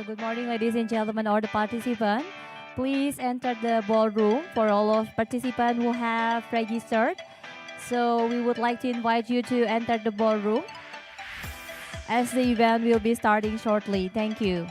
So good morning, ladies and gentlemen, all the participants. Please enter the ballroom for all of participants who have registered. So we would like to invite you to enter the ballroom as the event will be starting shortly. Thank you.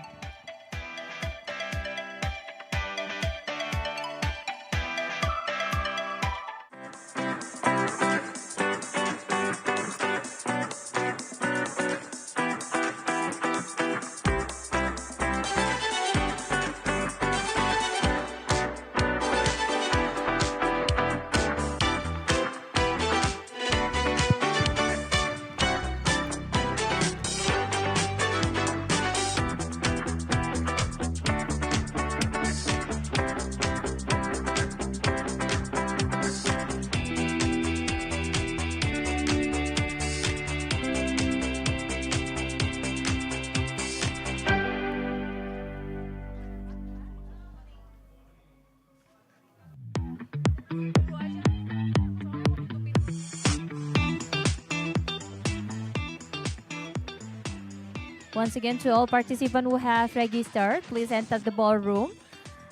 Once again, to all participants who have registered, please enter the ballroom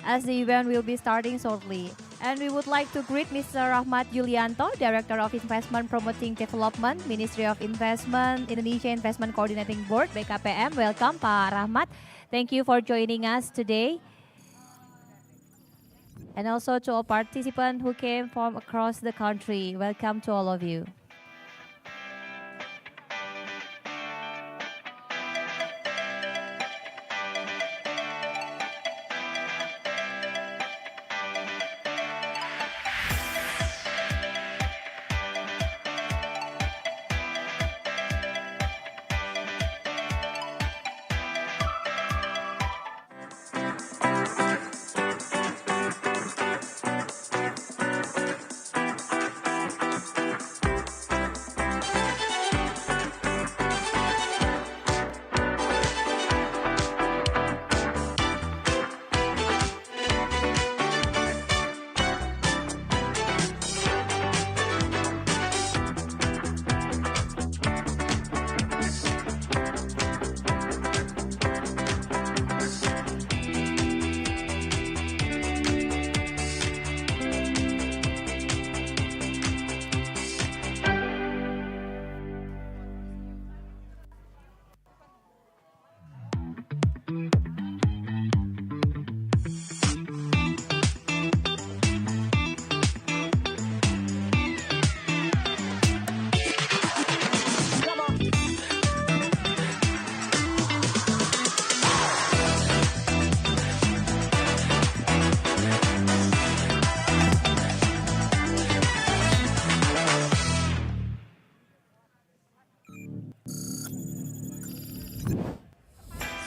as the event will be starting shortly. And we would like to greet Mr. Rahmat Yulianto, Director of Investment Promoting Development, Ministry of Investment, Indonesia Investment Coordinating Board, BKPM. Welcome, Pak Rahmat. Thank you for joining us today. And also to all participants who came from across the country, welcome to all of you.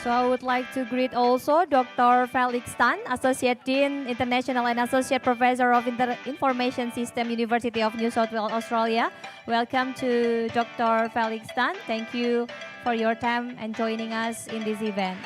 So I would like to greet also Dr. Felix Tan, Associate Dean, International and Associate Professor of Information System, University of New South Wales, Australia. Welcome to Dr. Felix Tan. Thank you for your time and joining us in this event.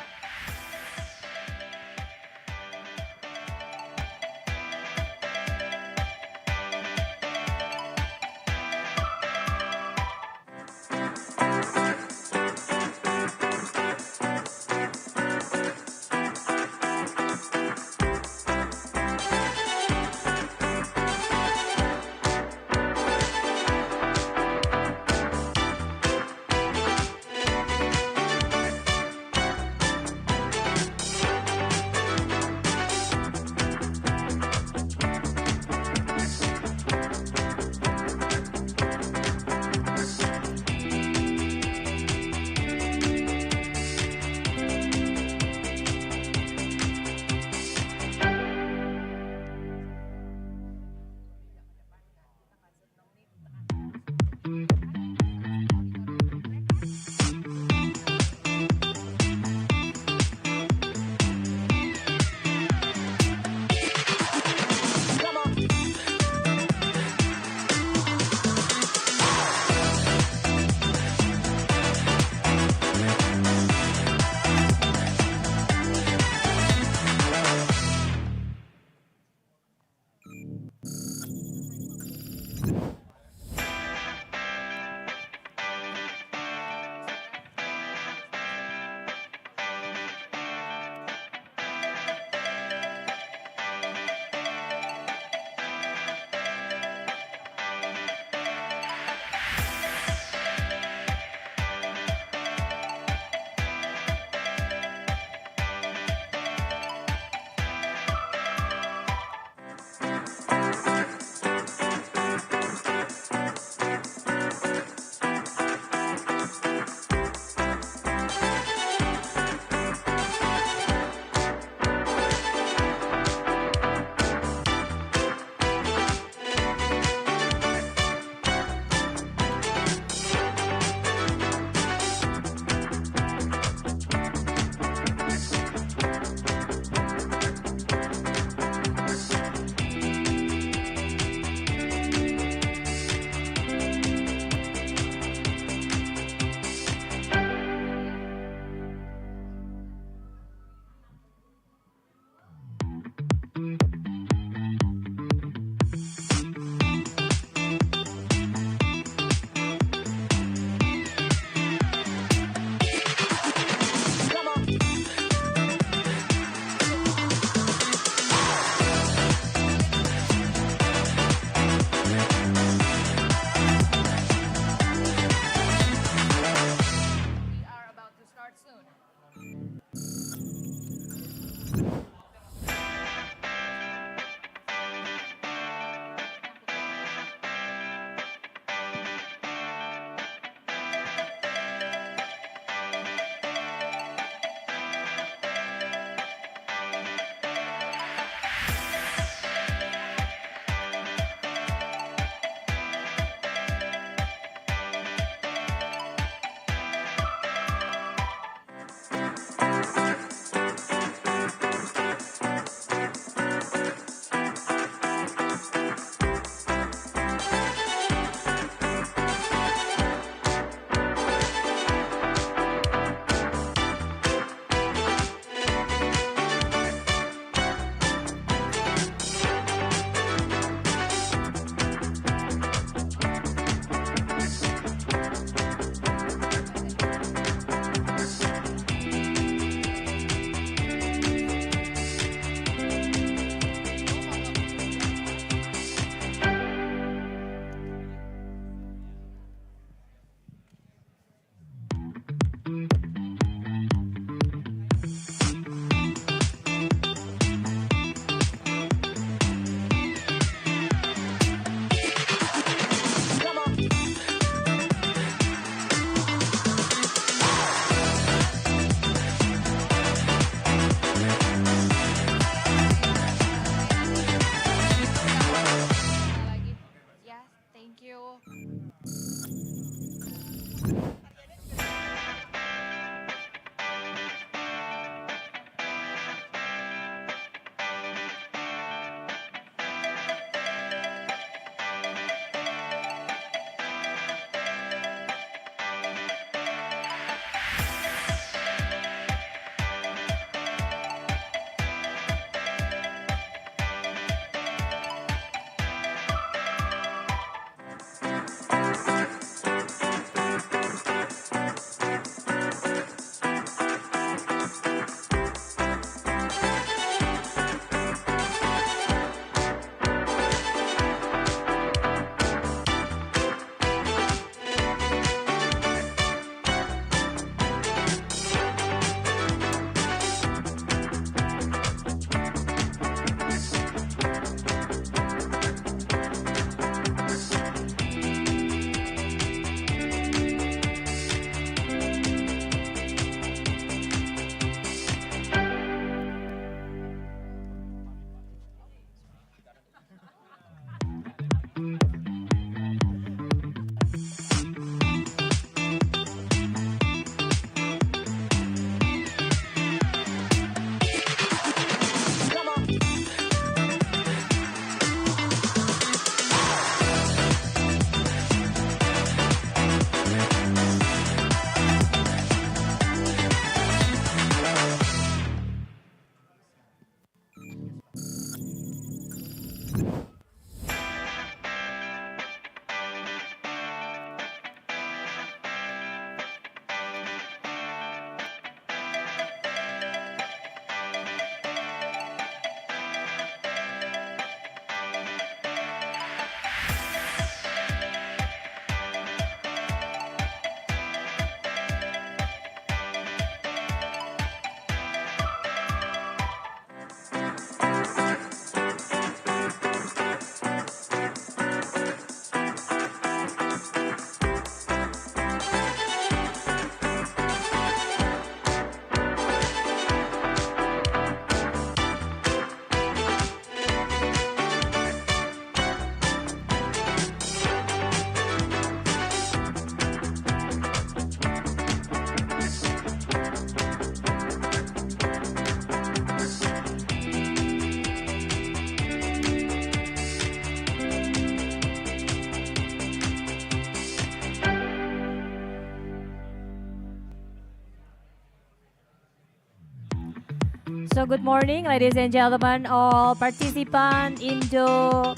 So good morning, ladies and gentlemen, all participants in the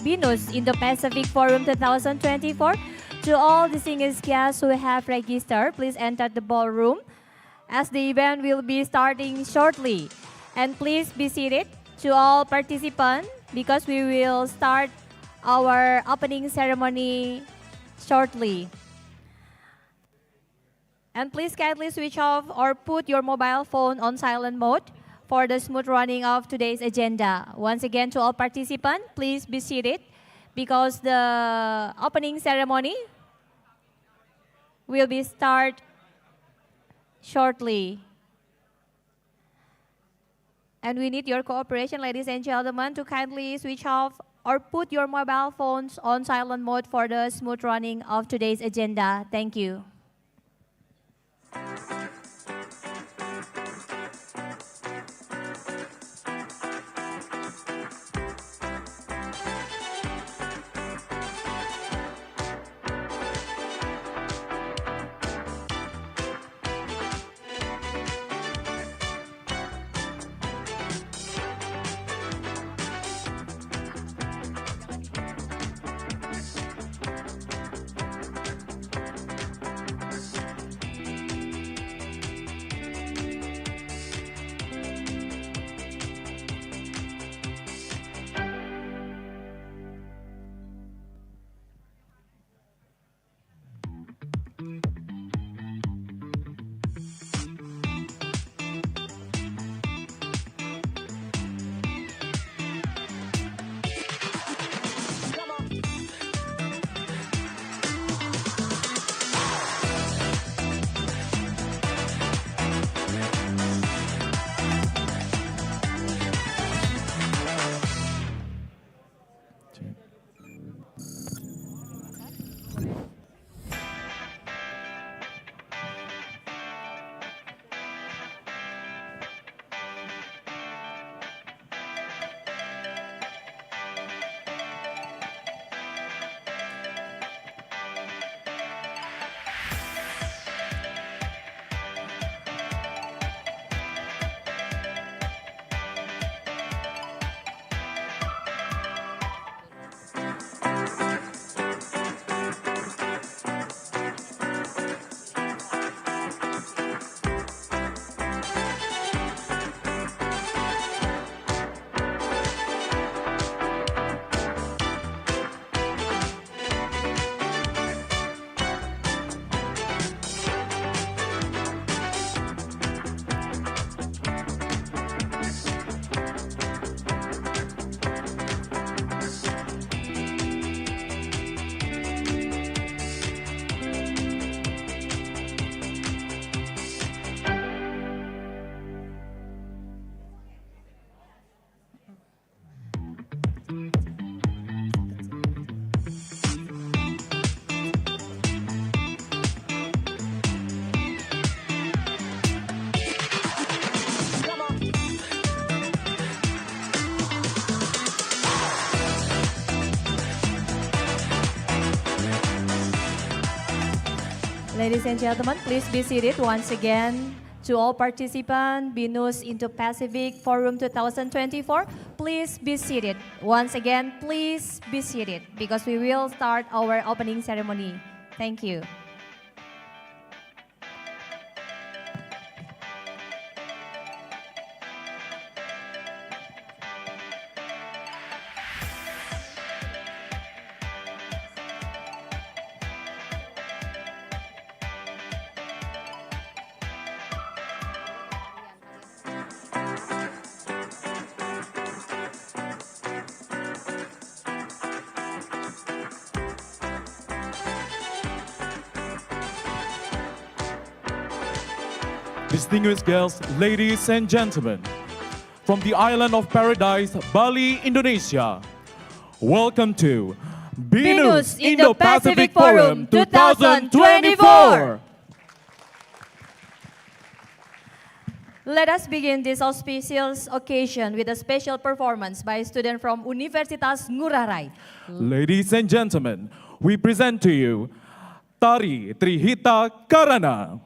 BINUS Indo-Pacific Forum 2024. To all distinguished guests who have registered, please enter the ballroom as the event will be starting shortly. And please be seated to all participants because we will start our opening ceremony shortly. And please kindly switch off or put your mobile phone on silent mode for the smooth running of today's agenda. Once again, to all participants, please be seated because the opening ceremony will be start shortly. And we need your cooperation, ladies and gentlemen, to kindly switch off or put your mobile phones on silent mode for the smooth running of today's agenda. Thank you. Ladies and gentlemen, please be seated once again. To all participants, BINUS Indo-Pacific Forum 2024, please be seated. Once again, please be seated because we will start our opening ceremony. Thank you. Distinguished guests, ladies and gentlemen, from the island of paradise, Bali, Indonesia, welcome to BINUS Indo-Pacific Forum 2024. Let us begin this auspicious occasion with a special performance by a student from Universitas Ngurah Rai. Ladies and gentlemen, we present to you Tari Trihita Karana.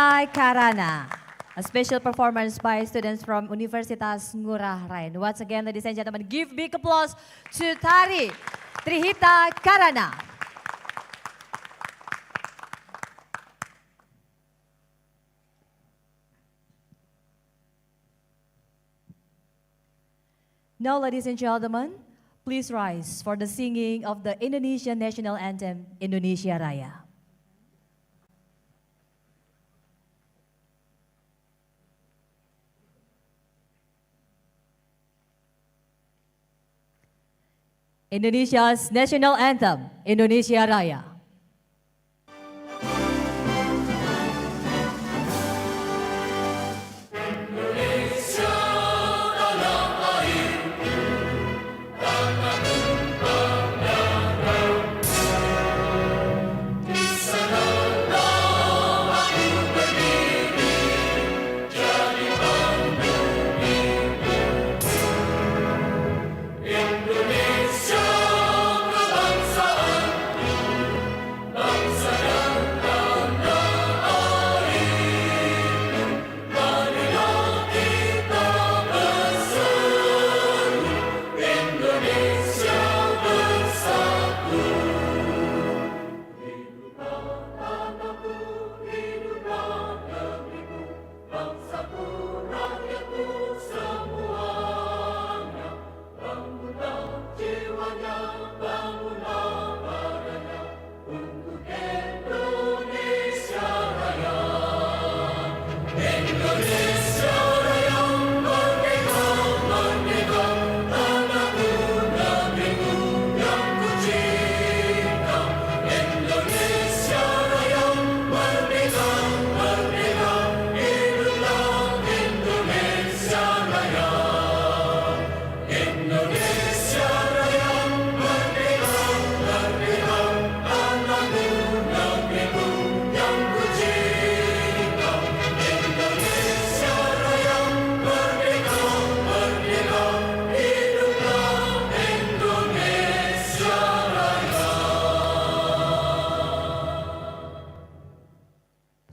Hita Karana. A special performance by students from Universitas Ngurah Rai. Once again, ladies and gentlemen, give big applause to Tari Trihita Karana. Now, ladies and gentlemen, please rise for the singing of the Indonesian national anthem, Indonesia Raya. Indonesia's national anthem, Indonesia Raya.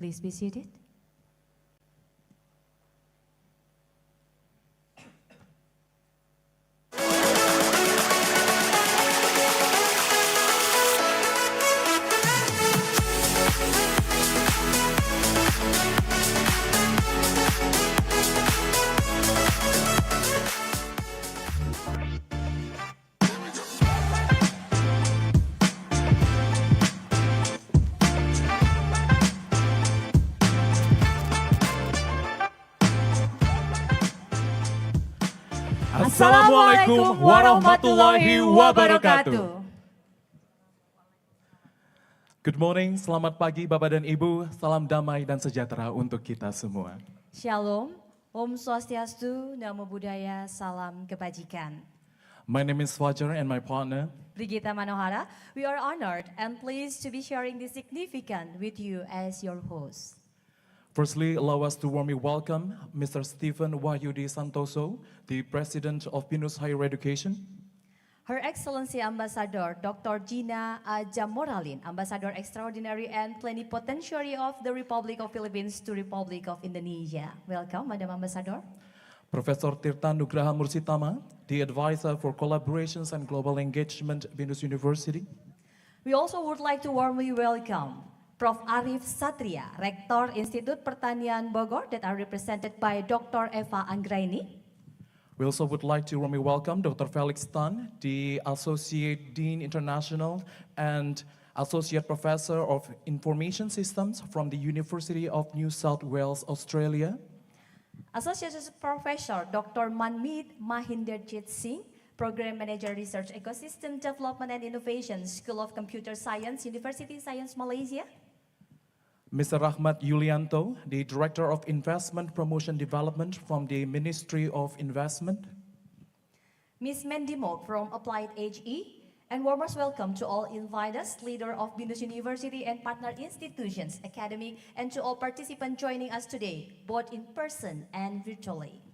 Please be seated. Assalamualaikum warahmatullahi wabarakatuh. Good morning, selamat pagi Bapak dan Ibu, salam damai dan sejahtera untuk kita semua. Shalom, Om Swastiastu, Namo Buddhaya, salam kebajikan. My name is Fajar and my partner, Brigita Manohara, we are honored and pleased to be sharing this significant with you as your host. Firstly, allow us to warmly welcome Mr. Stephen Wahyudi Santoso, the President of BINUS Higher Education. Her Excellency Ambassador Dr. Gina Jamoralin, Ambassador Extraordinary and Plenipotentiary of the Republic of Philippines to Republic of Indonesia. Welcome, Madam Ambassador. Professor Tirta Nugraha Mursitama, the Advisor for Collaborations and Global Engagement, BINUS University. We also would like to warmly welcome Prof. Arif Satria, Rektor Institut Pertanian Bogor, that are represented by Dr. Eva Anggraini. We also would like to warmly welcome Dr. Felix Tan, the Associate Dean International and Associate Professor of Information Systems from the University of New South Wales, Australia. Associate Professor Dr. Manmeet Mahinderjit Singh, Program Manager Research Ecosystem Development and Innovation, School of Computer Science, University Science Malaysia. Mr. Rahmat Yulianto, the Director of Investment Promotion Development from the Ministry of Investment. Ms. Mandy Mok from Applied HE, and warmest welcome to all inviters, leader of BINUS University and partner institutions, academic, and to all participants joining us today, both in person and virtually.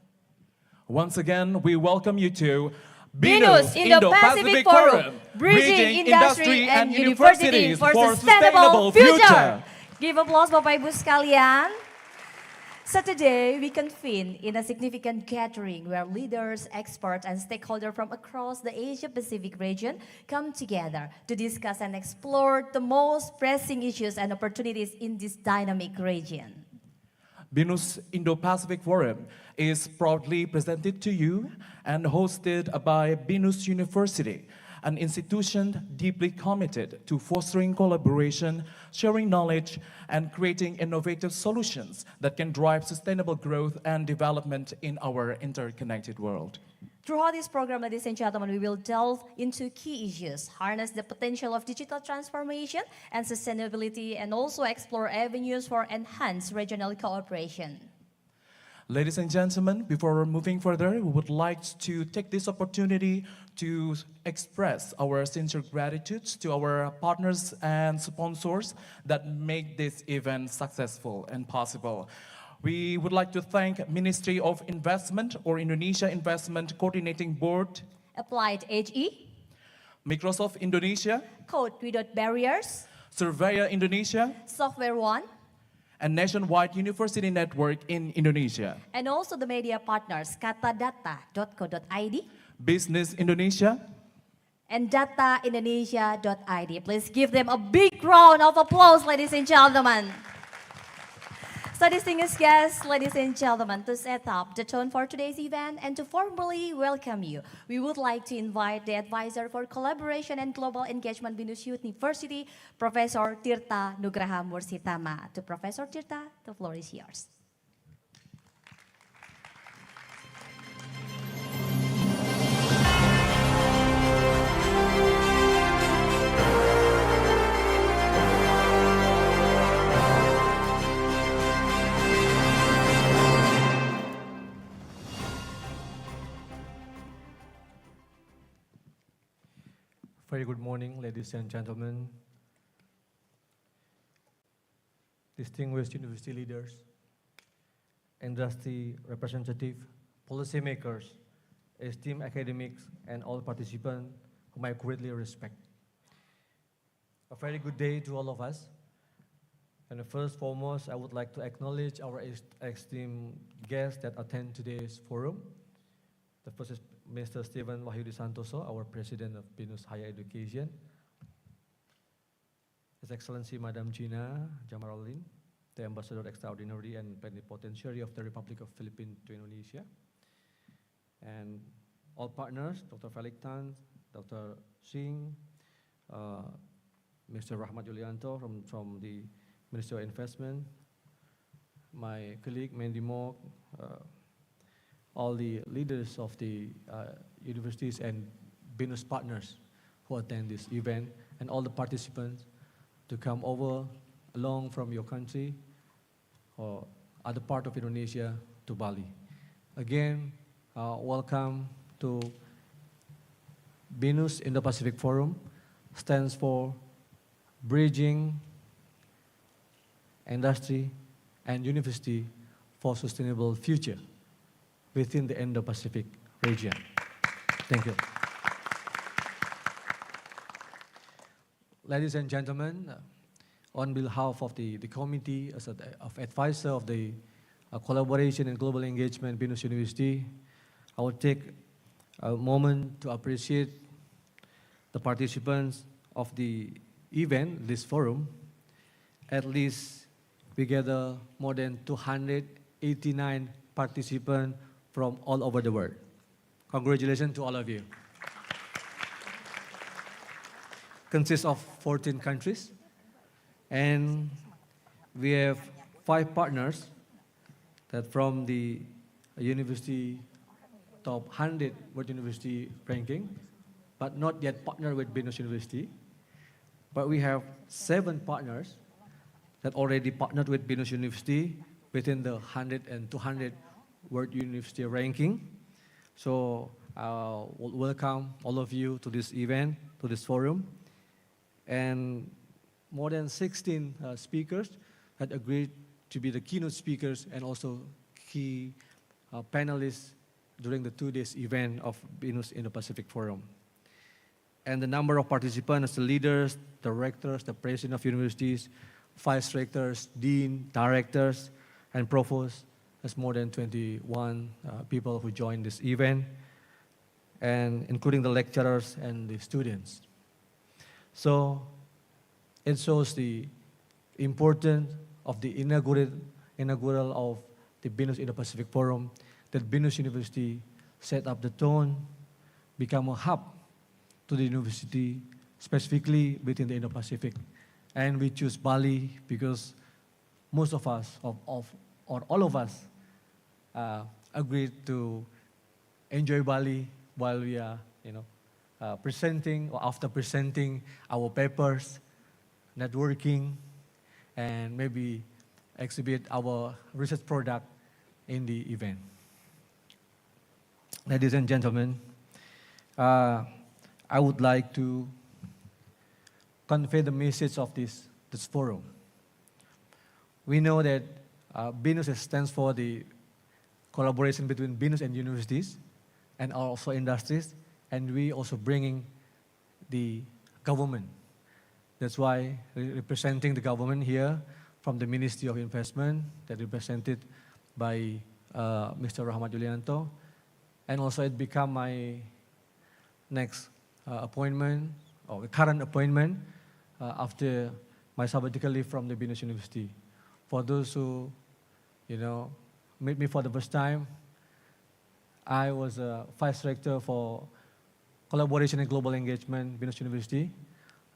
Once again, we welcome you to BINUS Indo-Pacific Forum, Bridging Industry and University for Sustainable Future. Give applause Bapak Ibu sekalian. So today, we convene in a significant gathering where leaders, experts, and stakeholders from across the Asia-Pacific region come together to discuss and explore the most pressing issues and opportunities in this dynamic region. BINUS Indo-Pacific Forum is proudly presented to you and hosted by BINUS University, an institution deeply committed to fostering collaboration, sharing knowledge, and creating innovative solutions that can drive sustainable growth and development in our interconnected world. Throughout this program, ladies and gentlemen, we will delve into key issues, harness the potential of digital transformation and sustainability, and also explore avenues for enhanced regional cooperation. Ladies and gentlemen, before moving further, we would like to take this opportunity to express our sincere gratitude to our partners and sponsors that make this event successful and possible. We would like to thank Ministry of Investment or Indonesia Investment Coordinating Board, Applied HE, Microsoft Indonesia, Code Without Barriers, Surveyor Indonesia, Software One, and Nationwide University Network in Indonesia, and also the media partners katadata.co.id Business Indonesia, and dataindonesia.id. Please give them a big round of applause, ladies and gentlemen. So distinguished guests, ladies and gentlemen, to set up the tone for today's event and to formally welcome you, we would like to invite the advisor for collaboration and global engagement BINUS University, Professor Tirta Nugraha Mursitama. To Professor Tirta, the floor is yours. Very good morning, ladies and gentlemen, distinguished university leaders, industry representatives, policymakers, esteemed academics, and all participants whom I greatly respect. A very good day to all of us. And first and foremost, I would like to acknowledge our esteemed guests that attend today's forum. The first is Mr. Stephen Wahyudi Santoso, our President of BINUS Higher Education. His Excellency Madam Gina Jamarolin, the Ambassador Extraordinary and Plenipotentiary of the Republic of Philippines to Indonesia. And all partners, Dr. Felix Tan, Dr. Singh, Mr. Rahmat Yulianto from the Ministry of Investment, my colleague Mandy Mok, all the leaders of the universities and BINUS partners who attend this event, and all the participants to come over along from your country or other part of Indonesia to Bali. Again, welcome to BINUS Indo-Pacific Forum, stands for Bridging Industry and University for Sustainable Future within the Indo-Pacific region. Thank you. Ladies and gentlemen, on behalf of the committee as of advisor of the collaboration and global engagement BINUS University, I will take a moment to appreciate the participants of the event, this forum. At least we gather more than 289 participants from all over the world. Congratulations to all of you. Consists of 14 countries, and we have 5 partners that from the university top 100 world university ranking, but not yet partnered with BINUS University. But we have 7 partners that already partnered with BINUS University within the 100 and 200 World University ranking. So we'll welcome all of you to this event, to this forum. And more than 16 speakers that agreed to be the keynote speakers and also key panelists during the 2 days event of BINUS Indo-Pacific Forum. And the number of participants, the leaders, the rectors, the president of universities, vice rectors, dean, directors, and provosts There's more than 21 people who joined this event, and including the lecturers and the students. So it shows the importance of the inaugural of the BINUS Indo-Pacific Forum, that BINUS University set up the tone, become a hub to the university, specifically within the Indo-Pacific. And we choose Bali because most of us, or all of us, agreed to enjoy Bali while we are, presenting or after presenting our papers, networking, and maybe exhibit our research product in the event. Ladies and gentlemen, I would like to convey the message of this forum. We know that BINUS stands for the collaboration between BINUS and universities and also industries, and we also bringing the government. That's why representing the government here from the Ministry of Investment, that represented by Mr. Rahmat Yulianto, and also it become my next appointment, or current appointment, after my sabbatical leave from the BINUS University. For those who, meet me for the first time, I was a Vice Rector for Collaboration and Global Engagement, BINUS University,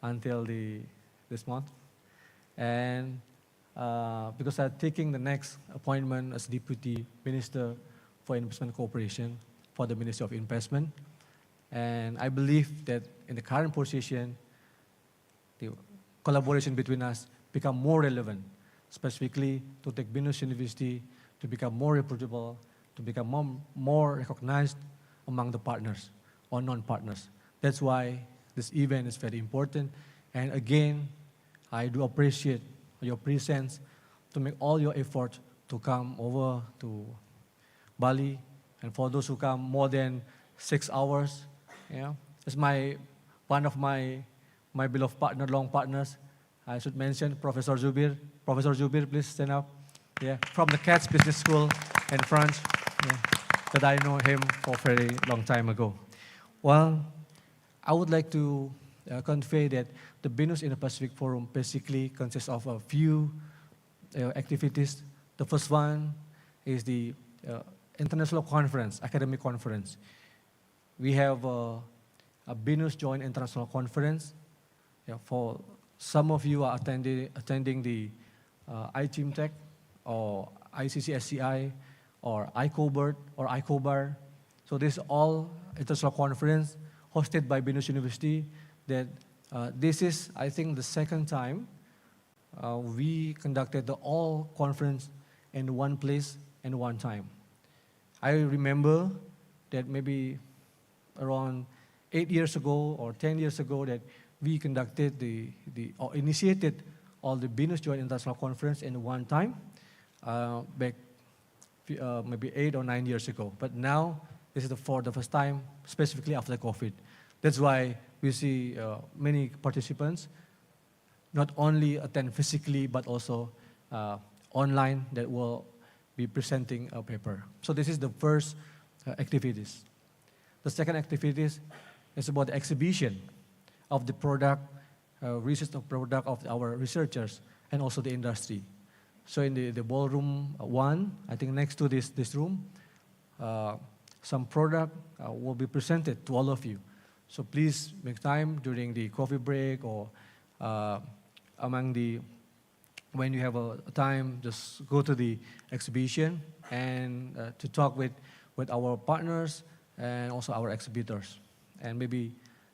until this month. And because I'm taking the next appointment as Deputy Minister for Investment Cooperation for the Ministry of Investment. And I believe that in the current position, the collaboration between us become more relevant, specifically to take BINUS University to become more reputable, to become more recognized among the partners or non-partners. That's why this event is very important. And again, I do appreciate your presence to make all your effort to come over to Bali. And for those who come more than 6 hours, it's one of my beloved partner, long partners. I should mention Professor Zubir. Professor Zubir, please stand up. Yeah, from the CATS Business School in France. Yeah, that I know him for a very long time ago. Well, I would like to convey that the BINUS Indo-Pacific Forum basically consists of a few activities. The first one is the international conference, academic conference. We have a BINUS Joint International Conference. For some of you are attending the iTeamTech or ICCSCI or ICOBERT or ICOBAR. So this is all international conference hosted by BINUS University. That this is, I think, the second time we conducted the all conference in one place and one time. I remember that maybe around 8 years ago or 10 years ago that we conducted or initiated all the BINUS Joint International Conference in one time, back maybe 8 or 9 years ago. But now, this is for the first time, specifically after COVID. That's why we see many participants not only attend physically, but also online that will be presenting a paper. So this is the first activities. The second activities is about the exhibition of the product, research of product of our researchers, and also the industry. So in the ballroom 1, I think next to this room, some product will be presented to all of you. So please make time during the coffee break or when you have a time, just go to the exhibition and to talk with our partners and also our exhibitors. And maybe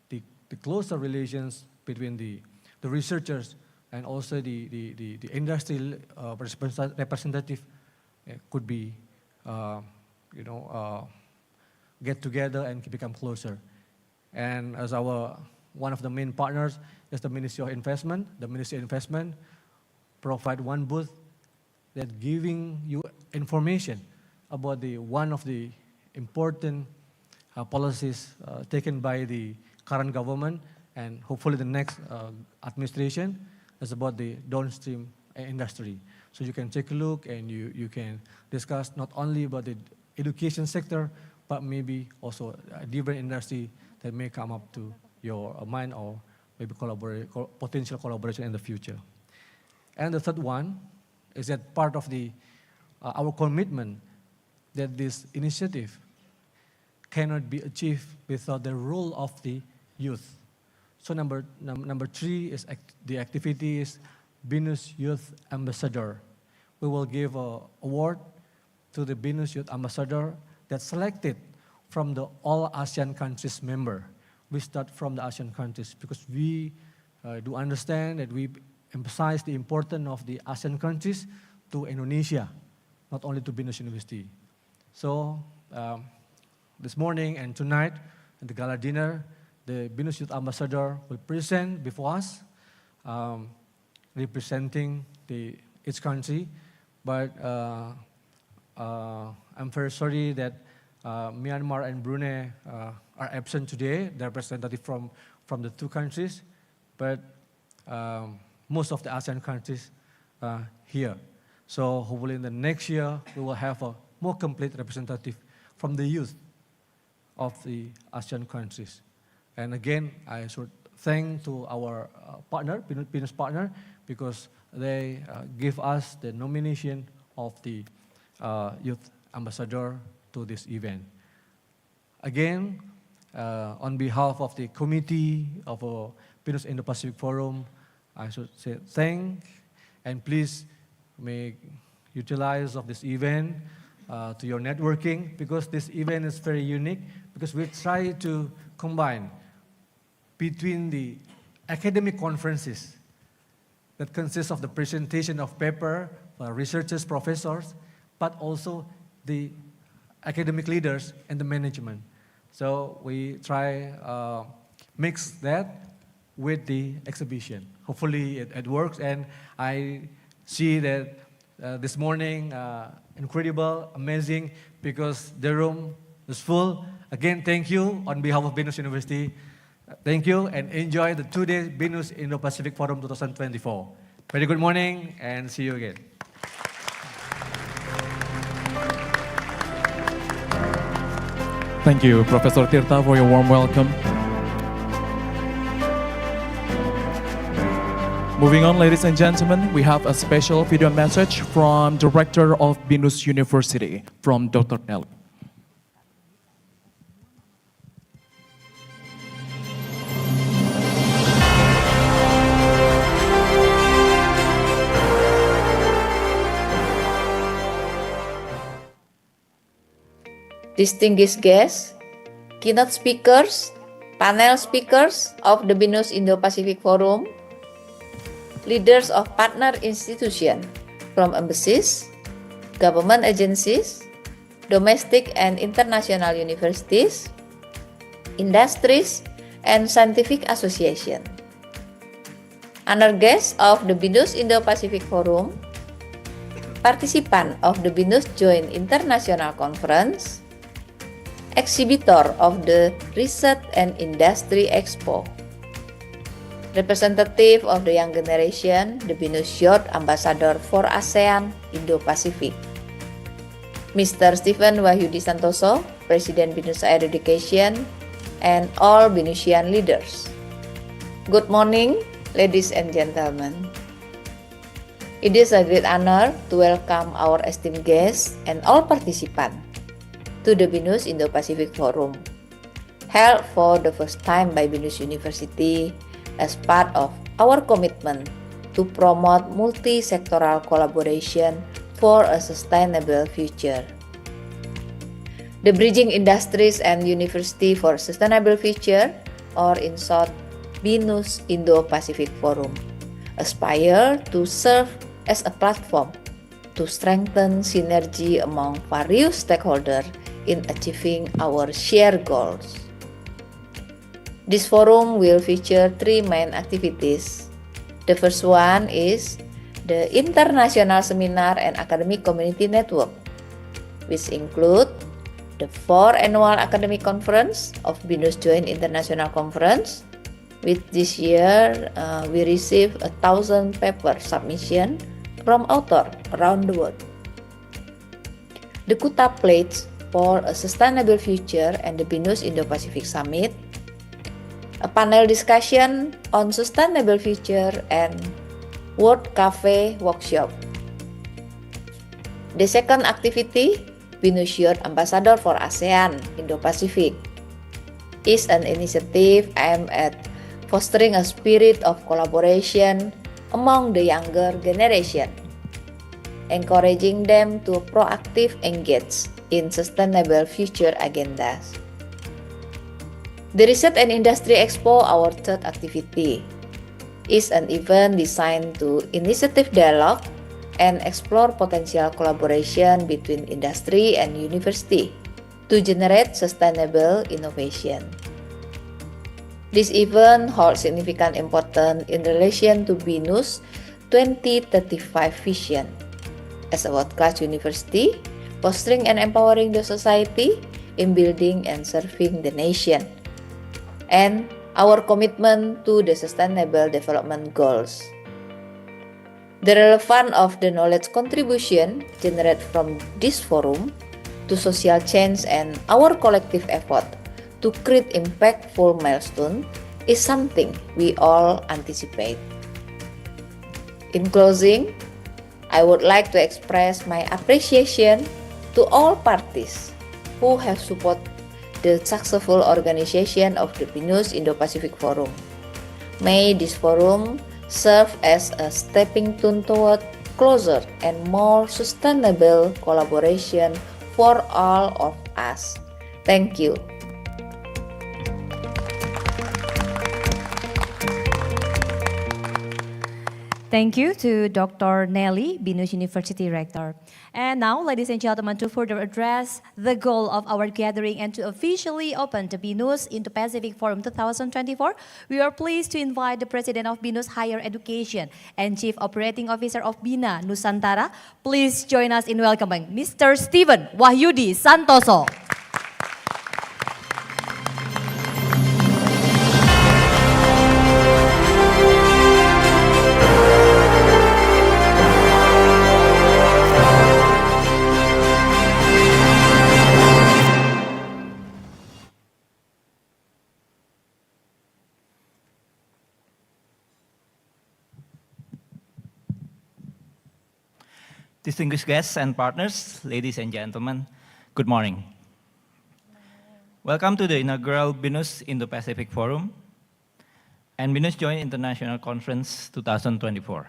the closer relations between the researchers and also the industry representative could be, get together and become closer. And as one of the main partners is the Ministry of Investment. The Ministry of Investment provide one booth that giving you information about one of the important policies taken by the current government and hopefully the next administration is about the downstream industry. So you can take a look and you can discuss not only about the education sector, but maybe also a different industry that may come up to your mind, or maybe potential collaboration in the future. And the third one is that part of our commitment that this initiative cannot be achieved without the role of the youth. So number three is the activities BINUS Youth Ambassador. We will give an award to the BINUS Youth Ambassador that's selected from the all ASEAN countries member. We start from the ASEAN countries because we do understand that we emphasize the importance of the ASEAN countries to Indonesia, not only to BINUS University. So this morning and tonight at the gala dinner, the BINUS Youth Ambassador will present before us, representing each country. But I'm very sorry that Myanmar and Brunei are absent today. They're representative from the two countries, but most of the ASEAN countries are here. So hopefully in the next year, we will have a more complete representative from the youth of the ASEAN countries. And again, I should thank to our partner, BINUS partner, because they give us the nomination of the Youth Ambassador to this event. Again, on behalf of the committee of BINUS Indo-Pacific Forum, I should say thank, and please make utilize of this event to your networking, because this event is very unique, because we try to combine between the academic conferences that consist of the presentation of paper by researchers, professors, but also the academic leaders and the management. So we try mix that with the exhibition. Hopefully it works, and I see that this morning, incredible, amazing, because the room is full. Again, thank you on behalf of BINUS University. Thank you, and enjoy the 2-day BINUS Indo-Pacific Forum 2024. Very good morning, and see you again. Thank you, Professor Tirta, for your warm welcome. Moving on, ladies and gentlemen, we have a special video message from Director of BINUS University, from Dr. L. Distinguished guests, keynote speakers, panel speakers of the BINUS Indo-Pacific Forum, leaders of partner institutions from embassies, government agencies, domestic and international universities, industries, and scientific associations. Honored guests of the BINUS Indo-Pacific Forum, participant of the BINUS Joint International Conference, exhibitor of the Research and Industry Expo, representative of the young generation, the BINUS Youth Ambassador for ASEAN Indo-Pacific, Mr. Stephen Wahyudi Santoso, President BINUS Higher Education, and all BINUSian leaders. Good morning, ladies and gentlemen. It is a great honor to welcome our esteemed guests and all participants to the BINUS Indo-Pacific Forum, held for the first time by BINUS University as part of our commitment to promote multi-sectoral collaboration for a sustainable future. The Bridging Industries and University for Sustainable Future, or in short, BINUS Indo-Pacific Forum, aspire to serve as a platform to strengthen synergy among various stakeholders in achieving our shared goals. This forum will feature 3 main activities. The first one is the International Seminar and Academic Community Network, which include the 4th Annual Academic Conference of BINUS Joint International Conference, which this year we received 1,000 paper submission from authors around the world. The Kuta Pledge for a Sustainable Future and the BINUS Indo-Pacific Summit, a panel discussion on sustainable future and World Cafe workshop. The second activity, BINUS Youth Ambassador for ASEAN Indo-Pacific, is an initiative aimed at fostering a spirit of collaboration among the younger generation, encouraging them to proactively engage in sustainable future agendas. The Research and Industry Expo, our third activity, is an event designed to initiate dialogue and explore potential collaboration between industry and university to generate sustainable innovation. This event holds significant importance in relation to BINUS 2035 vision as a world-class university, fostering and empowering the society in building and serving the nation, and our commitment to the Sustainable Development Goals. The relevance of the knowledge contribution generated from this forum to social change and our collective effort to create impactful milestones is something we all anticipate. In closing, I would like to express my appreciation to all parties who have supported the successful organization of the BINUS Indo-Pacific Forum. May this forum serve as a stepping stone toward closer and more sustainable collaboration for all of us. Thank you. Thank you to Dr. Nelly, BINUS University Rector. And now, ladies and gentlemen, to further address the goal of our gathering and to officially open the BINUS Indo-Pacific Forum 2024, we are pleased to invite the President of BINUS Higher Education and Chief Operating Officer of Bina Nusantara. Please join us in welcoming Mr. Steven Wahyudi Santoso. Distinguished guests and partners, ladies and gentlemen, good morning. Welcome to the inaugural BINUS Indo-Pacific Forum and BINUS Joint International Conference 2024.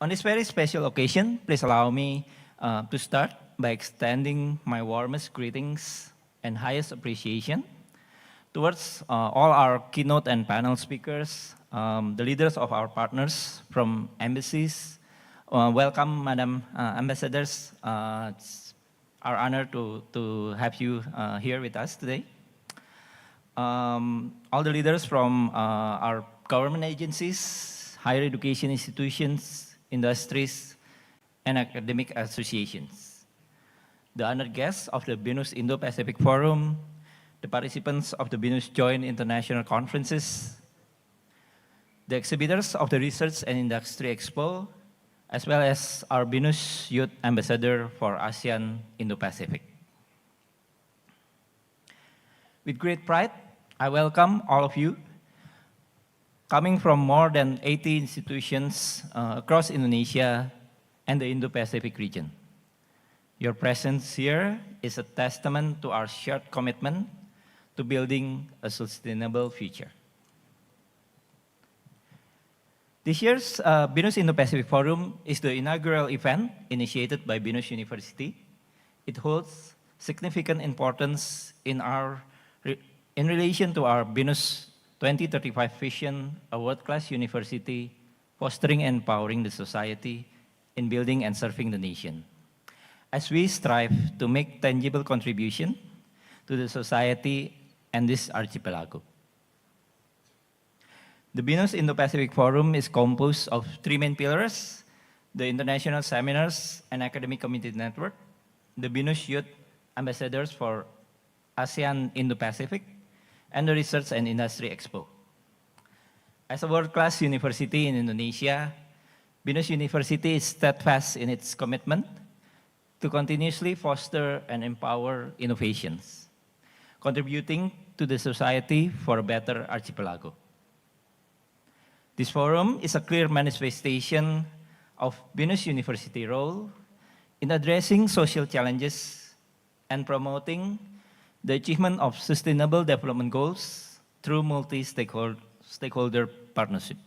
On this very special occasion, please allow me to start by extending my warmest greetings and highest appreciation towards all our keynote and panel speakers, the leaders of our partners from embassies. Welcome, Madam Ambassadors. It's our honor to have you here with us today. All the leaders from our government agencies, higher education institutions, industries, and academic associations. The honored guests of the BINUS Indo-Pacific Forum, the participants of the BINUS Joint International Conferences, the exhibitors of the Research and Industry Expo, as well as our BINUS Youth Ambassador for ASEAN Indo-Pacific. With great pride, I welcome all of you coming from more than 80 institutions across Indonesia and the Indo-Pacific region. Your presence here is a testament to our shared commitment to building a sustainable future. This year's BINUS Indo-Pacific Forum is the inaugural event initiated by BINUS University. It holds significant importance in relation to our BINUS 2035 vision, a world-class university fostering and empowering the society in building and serving the nation, as we strive to make tangible contribution to the society and this archipelago. The BINUS Indo-Pacific Forum is composed of three main pillars: the International Seminars and Academic Community Network, the BINUS Youth Ambassadors for ASEAN Indo-Pacific, and the Research and Industry Expo. As a world-class university in Indonesia, BINUS University is steadfast in its commitment to continuously foster and empower innovations, contributing to the society for a better archipelago. This forum is a clear manifestation of BINUS University role in addressing social challenges and promoting the achievement of sustainable development goals through multi-stakeholder partnership.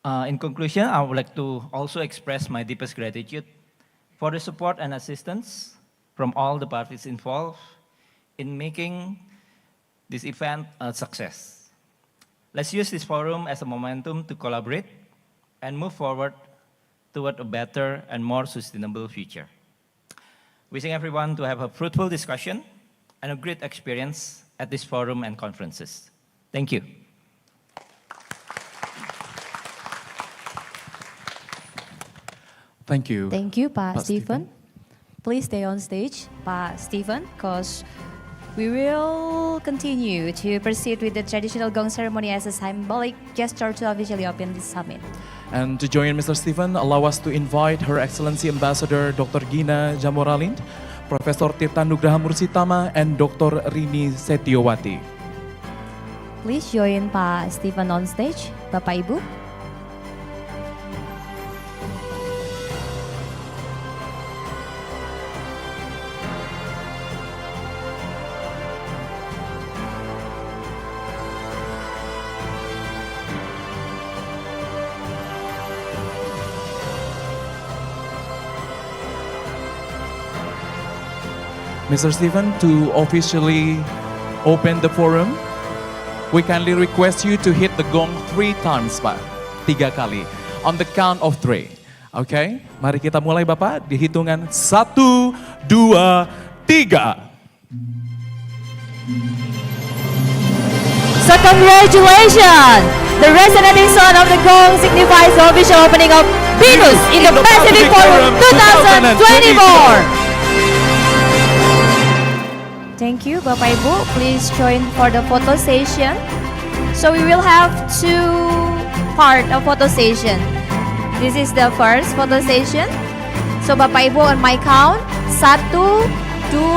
In conclusion, I would like to also express my deepest gratitude for the support and assistance from all the parties involved in making this event a success. Let's use this forum as a momentum to collaborate and move forward toward a better and more sustainable future. Wishing everyone to have a fruitful discussion and a great experience at this forum and conferences. Thank you. Thank you. Thank you, Pak Pak Stephen. Please stay on stage, Pak Stephen, because we will continue to proceed with the traditional gong ceremony as a symbolic gesture to officially open this summit. And to join Mr. Stephen, allow us to invite Her Excellency Ambassador Dr. Gina Jamoralind, Professor Tita Nugraha Mursitama, and Dr. Rini Setiowati. Please join Pak Stephen on stage, Bapak Ibu. Mr. Stephen, to officially open the forum, we kindly request you to hit the gong 3 times, Pak. 3 kali. On the count of 3. Okay? Mari kita mulai, Bapak. Di hitungan 1, 2, 3. So congratulations! The resonating sound of the gong signifies the official opening of BINUS Indo-Pacific Forum 2024. Thank you, Bapak Ibu. Please join for the photo session. So we will have 2 part of photo session. This is the first photo session. So Bapak Ibu on my count, 1, 2, 3.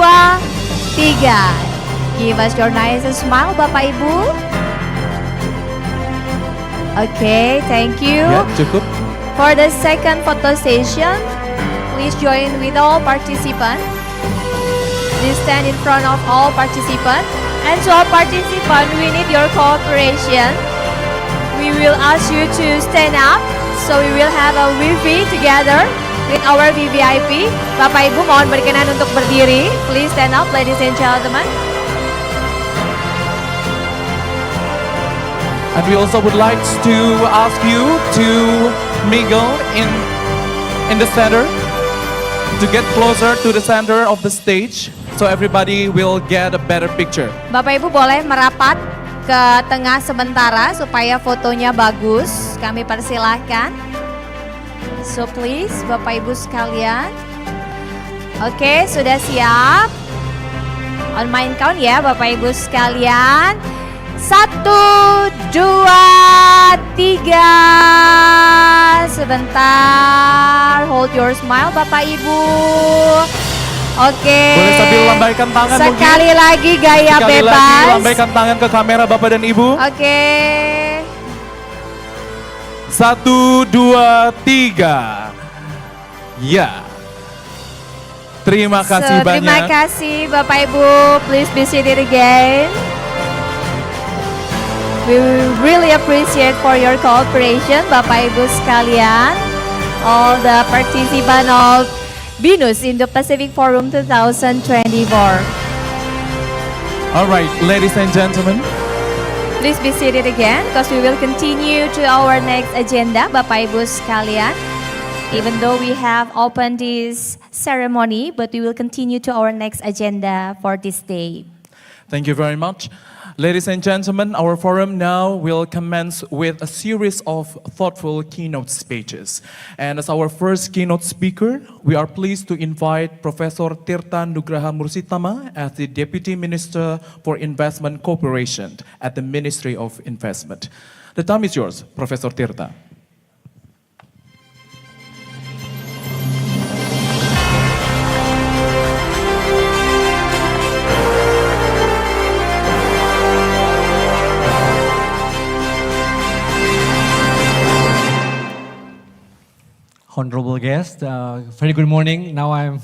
Give us your nicest smile, Bapak Ibu. Okay, thank you. Ya, cukup. For the second photo session, please join with all participants. Please stand in front of all participants. And to all participants, we need your cooperation. We will ask you to stand up. So we will have a Wi-Fi together with our VVIP. Bapak Ibu mohon berkenan untuk berdiri. Please stand up, ladies and gentlemen. And we also would like to ask you to mingle in the center, to get closer to the center of the stage, so everybody will get a better picture. Bapak Ibu boleh merapat ke tengah sementara supaya fotonya bagus. Kami persilahkan. So please, Bapak Ibu sekalian. Oke, sudah siap? On my count ya, Bapak Ibu sekalian. 1, 2, 3. Sebentar, hold your smile Bapak Ibu. Oke. Boleh sambil lambaikan tangan sekali mungkin? lagi gaya Sekali bebas. lagi lambaikan tangan ke kamera Bapak dan Ibu. Oke. 1, 2, 3. Ya. Terima kasih banyak. Terima kasih Bapak Ibu. Please be seated again. We really appreciate for your cooperation, Bapak Ibu sekalian. All the participants of BINUS Indo-Pacific Forum 2024. All right, ladies and gentlemen. Please be seated again because we will continue to our next agenda, Bapak Ibu sekalian. Even though we have opened this ceremony, but we will continue to our next agenda for this day. Thank you very much. Ladies and gentlemen, our forum now will commence with a series of thoughtful keynote speeches. And as our first keynote speaker, we are pleased to invite Professor Tita Nugraha Mursitama as the Deputy Minister for Investment Cooperation at the Ministry of Investment. The time is yours, Professor Tirta. honorable guest. Very good morning. Now I'm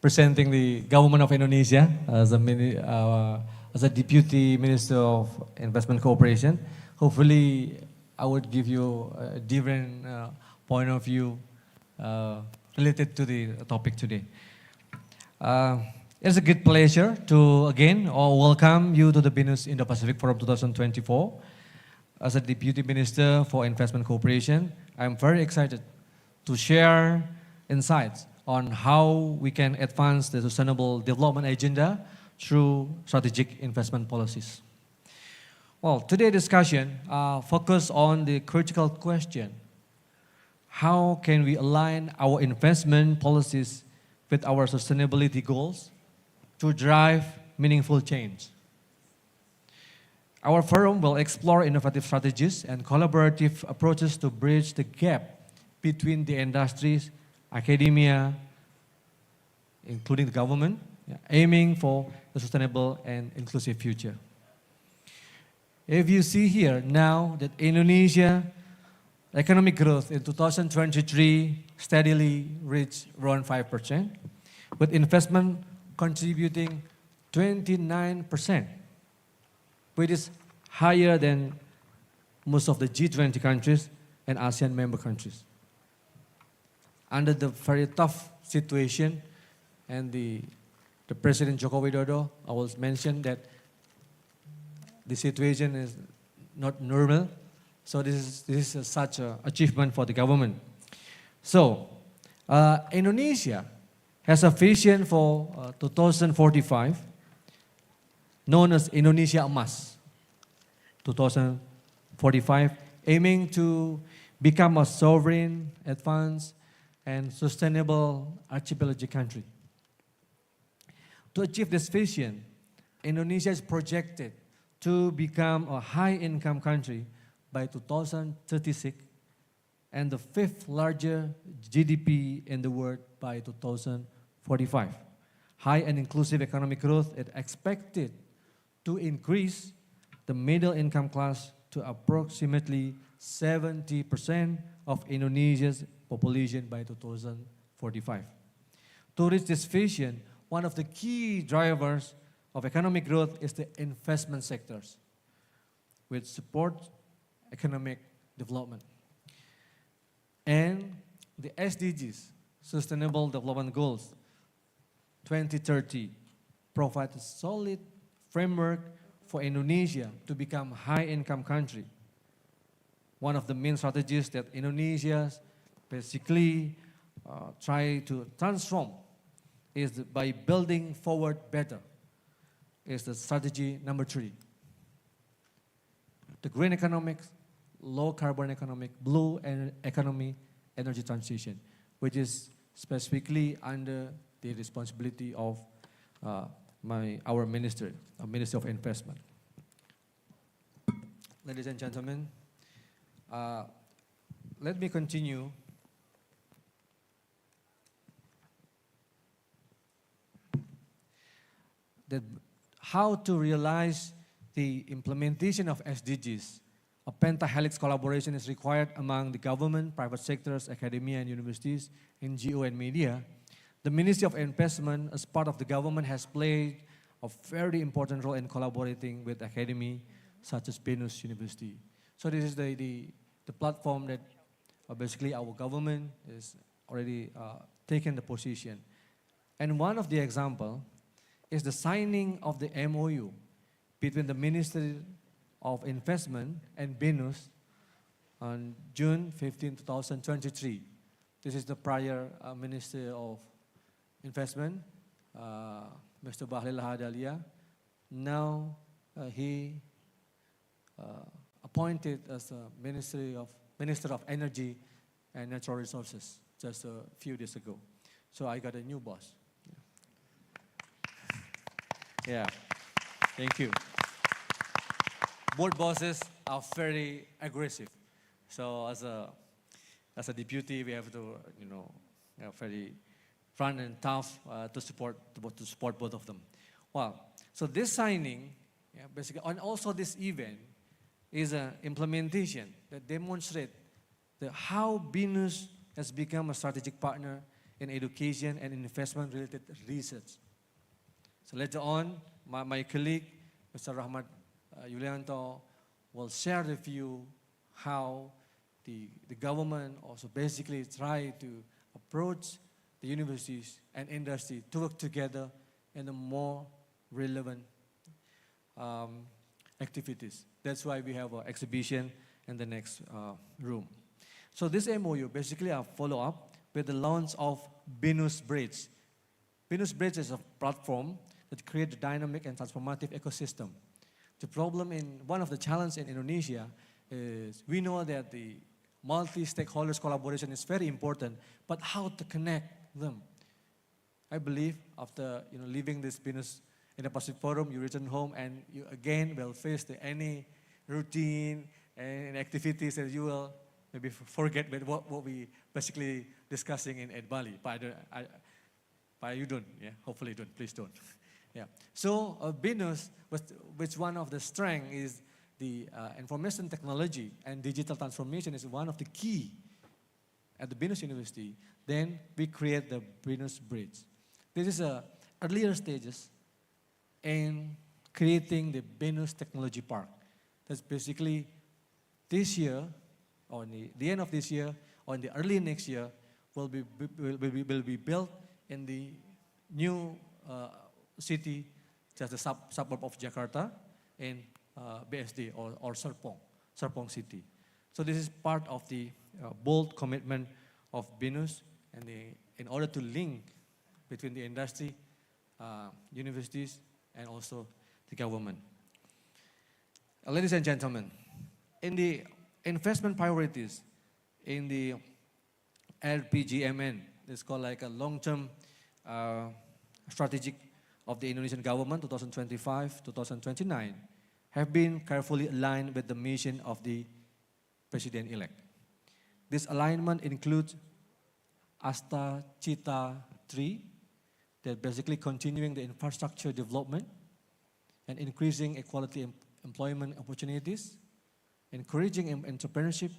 presenting the government of Indonesia as a Deputy Minister of Investment Cooperation. Hopefully, I would give you a different point of view related to the topic today. It's a good pleasure to again welcome you to the BINUS Indo-Pacific Forum 2024. As a Deputy Minister for Investment Cooperation, I'm very excited to share insights on how we can advance the sustainable development agenda through strategic investment policies. Well, today's discussion focus on the critical question: how can we align our investment policies with our sustainability goals to drive meaningful change? Our forum will explore innovative strategies and collaborative approaches to bridge the gap between the industries, academia, including the government, aiming for a sustainable and inclusive future. If you see here now that Indonesia economic growth in 2023 steadily reached around 5%, with investment contributing 29%, which is higher than most of the G20 countries and ASEAN member countries. Under the very tough situation, and the President Joko Widodo always mentioned that the situation is not normal. So this is such an achievement for the government. So Indonesia has a vision for 2045, known as Indonesia Emas 2045, aiming to become a sovereign, advanced, and sustainable archipelagic country. To achieve this vision, Indonesia is projected to become a high-income country by 2036 and the fifth largest GDP in the world by 2045. High and inclusive economic growth is expected to increase the middle income class to approximately 70% of Indonesia's population by 2045. To reach this vision, one of the key drivers of economic growth is the investment sectors, which support economic development. And the SDGs, Sustainable Development Goals 2030, provide a solid framework for Indonesia to become a high-income country. One of the main strategies that Indonesia basically try to transform is by building forward better, is the strategy number 3. The green economics, low carbon economic, blue economy, energy transition, which is specifically under the responsibility of our minister, Minister of Investment. Ladies and gentlemen, let me continue. How to realize the implementation of SDGs. A pentahelix collaboration is required among the government, private sectors, academia and universities, NGO and media. The Ministry of Investment, as part of the government, has played a very important role in collaborating with academia, such as BINUS University. So this is the platform that basically our government is already taken the position. And one of the example is the signing of the MOU between the Ministry of Investment and BINUS on June 15, 2023. This is the prior Minister of Investment, Mr. Bahlil Lahadalia. Now he appointed as a Minister of Energy and Natural Resources just a few days ago. So I got a new boss. Yeah, thank you. Board bosses are very aggressive. So as a deputy, we have to, very front and tough to support both of them. Wow. So this signing, basically, and also this event is an implementation that demonstrates how BINUS has become a strategic partner in education and investment-related research. So later on, my colleague, Mr. Rahmat Yulianto, will share with you how the government also basically try to approach the universities and industry to work together in a more relevant activities. That's why we have an exhibition in the next room. So this MOU basically a follow-up with the launch of BINUS Bridge. BINUS Bridge is a platform that creates a dynamic and transformative ecosystem. The problem one of the challenges in Indonesia is we know that the multi-stakeholders collaboration is very important, but how to connect them? I believe after leaving this BINUS Indo-Pacific Forum, you return home and you again will face any routine and activities that you will maybe forget what we basically discussing at Bali. But you don't, yeah. Hopefully you don't. Please don't. Yeah. So BINUS, which one of the strength is the information technology and digital transformation is one of the key at the BINUS University. Then we create the BINUS Bridge. This is earlier stages in creating the BINUS Technology Park. That's basically this year, or the end of this year, or in the early next year, will be built in the new city, just the suburb of Jakarta, in BSD or Serpong City. So this is part of the bold commitment of BINUS, and in order to link between the industry, universities, and also the government. Ladies and gentlemen, in the investment priorities in the RPGMN, it's called like a long-term strategic of the Indonesian government, 2025-2029, have been carefully aligned with the mission of the President-elect. This alignment includes Asta Cita 3, that basically continuing the infrastructure development and increasing equality employment opportunities, encouraging entrepreneurship,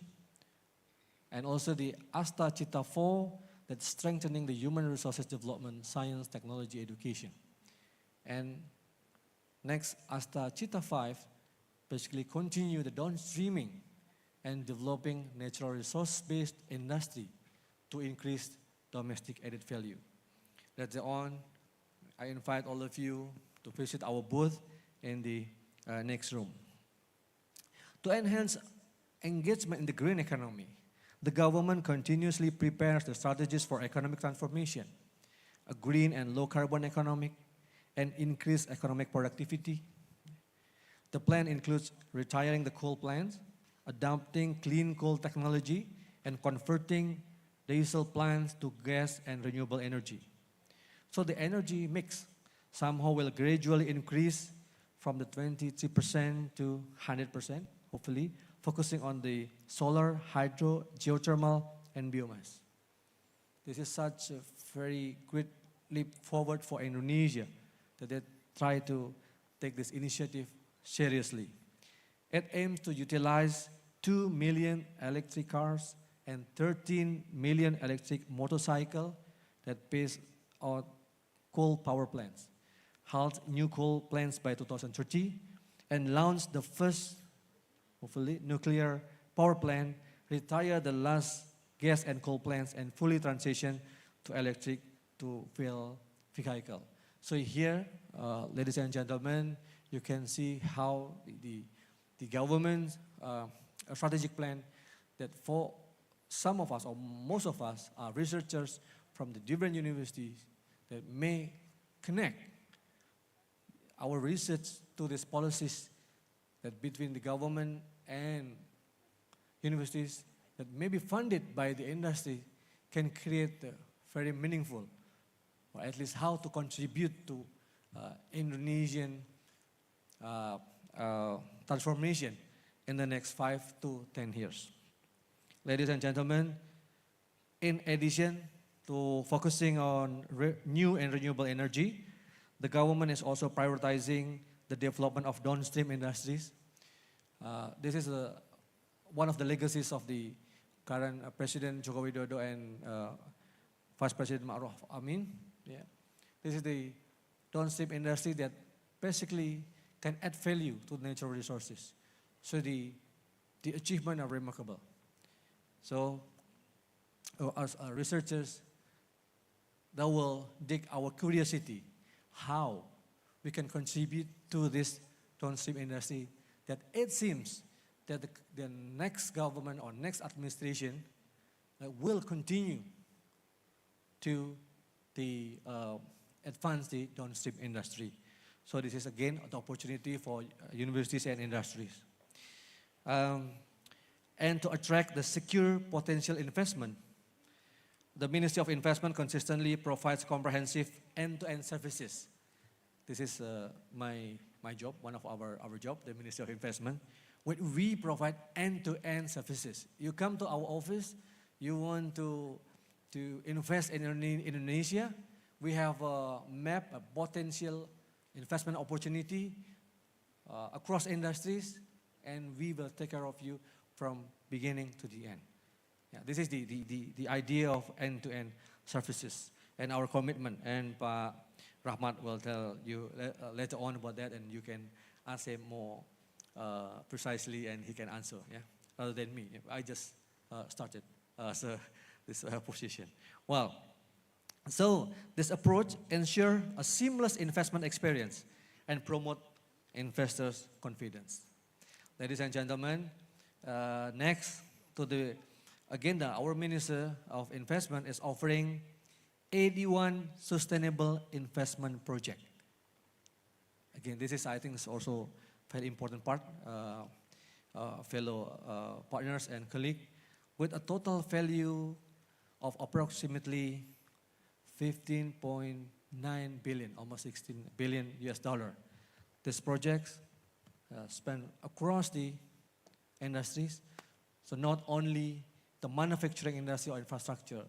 and also the Asta Cita 4, that's strengthening the human resources development, science, technology, education. And next, Asta Cita 5, basically continue the downstreaming and developing natural resource-based industry to increase domestic added value. Later on, I invite all of you to visit our booth in the next room. To enhance engagement in the green economy, the government continuously prepares the strategies for economic transformation, a green and low carbon economic, and increased economic productivity. The plan includes retiring the coal plants, adopting clean coal technology, and converting diesel plants to gas and renewable energy. So the energy mix somehow will gradually increase from the 23% to 100%, hopefully, focusing on the solar, hydro, geothermal, and biomass. This is such a very great leap forward for Indonesia that they try to take this initiative seriously. It aims to utilize 2 million electric cars and 13 million electric motorcycles that base on coal power plants, halt new coal plants by 2030, and launch the first, hopefully, nuclear power plant, retire the last gas and coal plants, and fully transition to electric to fuel vehicle. So here, ladies and gentlemen, you can see how the government's strategic plan that for some of us, or most of us, are researchers from the different universities that may connect our research to these policies that between the government and universities that may be funded by the industry can create very meaningful, or at least how to contribute to Indonesian transformation in the next 5 to 10 years. Ladies and gentlemen, in addition to focusing on new and renewable energy, the government is also prioritizing the development of downstream industries. This is one of the legacies of the current President Joko Widodo and Vice President Ma'ruf Amin. Yeah. This is the downstream industry that basically can add value to natural resources. So the achievement are remarkable. So as researchers, that will dig our curiosity how we can contribute to this downstream industry that it seems that the next government or next administration will continue to advance the downstream industry. So this is again the opportunity for universities and industries. And to attract the secure potential investment, the Ministry of Investment consistently provides comprehensive end-to-end services. This is my job, one of our job, the Ministry of Investment. When we provide end-to-end services, you come to our office, you want to invest in Indonesia, we have a map, a potential investment opportunity across industries, and we will take care of you from beginning to the end. Yeah, this is the idea of end-to-end services and our commitment. And Pak Rahmat will tell you later on about that, and you can ask him more precisely, and he can answer, yeah, rather than me. I just started this position. Well, so this approach ensures a seamless investment experience and promote investors' confidence. Ladies and gentlemen, next to the agenda, our Minister of Investment is offering 81 sustainable investment projects. Again, this is, I think, is also very important part, fellow partners and colleagues, with a total value of approximately 15.9 billion, almost 16 billion US dollar. These projects span across the industries, so not only the manufacturing industry or infrastructure,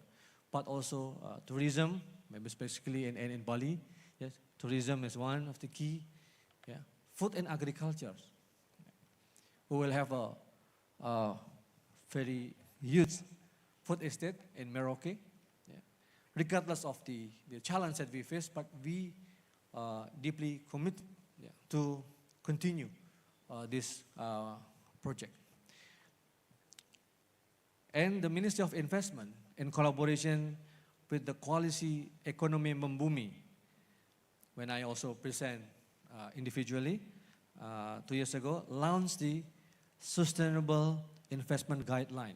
but also tourism, maybe specifically in Bali. Yes, tourism is one of the key. Yeah, food and agriculture. We will have a very huge food estate in Merauke. Yeah. Regardless of the challenge that we face, but we deeply commit, yeah, to continue this project. And the Ministry of Investment, in collaboration with the Koalisi Ekonomi Membumi, when I also present individually 2 years ago, launched the Sustainable Investment Guideline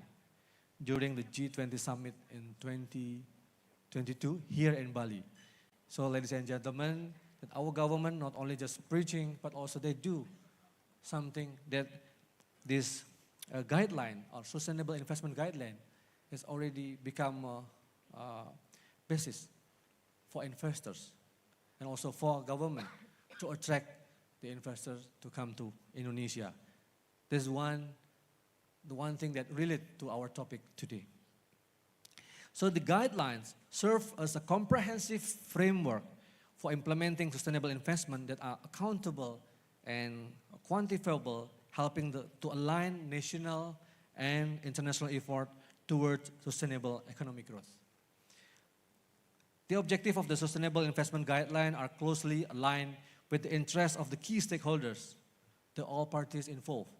during the G20 Summit in 2022 here in Bali. So ladies and gentlemen, that our government not only just preaching, but also they do something that this guideline or sustainable investment guideline has already become a basis for investors and also for government to attract the investors to come to Indonesia. This is the one thing that relates to our topic today. So the guidelines serve as a comprehensive framework for implementing sustainable investment that are accountable and quantifiable, helping to align national and international effort towards sustainable economic growth. The objective of the Sustainable Investment Guideline are closely aligned with the interests of the key stakeholders, the all parties involved,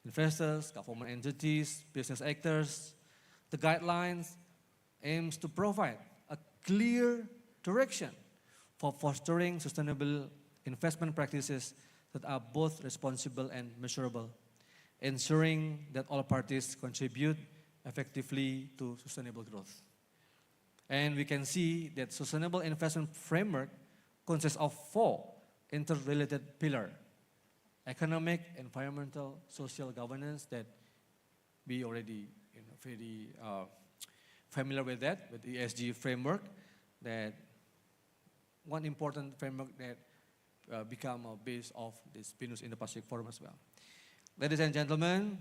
investors, government entities, business actors. The guidelines aims to provide a clear direction for fostering sustainable investment practices that are both responsible and measurable, ensuring that all parties contribute effectively to sustainable growth. And we can see that sustainable investment framework consists of 4 interrelated pillars: economic, environmental, social governance, that we already very familiar with that, with the ESG framework, that one important framework that become a base of this BINUS Indo-Pacific Forum as well. Ladies and gentlemen,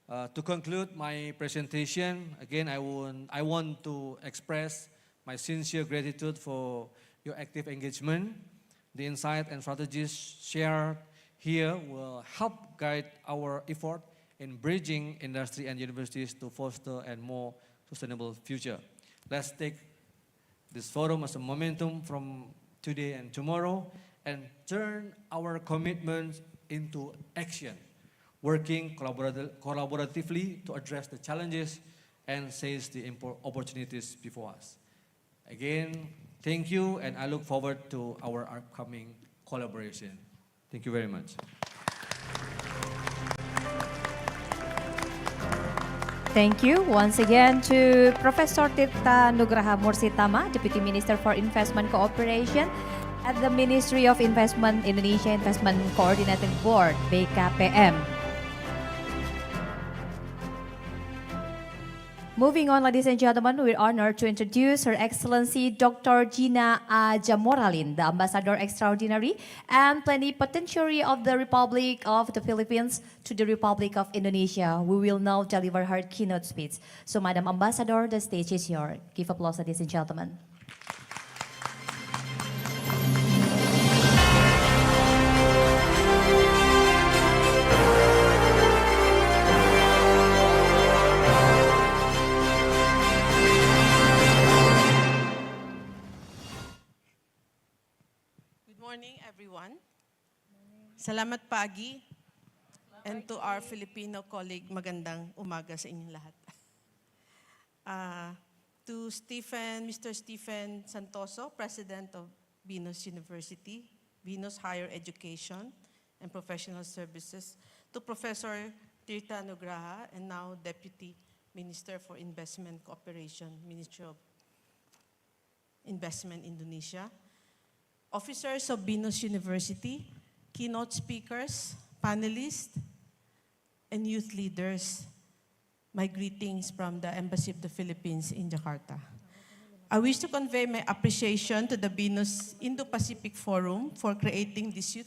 to conclude my presentation, again, I want to express my sincere gratitude for your active engagement. The insight and strategies shared here will help guide our effort in bridging industry and universities to foster a more sustainable future. Let's take this forum as a momentum from today and tomorrow and turn our commitments into action, working collaboratively to address the challenges and seize the opportunities before us. Again, thank you, and I look forward to our upcoming collaboration. Thank you very much. Thank you once again to Professor Tita Nugraha Mursitama, Deputy Minister for Investment Cooperation at the Ministry of Investment Indonesia Investment Coordinating Board, BKPM. Moving on, ladies and gentlemen, we're honored to introduce Her Excellency Dr. Gina A. Jamoralin, the Ambassador Extraordinary and Plenipotentiary of the Republic of the Philippines to the Republic of Indonesia. We will now deliver her keynote speech. So, Madam Ambassador, the stage is yours. Give applause, ladies and gentlemen. Morning, everyone. Salamat pagi. And to our Filipino colleague, magandang umaga sa inyong lahat. To Mr. Stephen Santoso, President of BINUS University, BINUS Higher Education and Professional Services, to Professor Tita Nugraha, and now Deputy Minister for Investment Cooperation, Ministry of Investment Indonesia, officers of BINUS University, keynote speakers, panelists, and youth leaders, my greetings from the Embassy of the Philippines in Jakarta. I wish to convey my appreciation to the BINUS Indo-Pacific Forum for creating this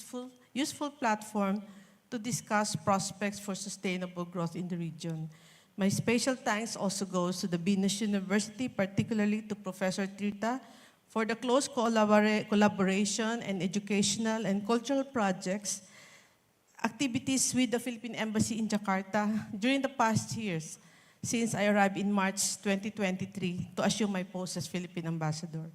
useful platform to discuss prospects for sustainable growth in the region. My special thanks also goes to the BINUS University, particularly to Professor Tita, for the close collaboration and educational and cultural projects, activities with the Philippine Embassy in Jakarta during the past years since I arrived in March 2023 to assume my post as Philippine Ambassador.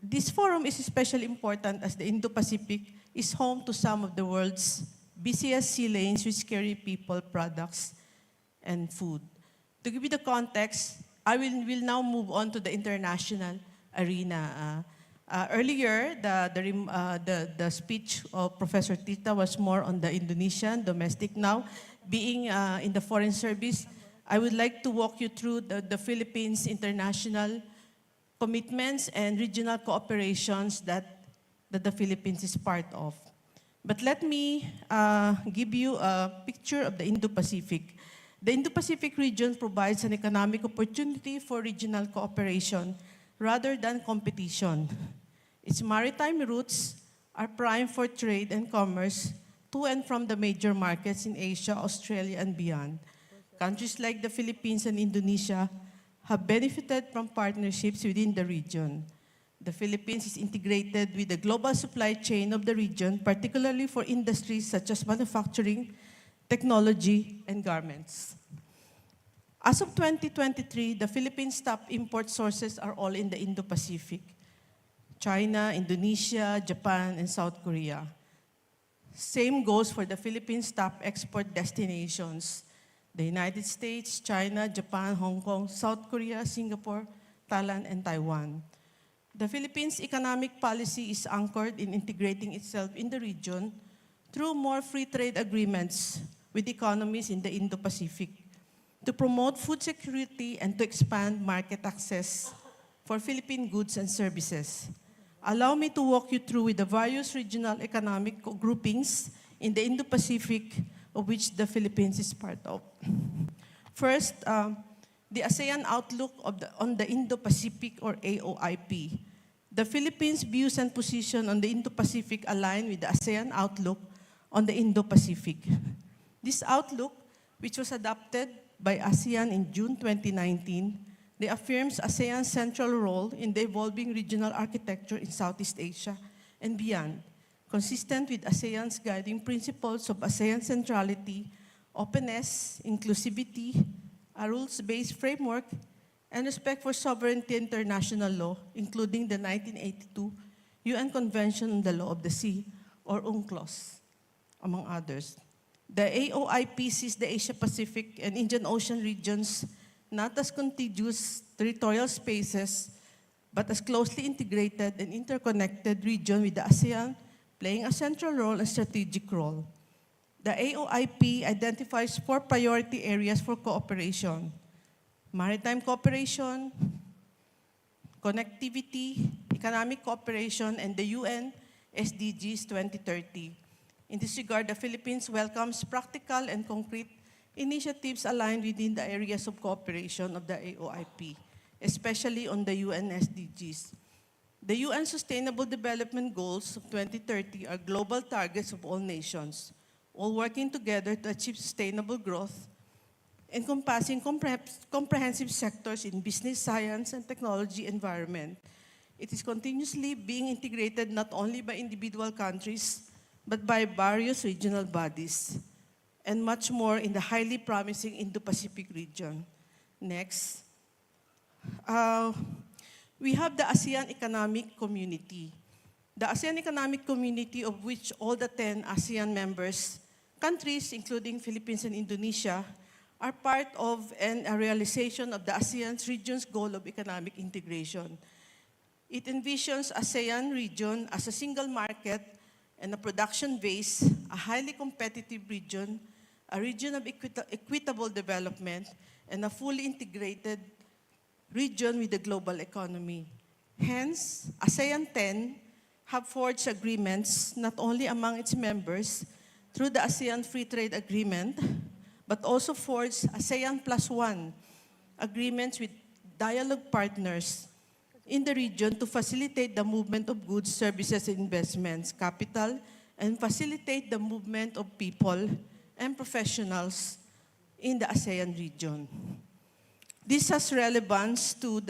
This forum is especially important as the Indo-Pacific is home to some of the world's busiest sea lanes which carry people, products, and food. To give you the context, I will now move on to the international arena. Earlier, the speech of Professor Tita was more on the Indonesian domestic. Now, being in the foreign service, I would like to walk you through the Philippines' international commitments and regional cooperations that the Philippines is part of. But let me give you a picture of the Indo-Pacific. The Indo-Pacific region provides an economic opportunity for regional cooperation rather than competition. Its maritime routes are prime for trade and commerce to and from the major markets in Asia, Australia, and beyond. Countries like the Philippines and Indonesia have benefited from partnerships within the region. The Philippines is integrated with the global supply chain of the region, particularly for industries such as manufacturing, technology, and garments. As of 2023, the Philippines' top import sources are all in the Indo-Pacific: China, Indonesia, Japan, and South Korea. Same goes for the Philippines' top export destinations: the United States, China, Japan, Hong Kong, South Korea, Singapore, Thailand, and Taiwan. The Philippines' economic policy is anchored in integrating itself in the region through more free trade agreements with economies in the Indo-Pacific, to promote food security and to expand market access for Philippine goods and services. Allow me to walk you through with the various regional economic groupings in the Indo-Pacific of which the Philippines is part of. First, the ASEAN Outlook on the Indo-Pacific, or AOIP. The Philippines' views and position on the Indo-Pacific align with the ASEAN Outlook on the Indo-Pacific. This outlook, which was adopted by ASEAN in June 2019, reaffirms ASEAN's central role in the evolving regional architecture in Southeast Asia and beyond, consistent with ASEAN's guiding principles of ASEAN centrality, openness, inclusivity, a rules-based framework, and respect for sovereignty and international law, including the 1982 UN Convention on the Law of the Sea, or UNCLOS, among others. The AOIP sees the Asia-Pacific and Indian Ocean regions not as contiguous territorial spaces, but as closely integrated and interconnected region with the ASEAN playing a central role and strategic role. The AOIP identifies 4 priority areas for cooperation: maritime cooperation, connectivity, economic cooperation, and the UN SDGs 2030. In this regard, the Philippines welcomes practical and concrete initiatives aligned within the areas of cooperation of the AOIP, especially on the UN SDGs. The UN Sustainable Development Goals of 2030 are global targets of all nations, all working together to achieve sustainable growth, encompassing comprehensive sectors in business, science, and technology environment. It is continuously being integrated not only by individual countries, but by various regional bodies, and much more in the highly promising Indo-Pacific region. Next. We have the ASEAN Economic Community. The ASEAN Economic Community, of which all the 10 ASEAN members countries, including Philippines and Indonesia, are part of and a realization of the ASEAN region's goal of economic integration. It envisions ASEAN region as a single market and a production base, a highly competitive region, a region of equitable development, and a fully integrated region with the global economy. Hence, ASEAN 10 have forged agreements not only among its members through the ASEAN Free Trade Agreement, but also forged ASEAN +1 agreements with dialogue partners in the region to facilitate the movement of goods, services, and investments, capital, and facilitate the movement of people and professionals in the ASEAN region. This has relevance to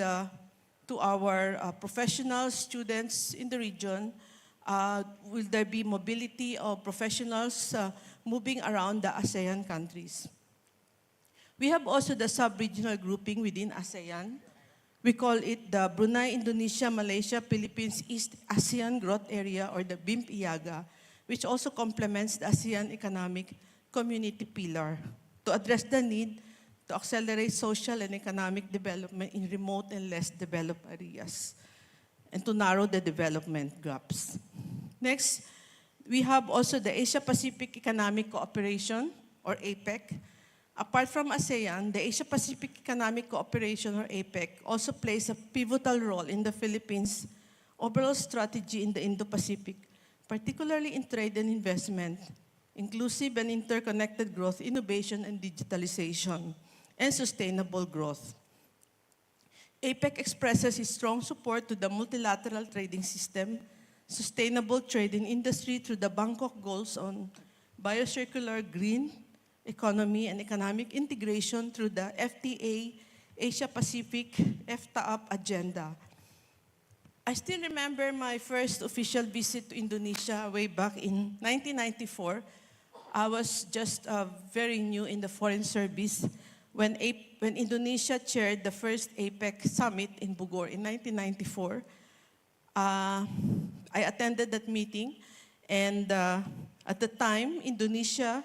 our professionals, students in the region. Will there be mobility of professionals moving around the ASEAN countries? We have also the sub-regional grouping within ASEAN. We call it the Brunei, Indonesia, Malaysia, Philippines, East ASEAN Growth Area, or the BIMP-IAGA, which also complements the ASEAN Economic Community Pillar to address the need to accelerate social and economic development in remote and less developed areas, and to narrow the development gaps. Next, we have also the Asia-Pacific Economic Cooperation, or APEC. Apart from ASEAN, the Asia-Pacific Economic Cooperation, or APEC, also plays a pivotal role in the Philippines' overall strategy in the Indo-Pacific, particularly in trade and investment, inclusive and interconnected growth, innovation and digitalization, and sustainable growth. APEC expresses its strong support to the multilateral trading system, sustainable trade in industry through the Bangkok goals on biocircular green economy and economic integration through the FTA Asia-Pacific FTA agenda. I still remember my first official visit to Indonesia way back in 1994. I was just very new in the foreign service when Indonesia chaired the first APEC summit in Bogor in 1994. I attended that meeting, and at the time, Indonesia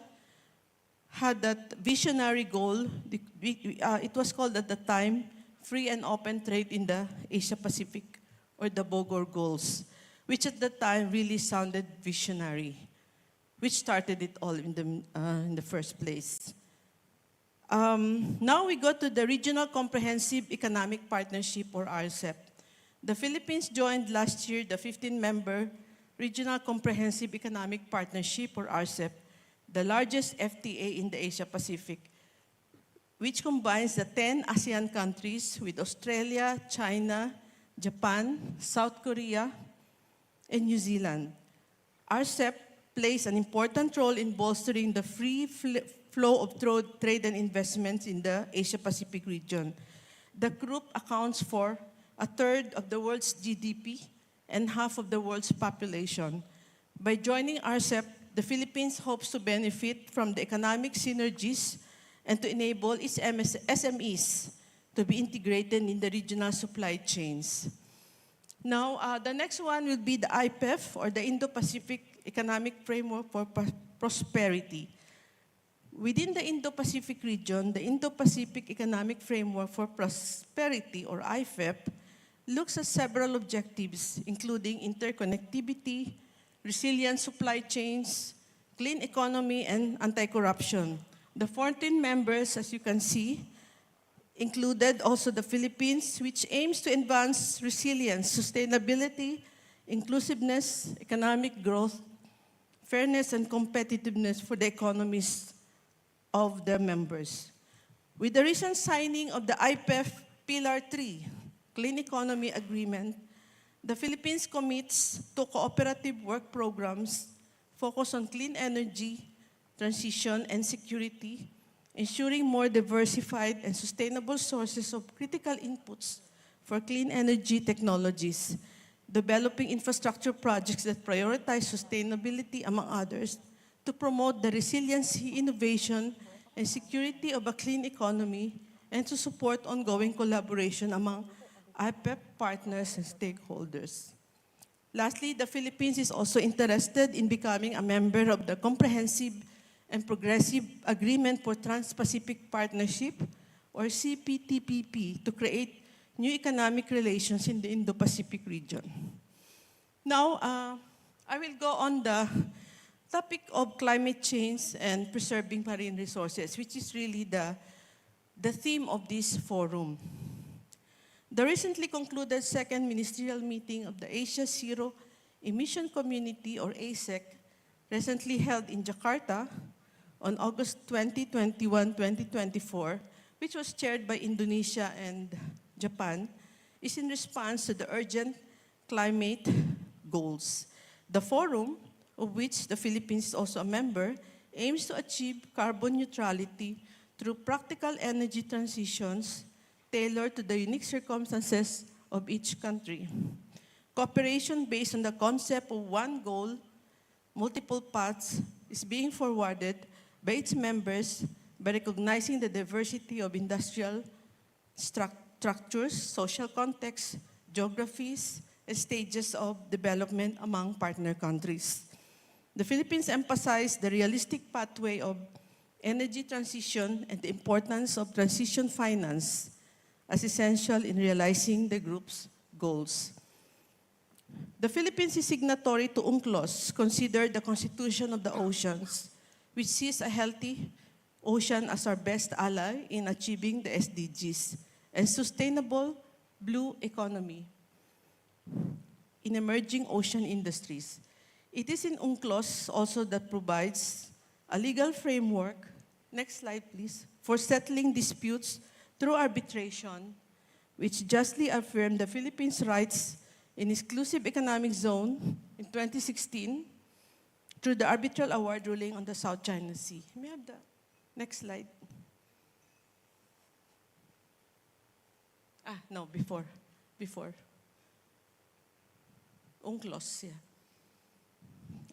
had that visionary goal. It was called at the time Free and Open Trade in the Asia-Pacific, or the Bogor Goals, which at the time really sounded visionary, which started it all in the first place. Now we go to the Regional Comprehensive Economic Partnership, or RCEP. The Philippines joined last year the 15-member Regional Comprehensive Economic Partnership, or RCEP, the largest FTA in the Asia-Pacific, which combines the 10 ASEAN countries with Australia, China, Japan, South Korea, and New Zealand. RCEP plays an important role in bolstering the free flow of trade and investments in the Asia-Pacific region. The group accounts for a third of the world's GDP and half of the world's population. By joining RCEP, the Philippines hopes to benefit from the economic synergies and to enable its SMEs to be integrated in the regional supply chains. Now, the next one will be the IPEF, or the Indo-Pacific Economic Framework for Prosperity. Within the Indo-Pacific region, the Indo-Pacific Economic Framework for Prosperity, or IFEP, looks at several objectives, including interconnectivity, resilient supply chains, clean economy, and anti-corruption. The 14 members, as you can see, included also the Philippines, which aims to advance resilience, sustainability, inclusiveness, economic growth, fairness, and competitiveness for the economies of the members. With the recent signing of the IPEF Pillar 3 Clean Economy Agreement, the Philippines commits to cooperative work programs focused on clean energy, transition, and security, ensuring more diversified and sustainable sources of critical inputs for clean energy technologies, developing infrastructure projects that prioritize sustainability, among others, to promote the resiliency, innovation, and security of a clean economy, and to support ongoing collaboration among IPEF partners and stakeholders. Lastly, the Philippines is also interested in becoming a member of the Comprehensive and Progressive Agreement for Trans-Pacific Partnership, or CPTPP, to create new economic relations in the Indo-Pacific region. Now, I will go on the topic of climate change and preserving marine resources, which is really the theme of this forum. The recently concluded second ministerial meeting of the Asia Zero Emission Community, or ASEC, recently held in Jakarta on August 2024, which was chaired by Indonesia and Japan, is in response to the urgent climate goals. The forum, of which the Philippines is also a member, aims to achieve carbon neutrality through practical energy transitions tailored to the unique circumstances of each country. Cooperation based on the concept of one goal, multiple paths, is being forwarded by its members by recognizing the diversity of industrial structures, social contexts, geographies, and stages of development among partner countries. The Philippines emphasized the realistic pathway of energy transition and the importance of transition finance as essential in realizing the group's goals. The Philippines is signatory to UNCLOS, considered the Constitution of the Oceans, which sees a healthy ocean as our best ally in achieving the SDGs and sustainable blue economy in emerging ocean industries. It is in UNCLOS also that provides a legal framework, next slide please, for settling disputes through arbitration, which justly affirmed the Philippines' rights in exclusive economic zone in 2016 through the arbitral award ruling on the South China Sea. May I have the next slide? No, before. UNCLOS, yeah.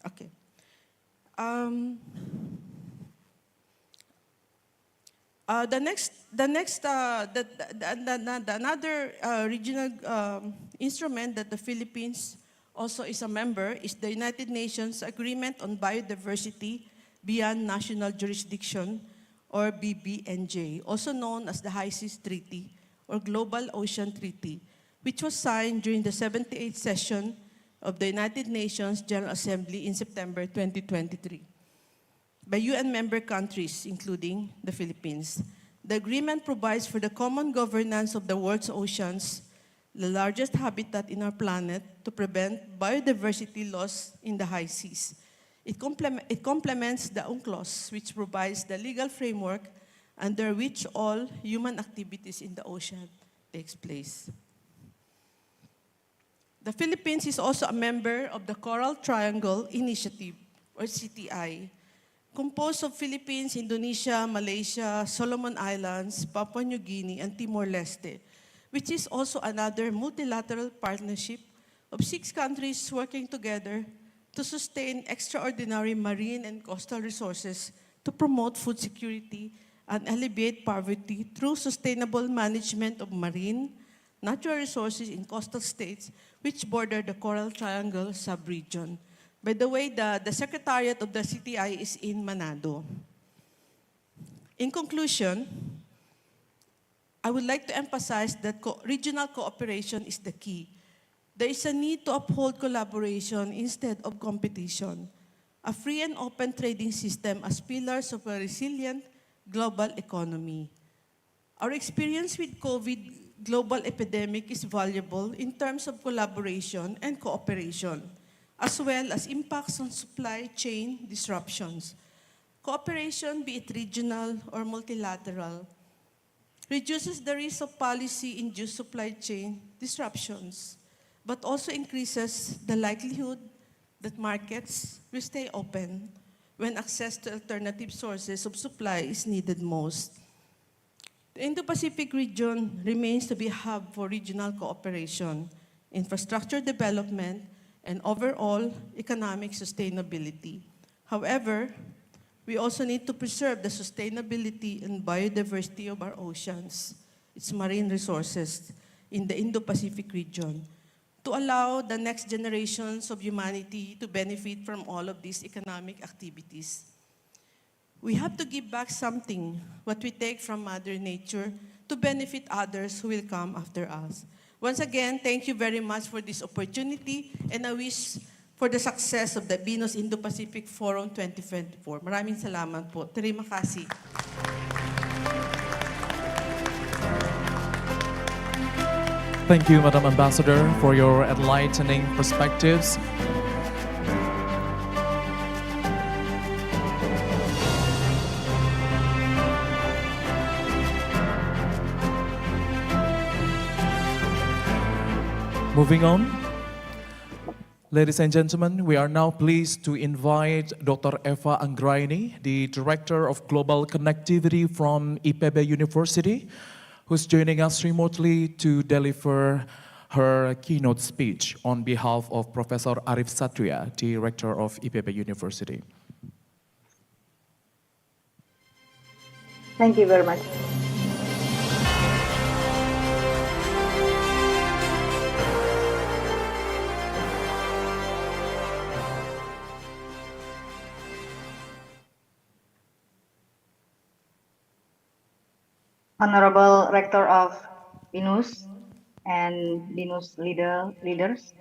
Okay. Another regional instrument that the Philippines also is a member is the United Nations Agreement on Biodiversity Beyond National Jurisdiction, or BBNJ, also known as the High Seas Treaty or Global Ocean Treaty, which was signed during the 78th session of the United Nations General Assembly in September 2023 by UN member countries, including the Philippines. The agreement provides for the common governance of the world's oceans, the largest habitat in our planet, to prevent biodiversity loss in the high seas. It complements the UNCLOS, which provides the legal framework under which all human activities in the ocean takes place. The Philippines is also a member of the Coral Triangle Initiative, or CTI, composed of Philippines, Indonesia, Malaysia, Solomon Islands, Papua New Guinea, and Timor-Leste, which is also another multilateral partnership of 6 countries working together to sustain extraordinary marine and coastal resources to promote food security and alleviate poverty through sustainable management of marine, natural resources in coastal states which border the Coral Triangle sub-region. By the way, the Secretariat of the CTI is in Manado. In conclusion, I would like to emphasize that regional cooperation is the key. There is a need to uphold collaboration instead of competition, a free and open trading system as pillars of a resilient global economy. Our experience with COVID global epidemic is valuable in terms of collaboration and cooperation, as well as impacts on supply chain disruptions. Cooperation, be it regional or multilateral, reduces the risk of policy-induced supply chain disruptions, but also increases the likelihood that markets will stay open when access to alternative sources of supply is needed most. The Indo-Pacific region remains to be a hub for regional cooperation, infrastructure development, and overall economic sustainability. However, we also need to preserve the sustainability and biodiversity of our oceans, its marine resources in the Indo-Pacific region, to allow the next generations of humanity to benefit from all of these economic activities. We have to give back something, what we take from Mother Nature, to benefit others who will come after us. Once again, thank you very much for this opportunity, and I wish for the success of the BINUS Indo-Pacific Forum 2024. Maraming salamat po. Terima kasih. Thank you, Madam Ambassador, for your enlightening perspectives. Moving on. Ladies and gentlemen, we are now pleased to invite Dr. Eva Anggraini, the Director of Global Connectivity from IPB University, who's joining us remotely to deliver her keynote speech on behalf of Professor Arif Satria, Director of IPB University. Thank you very much. Honorable Rector of BINUS and BINUS leaders,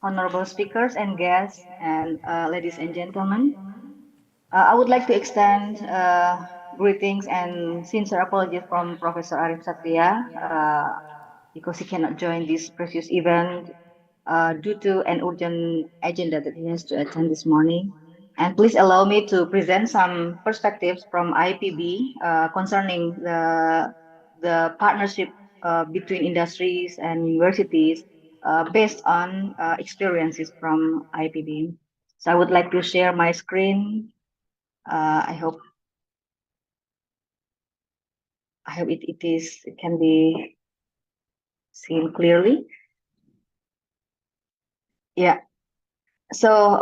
honorable speakers and guests, and ladies and gentlemen, I would like to extend greetings and sincere apologies from Professor Arif Satria because he cannot join this precious event due to an urgent agenda that he has to attend this morning. And please allow me to present some perspectives from IPB concerning the partnership between industries and universities based on experiences from IPB. So I would like to share my screen. I hope it can be seen clearly. Yeah. So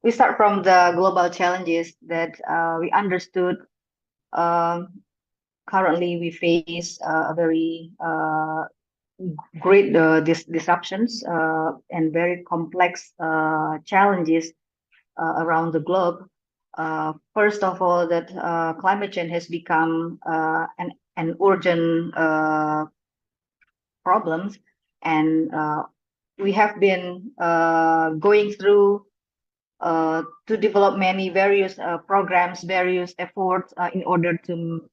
we start from the global challenges that we understood. Currently, we face a very great disruptions and very complex challenges around the globe. First of all, that climate change has become an urgent problem, and we have been going through to develop many various programs, various efforts in order to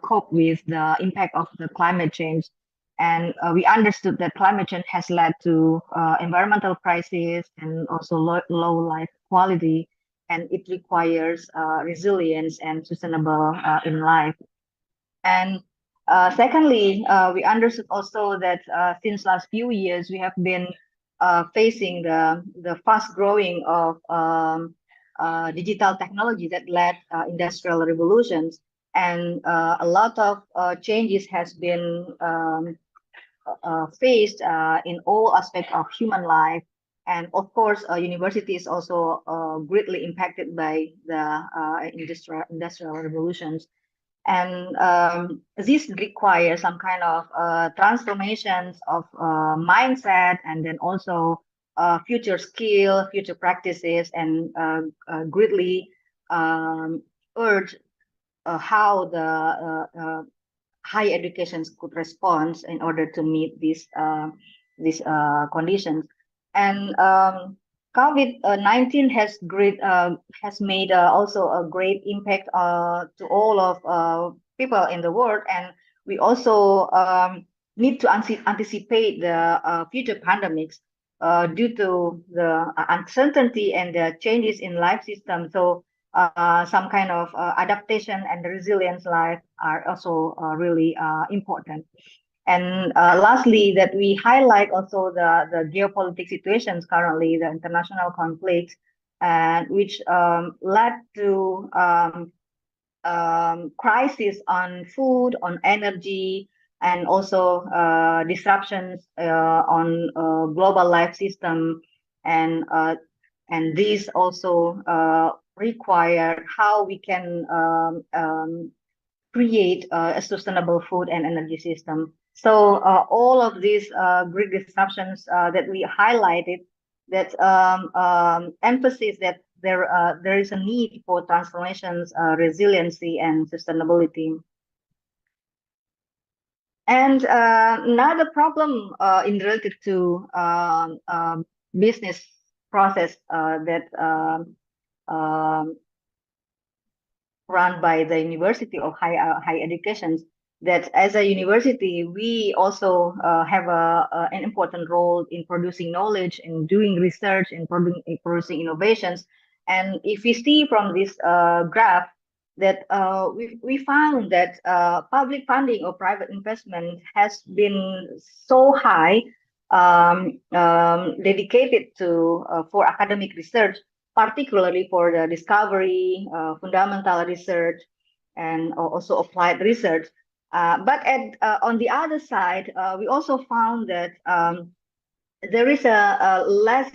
cope with the impact of the climate change. And we understood that climate change has led to environmental crisis and also low life quality, and it requires resilience and sustainable in life. And secondly, we understood also that since last few years, we have been facing the fast growing of digital technology that led industrial revolutions, and a lot of changes has been faced in all aspects of human life. And of course, university is also greatly impacted by the industrial revolutions. And this requires some kind of transformations of mindset, and then also future skill, future practices, and greatly urge how the higher educations could respond in order to meet these conditions. And COVID-19 has made also a great impact to all of people in the world, and we also need to anticipate the future pandemics due to the uncertainty and the changes in life system. So some kind of adaptation and resilience life are also really important. And lastly, that we highlight also the geopolitical situations currently, the international conflicts, and which led to crisis on food, on energy, and also disruptions on global life system, and these also require how we can create a sustainable food and energy system. So all of these great disruptions that we highlighted, that emphasis that there is a need for transformations, resiliency, and sustainability. And another problem in related to business process that run by the University of High Education, that as a university, we also have an important role in producing knowledge, in doing research, in producing innovations. And if we see from this graph that we found that public funding or private investment has been so high, dedicated to for academic research, particularly for the discovery, fundamental research, and also applied research. But on the other side, we also found that there is a less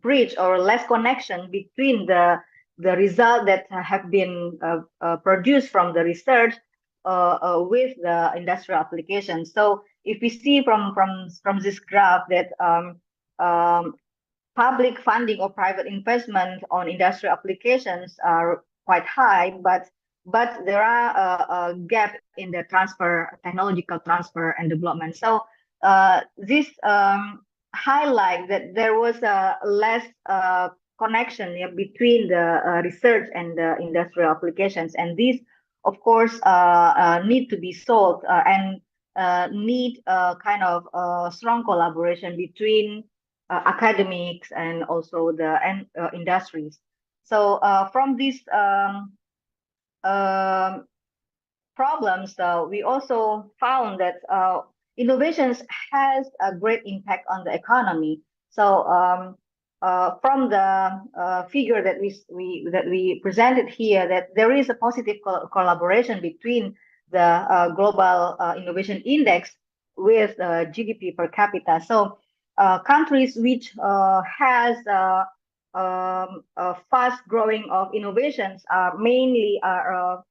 bridge or less connection between the result that have been produced from the research with the industrial applications. So if we see from this graph that public funding or private investment on industrial applications are quite high, but there are a gap in the technological transfer and development. So this highlight that there was a less connection between the research and the industrial applications, and these, of course, need to be solved and need kind of strong collaboration between academics and also the industries. So from these problems, we also found that innovations has a great impact on the economy. So from the figure that we presented here, that there is a positive collaboration between the global innovation index with GDP per capita. So countries which has a fast growing of innovations are mainly have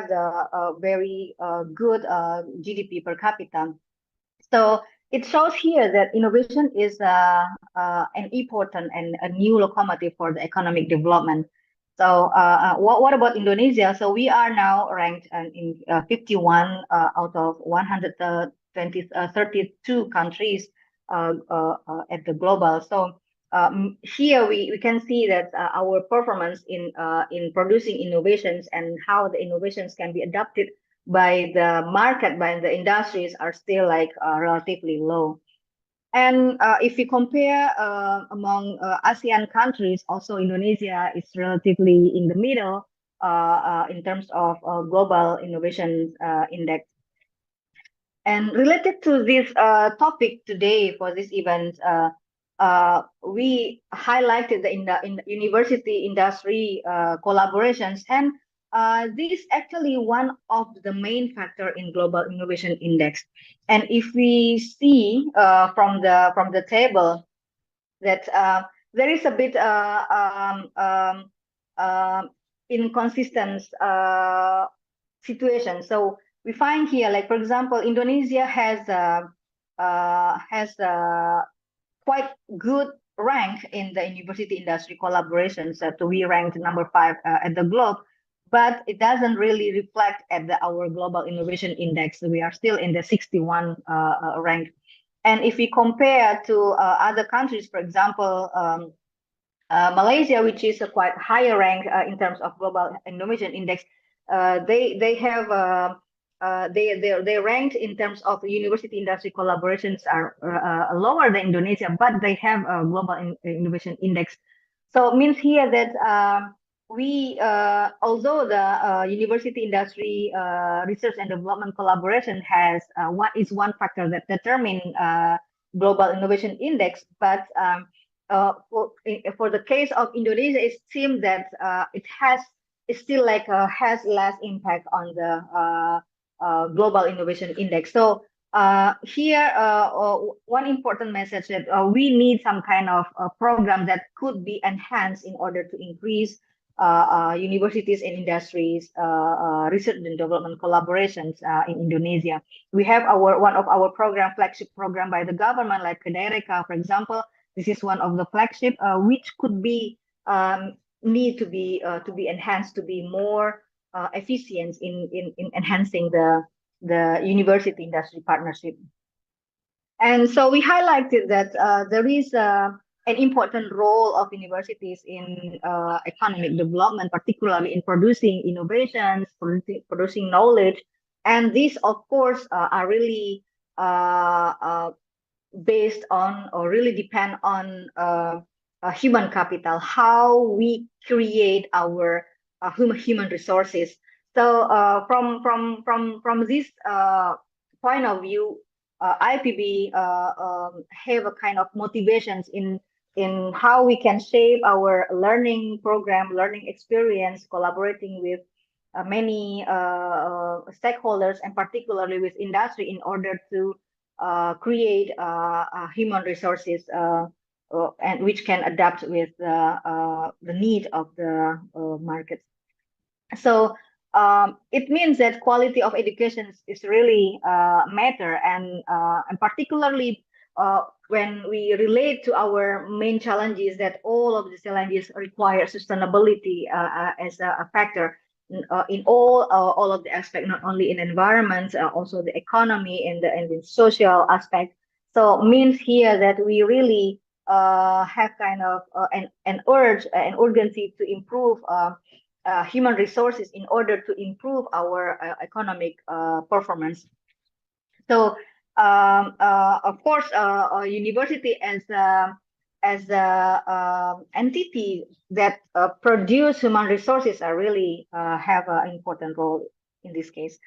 the very good GDP per capita. So it shows here that innovation is an important and a new locomotive for the economic development. So what about Indonesia? So we are now ranked in 51 out of 132 countries at the global. So here we can see that our performance in producing innovations and how the innovations can be adopted by the market, by the industries, are still like relatively low. And if we compare among ASEAN countries, also Indonesia is relatively in the middle in terms of global innovation index. And related to this topic today for this event, we highlighted the university industry collaborations, and this is actually one of the main factor in global innovation index. And if we see from the table that there is a bit inconsistent situation. So we find here, like for example, Indonesia has quite good rank in the university industry collaborations. So we ranked number 5 at the globe, but it doesn't really reflect at our global innovation index. We are still in the 61 rank. And if we compare to other countries, for example, Malaysia, which is a quite higher rank in terms of global innovation index, they have they ranked in terms of university industry collaborations are lower than Indonesia, but they have a global innovation index. So it means here that we, although the university industry research and development collaboration has one factor that determine global innovation index, but for the case of Indonesia, it seems that it still like has less impact on the global innovation index. So here, one important message that we need some kind of program that could be enhanced in order to increase universities and industries research and development collaborations in Indonesia. We have one of our flagship program by the government, like KDRK, for example. This is one of the flagship, which could be need to be enhanced to be more efficient in enhancing the university industry partnership. And so we highlighted that there is an important role of universities in economic development, particularly in producing innovations, producing knowledge. And these, of course, are really based on or really depend on human capital, how we create our human resources. So from this point of view, IPB have a kind of motivations in how we can shape our learning program, learning experience, collaborating with many stakeholders and particularly with industry in order to create human resources and which can adapt with the need of the market. So it means that quality of education is really matter, and particularly when we relate to our main challenges, that all of the challenges require sustainability as a factor in all of the aspects, not only in environment, also the economy and the social aspect. So means here that we really have kind of an urge and urgency to improve human resources in order to improve our economic performance. So of course, a university as a entity that produce human resources are really have an important role in this case.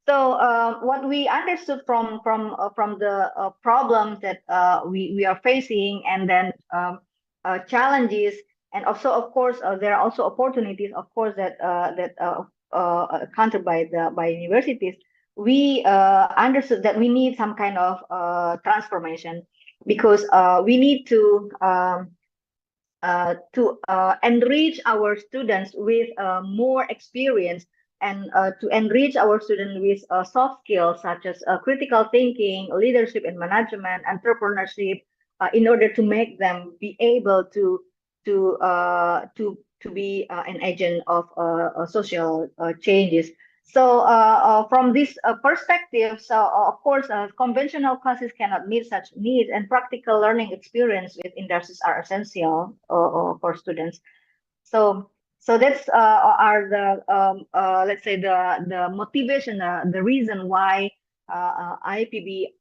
So what we understood from the problems that we are facing, and then challenges, and also of course there are also opportunities, of course, that countered by universities. We understood that we need some kind of transformation, because we need to enrich our students with more experience, and to enrich our students with soft skills such as critical thinking, leadership and management, entrepreneurship, in order to make them be able to be an agent of social changes. So from this perspective, so of course, conventional classes cannot meet such needs, and practical learning experience with industries are essential for students. So that's are the let's say the motivation, the reason why IPB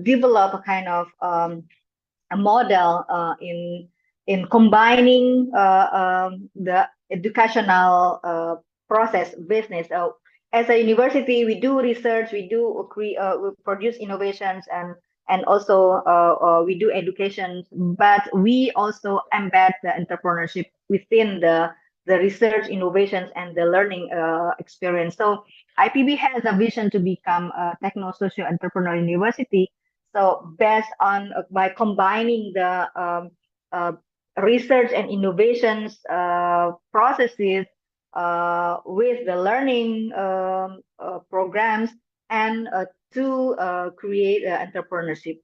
develop a kind of a model in combining the educational process business. As a university, we do research, we produce innovations, and also we do education, but we also embed the entrepreneurship within the research, innovations, and the learning experience. So IPB has a vision to become a techno-socio entrepreneurial university. So based on by combining the research and innovations processes with the learning programs and to create entrepreneurship.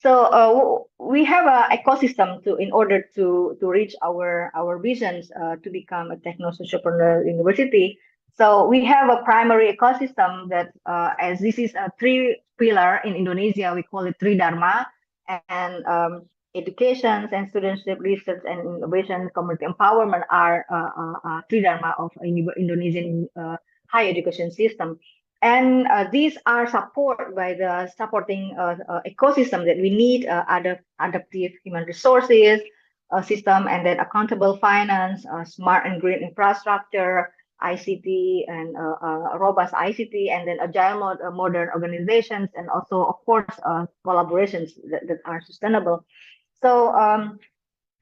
So we have an ecosystem in order to reach our visions to become a techno-sociopreneur university. So we have a primary ecosystem that, as this is a three pillar in Indonesia, we call it Tri Dharma, and education and studentship, research and innovation, community empowerment are Tri Dharma of Indonesian higher education system. And these are supported by the supporting ecosystem that we need, adaptive human resources system, and then accountable finance, smart and green infrastructure, ICT, and robust ICT, and then agile modern organizations, and also, of course, collaborations that are sustainable. So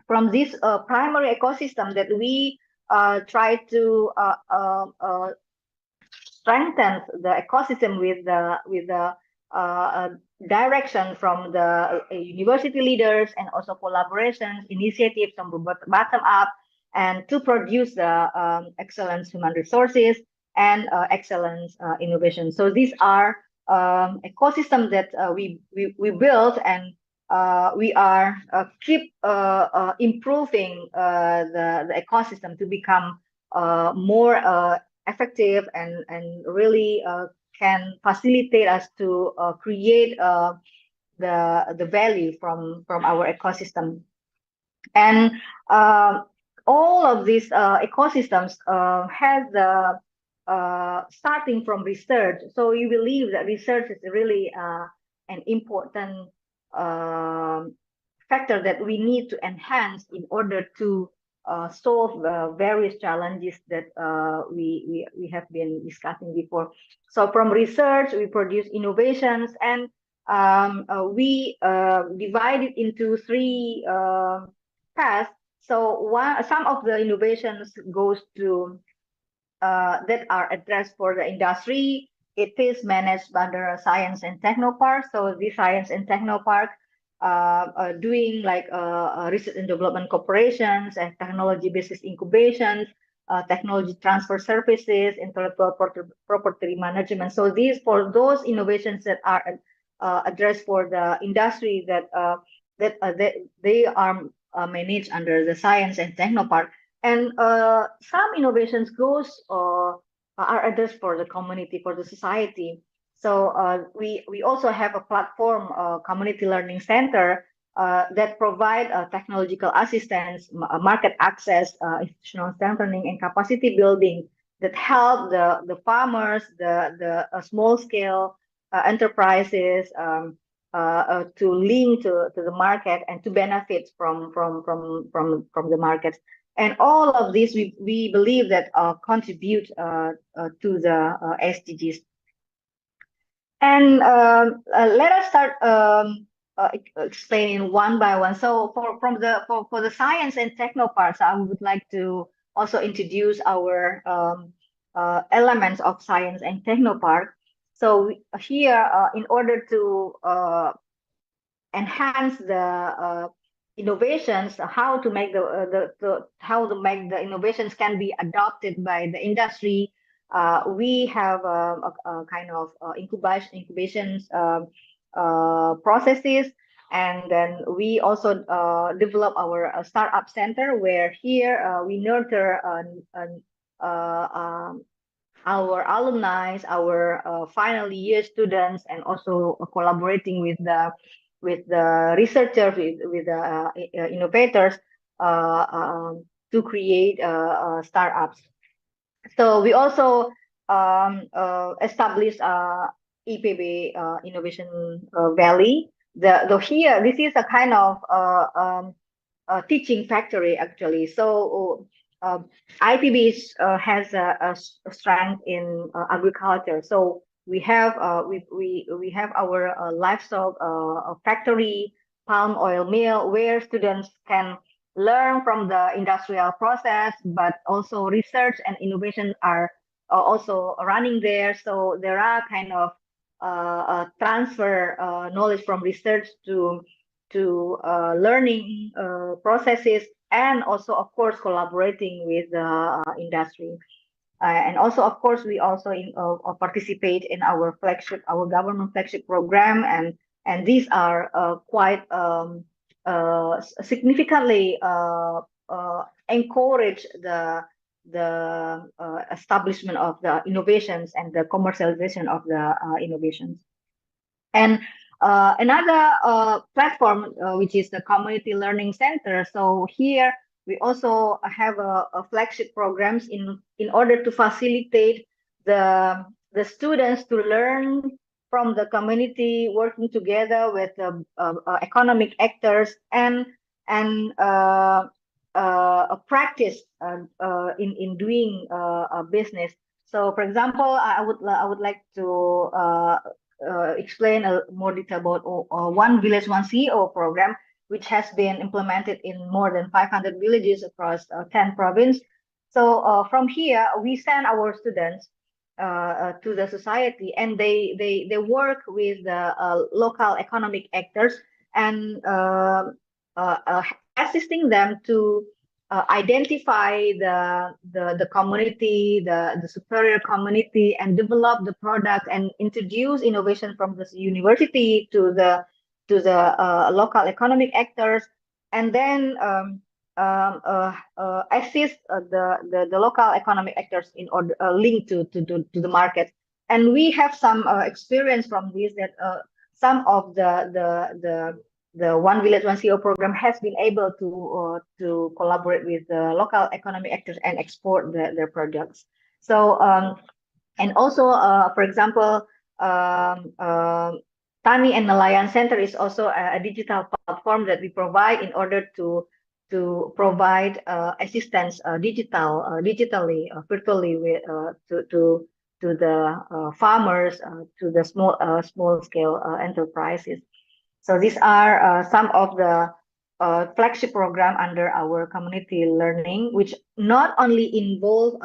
from this primary ecosystem that we try to strengthen the ecosystem with the direction from the university leaders, and also collaborations, initiatives from bottom up, and to produce the excellence human resources and excellence innovation. So these are ecosystems that we build, and we are keep improving the ecosystem to become more effective and really can facilitate us to create the value from our ecosystem. And all of these ecosystems has the starting from research. So we believe that research is really an important factor that we need to enhance in order to solve various challenges that we have been discussing before. So from research, we produce innovations, and we divide it into three paths. So some of the innovations goes to that are addressed for the industry. It is managed by the Science and Techno Park. So the Science and Techno Park doing like research and development corporations and technology business incubations, technology transfer services, intellectual property management. So these, for those innovations that are addressed for the industry, that they are managed under the Science and Techno Park. And some innovations are addressed for the community, for the society. So we also have a platform, community learning center, that provide technological assistance, market access, institutional strengthening, and capacity building that help the farmers, the small scale enterprises to link to the market and to benefit from the market. And all of this, we believe that contribute to the SDGs. And let us start explaining one by one. So for the Science and Techno parts, I would like to also introduce our elements of Science and Techno part. So here, in order to enhance the innovations, how to make the innovations can be adopted by the industry. We have a kind of incubations processes, and then we also develop our startup center, where here we nurture our alumni, our final year students, and also collaborating with the researchers, with the innovators to create startups. So we also established EPB Innovation Valley. Here, this is a kind of teaching factory, actually. So IPB has a strength in agriculture. So we have we have our livestock factory, palm oil mill, where students can learn from the industrial process, but also research and innovation are also running there. So there are kind of transfer knowledge from research to learning processes, and also, of course, collaborating with the industry. And also, of course, we also participate in our government flagship program, and these are quite significantly encourage the establishment of the innovations and the commercialization of the innovations. And another platform, which is the Community Learning Center. So here we also have a flagship programs in order to facilitate the students to learn from the community, working together with economic actors, and a practice in doing a business. So, for example, I would like to explain more detail about One Village, One CEO program, which has been implemented in more than 500 villages across 10 provinces. So from here, we send our students to the society, and they work with the local economic actors, and assisting them to identify the community, the superior community, and develop the product and introduce innovation from the university to the local economic actors, and then assist the local economic actors in order link to the market. And we have some experience from this, that some of the One Village, One CEO program has been able to collaborate with the local economic actors and export their products. So and also, for example, Tani and Nelayan Center is also a digital platform that we provide in order to provide assistance digitally, virtually, with to the farmers, to the small scale enterprises. So these are some of the flagship program under our community learning, which not only involve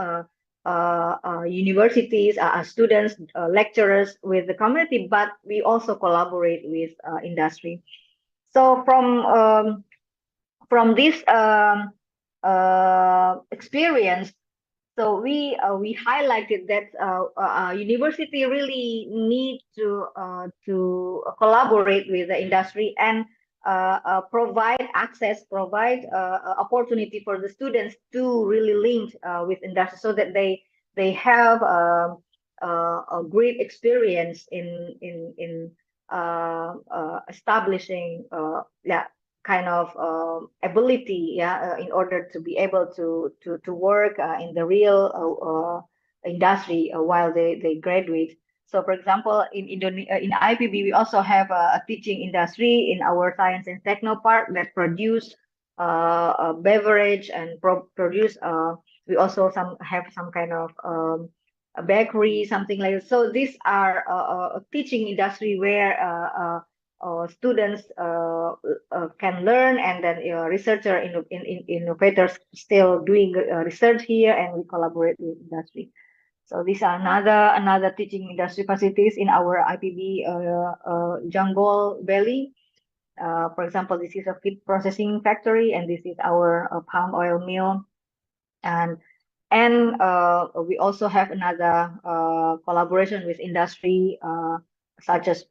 universities, students, lecturers with the community, but we also collaborate with industry. So from this experience, so we highlighted that university really need to collaborate with the industry, and provide access, provide opportunity for the students to really link with industry, so that they have a great experience in establishing kind of ability, in order to be able to work in the real industry while they graduate. So, for example, in IPB, we also have a teaching industry in our science and techno park that produce a beverage and produce. We also have some kind of a bakery, something like that. So these are a teaching industry where students can learn, and then researcher innovators still doing research here, and we collaborate with industry. So these are another teaching industry facilities in our IPB jungle valley. For example, this is a feed processing factory, and this is our palm oil mill, and we also have another collaboration with industry, such as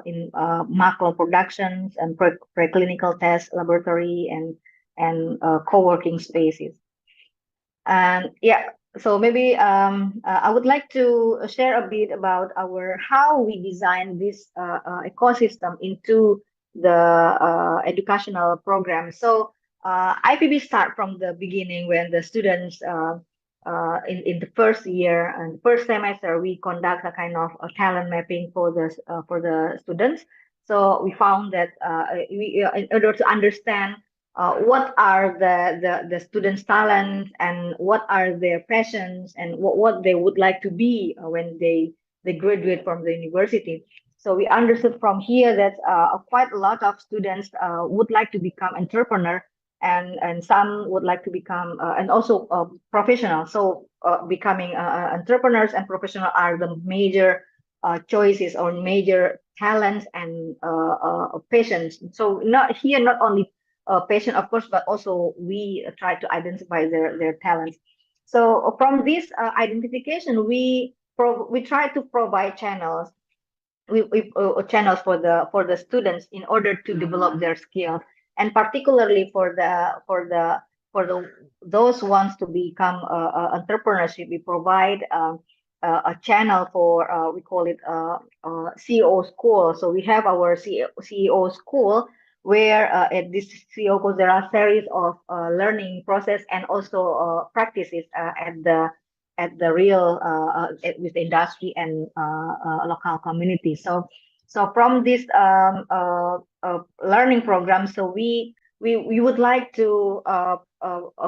in macro productions and preclinical test laboratory and co-working spaces. And so maybe I would like to share a bit about how we design this ecosystem into the educational program. So IPB start from the beginning, when the students in the first year and first semester, we conduct a kind of a talent mapping for the students. So we found that in order to understand what are the students' talents, and what are their passions, and what they would like to be when they graduate from the university. So we understood from here that quite a lot of students would like to become entrepreneur, and some would like to become and also professional. So becoming entrepreneurs and professional are the major choices or major talents and passions. So not only passion, of course, but also we try to identify their talents. So from this identification, we try to provide channels channels for the students in order to develop their skills, and particularly for the those wants to become entrepreneurship. We provide a channel for we call it CEO school. So we have our CEO school where at this CEO course there are series of learning process and also practices at the real with the industry and local community. So from this learning program, so we would like to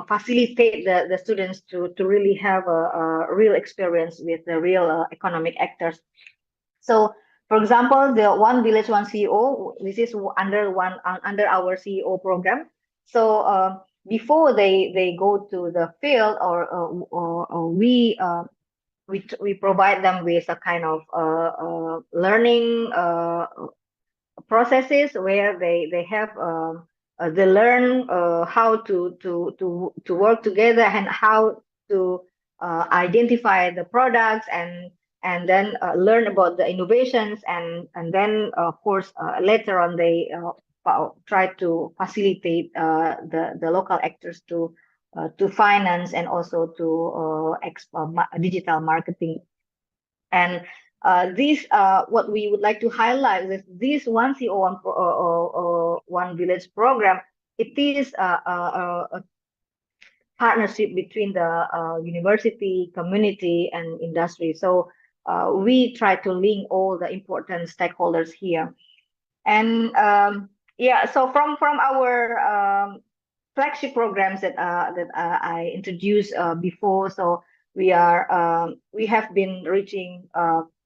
facilitate the students to really have a real experience with the real economic actors. So, for example, the One Village One CEO, this is under our CEO program. So before they go to the field, or we provide them with a kind of learning processes where they have they learn how to work together and how to identify the products and then learn about the innovations and then of course later on they try to facilitate the local actors to finance and also to digital marketing. And this what we would like to highlight with this one CO one village program. It is a partnership between the university, community, and industry. So we try to link all the important stakeholders here. And yeah, so from our flagship programs that I introduced before. So we have been reaching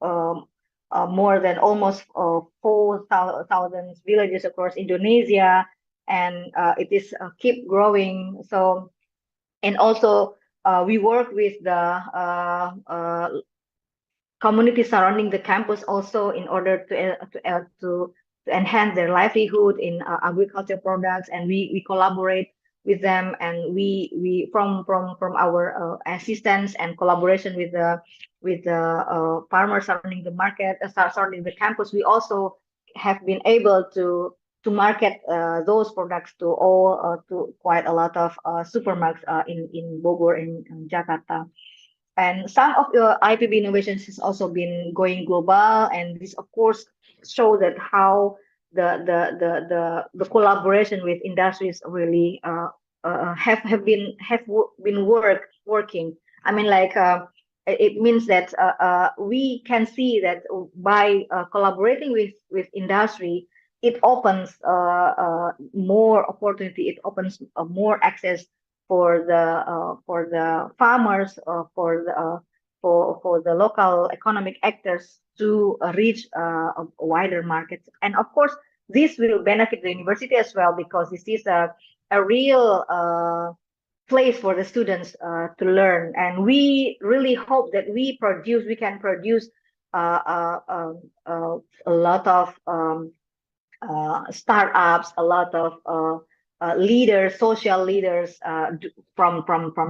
more than almost 4,000 villages across Indonesia, and it is keep growing. So, and also we work with the community surrounding the campus also in order to enhance their livelihood in agriculture products, and we collaborate with them, and we from our assistance and collaboration with the farmers surrounding the market, surrounding the campus, we also have been able to market those products to all to quite a lot of supermarkets in Bogor, in Jakarta. And some of the IPB innovations has also been going global, and this of course show that how the collaboration with industries really have been working. I mean, like it means that we can see that by collaborating with industry, it opens more opportunity. It opens more access for the farmers, for the local economic actors to reach a wider market. And of course, this will benefit the university as well, because this is a real place for the students to learn. And we really hope that we can produce a lot of startups, a lot of leaders, social leaders from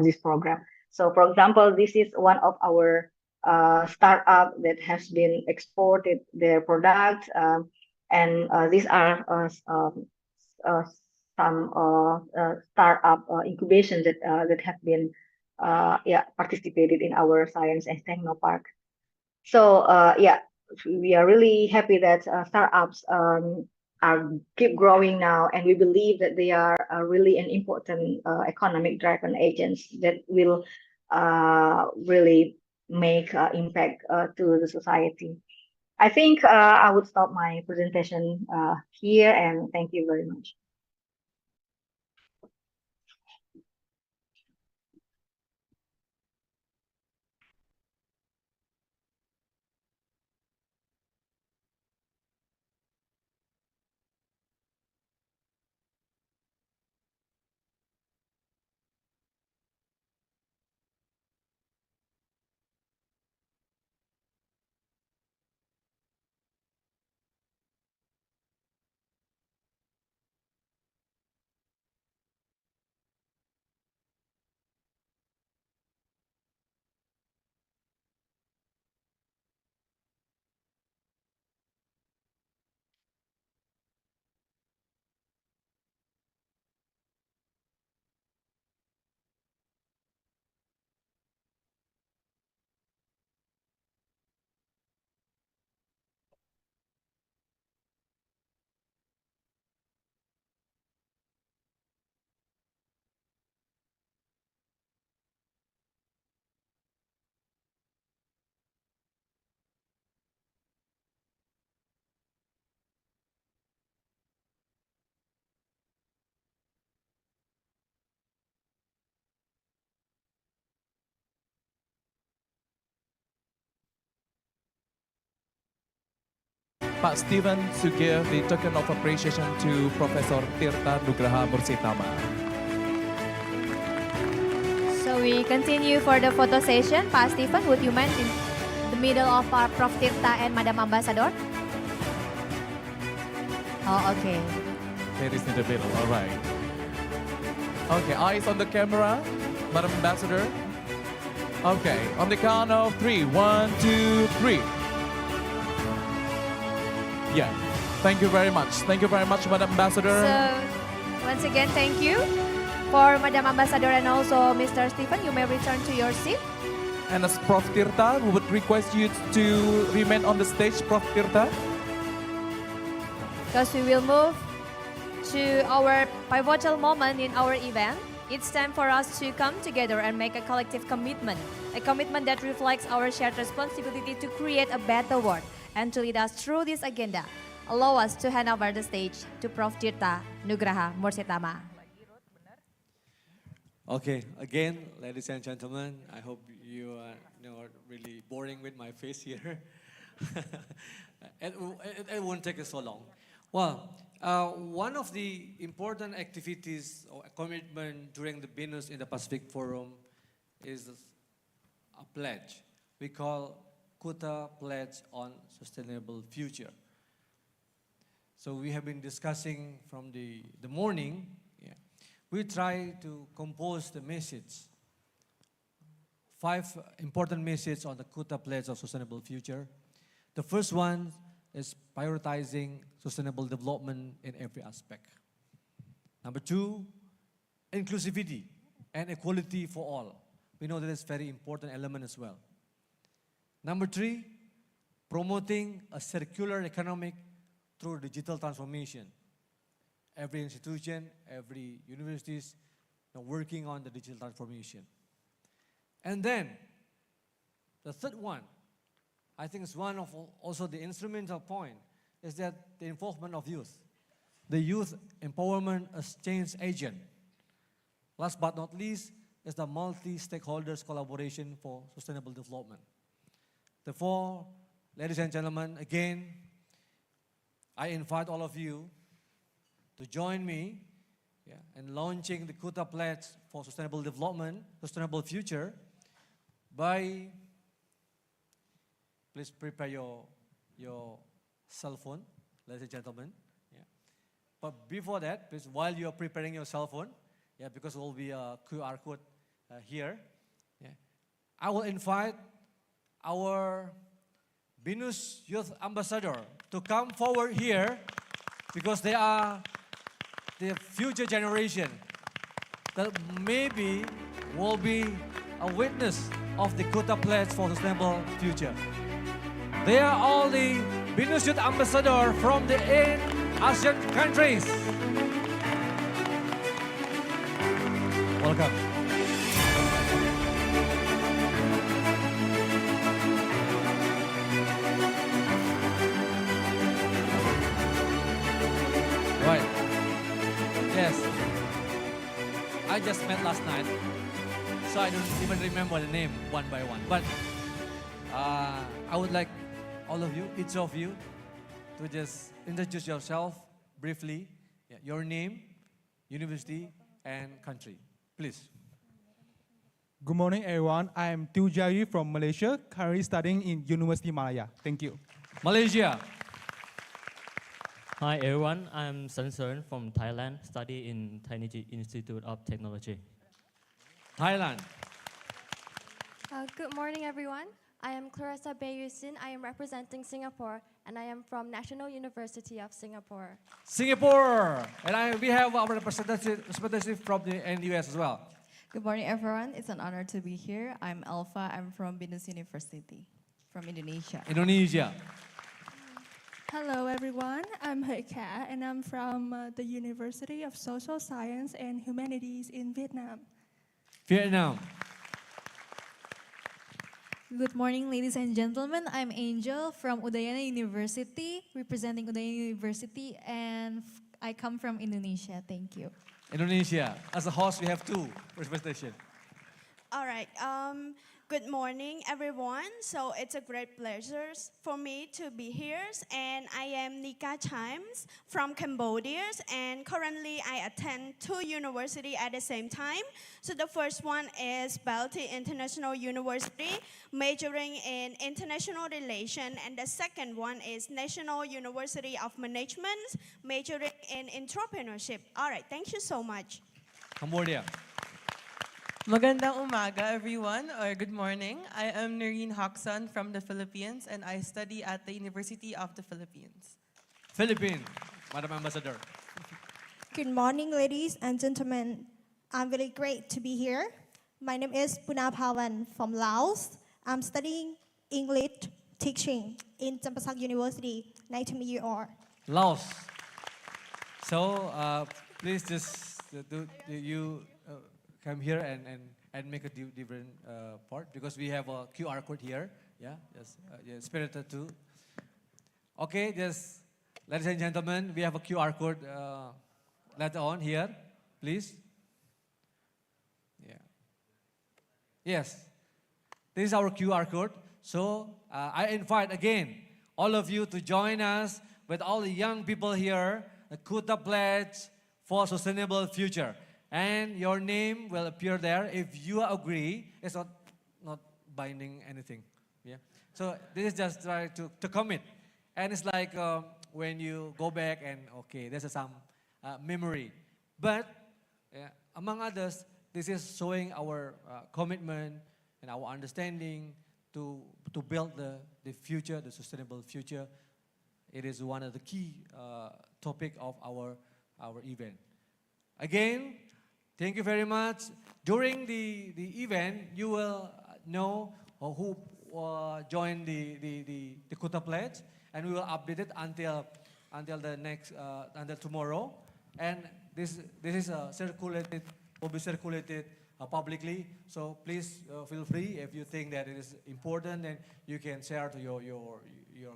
this program. So, for example, this is one of our startup that has been exported their products, and these are some startup incubation that have been participated in our science and techno park. So yeah, we are really happy that startups are keep growing now, and we believe that they are really an important economic driven agents that will really make impact to the society. I think I would stop my presentation here, and thank you very much. Pak Steven to give the token of appreciation to Professor Tirta Nugraha Mursitama. So we continue for the photo session. Pak Steven, would you mind in the middle of our Prof Tirta and Madam Ambassador? Oh, okay. It is in the middle, all right. Okay, eyes on the camera, Madam Ambassador. Okay, on the count of 3, 1, 2, 3. Yeah, thank you very much. Thank you very much, Madam Ambassador. So once again, thank you for Madam Ambassador and also Mr. Stephen. You may return to your seat. And as Prof Tirta, we would request you to remain on the stage, Prof Tirta. Because we will move to our pivotal moment in our event. It's time for us to come together and make a collective commitment, a commitment that reflects our shared responsibility to create a better world and to lead us through this agenda. Allow us to hand over the stage to Prof Tirta Nugraha Mursitama. Okay, again, ladies and gentlemen, I hope you are not really boring with my face here. It won't take us so long. Well, one of the important activities or commitment during the BINUS Indo-Pacific Forum is a pledge. We call Kuta Pledge on Sustainable Future. So we have been discussing from the morning. We try to compose the message. 5 important messages on the Kuta Pledge of Sustainable Future. The first one is prioritizing sustainable development in every aspect. Number 2, inclusivity and equality for all. We know that is a very important element as well. Number 3, promoting a circular economic through digital transformation. Every institution, every university is working on the digital transformation. And then, the third one, I think it's one of also the instrumental point, is that the involvement of youth. The youth empowerment as change agent. Last but not least, is the multi-stakeholders collaboration for sustainable development. Therefore, ladies and gentlemen, again, I invite all of you to join me in launching the Kuta Pledge for Sustainable Development, Sustainable Future, by, please prepare your cell phone, ladies and gentlemen. But before that, please, while you are preparing your cell phone, because there will be a QR code here, I will invite our BINUS Youth Ambassador to come forward here, because they are the future generation that maybe will be a witness of the Kuta Pledge for Sustainable Future. They are all the BINUS Youth Ambassador from the 8 ASEAN countries. Welcome. Right. Yes. I just met last night, so I don't even remember the name one by one. But I would like all of you, each of you, to just introduce yourself briefly, your name, university, and country. Please. Good morning, everyone. I am Tiujari from Malaysia, currently studying in University Malaya. Thank you. Malaysia. Hi everyone, I'm Sansaran from Thailand, study in Thainiji Institute of Technology. Thailand. Good morning everyone. I am Clarissa Bayusin. I am representing Singapore and I am from National University of Singapore. Singapore. And we have our representative from the US as well. Good morning everyone. It's an honor to be here. I'm Alpha. I'm from BINUS University from Indonesia. Indonesia. Hello everyone, I'm Heka and I'm from the University of Social Science and Humanities in Vietnam. Vietnam. Good morning ladies and gentlemen, I'm Angel from Udayana University, representing Udayana University, and I come from Indonesia. Thank you. Indonesia. As a host, we have 2 representations. All right. Good morning, everyone. So it's a great pleasure for me to be here. And I am Nika Chimes from Cambodia. And currently, I attend two universities at the same time. So the first one is Bali International University, majoring in international relations. And the second one is National University of Management, majoring in entrepreneurship. All right. Thank you so much. Cambodia. Magandang umaga, everyone, or good morning. I am Noreen Hoxon from the Philippines, and I study at the University of the Philippines. Philippines, Madam Ambassador. Good morning, ladies and gentlemen. I'm really great to be here. My name is Puna Pawan from Laos. I'm studying English teaching in Champasak University. Nice to meet you all. Laos. So please just come here and make a different part because we have a QR code here. Yeah, yes, spirited too. Okay, just ladies and gentlemen, we have a QR code later on here, please. Yeah. Yes, this is our QR code. So I invite again all of you to join us with all the young people here, the Kuta Pledge for Sustainable Future. And your name will appear there. If you agree, it's not binding anything. Yeah. So this is just try to commit. And it's like when you go back and okay, there's some memory. But among others, this is showing our commitment and our understanding to build the future, the sustainable future. It is one of the key topic of our event. Again, thank you very much. During the event, you will know who joined the Kuta Pledge, and we will update it until tomorrow. And this is circulated, will be circulated publicly. So please feel free if you think that it is important, and you can share to your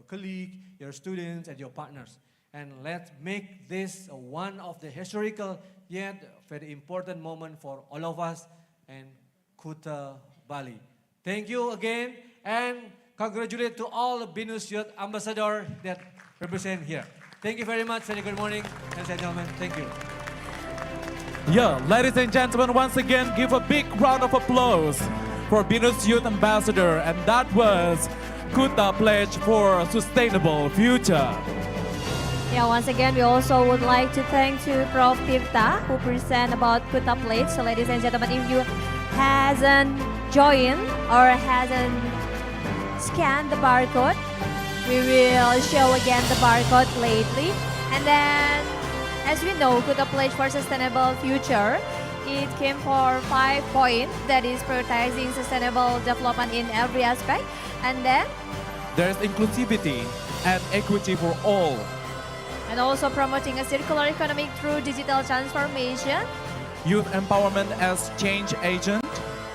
colleague, your students, and your partners. And let's make this one of the historical yet very important moment for all of us and Kuta Bali. Thank you again, and congratulate to all the BINUS Youth Ambassador that represent here. Thank you very much, and good morning, ladies and gentlemen. Thank you. Yeah, ladies and gentlemen, once again, give a big round of applause for BINUS Youth Ambassador, and that was Kuta Pledge for Sustainable Future. Yeah, once again, we also would like to thank to Prof. Tita who present about Kuta Pledge. So ladies and gentlemen, if you hasn't joined or hasn't scanned the barcode, we will show again the barcode lately. And then, as we know, Kuta Pledge for Sustainable Future, it came for 5 points, that is prioritizing sustainable development in every aspect. And then, there's inclusivity and equity for all. And also promoting a circular economy through digital transformation. Youth empowerment as change agent.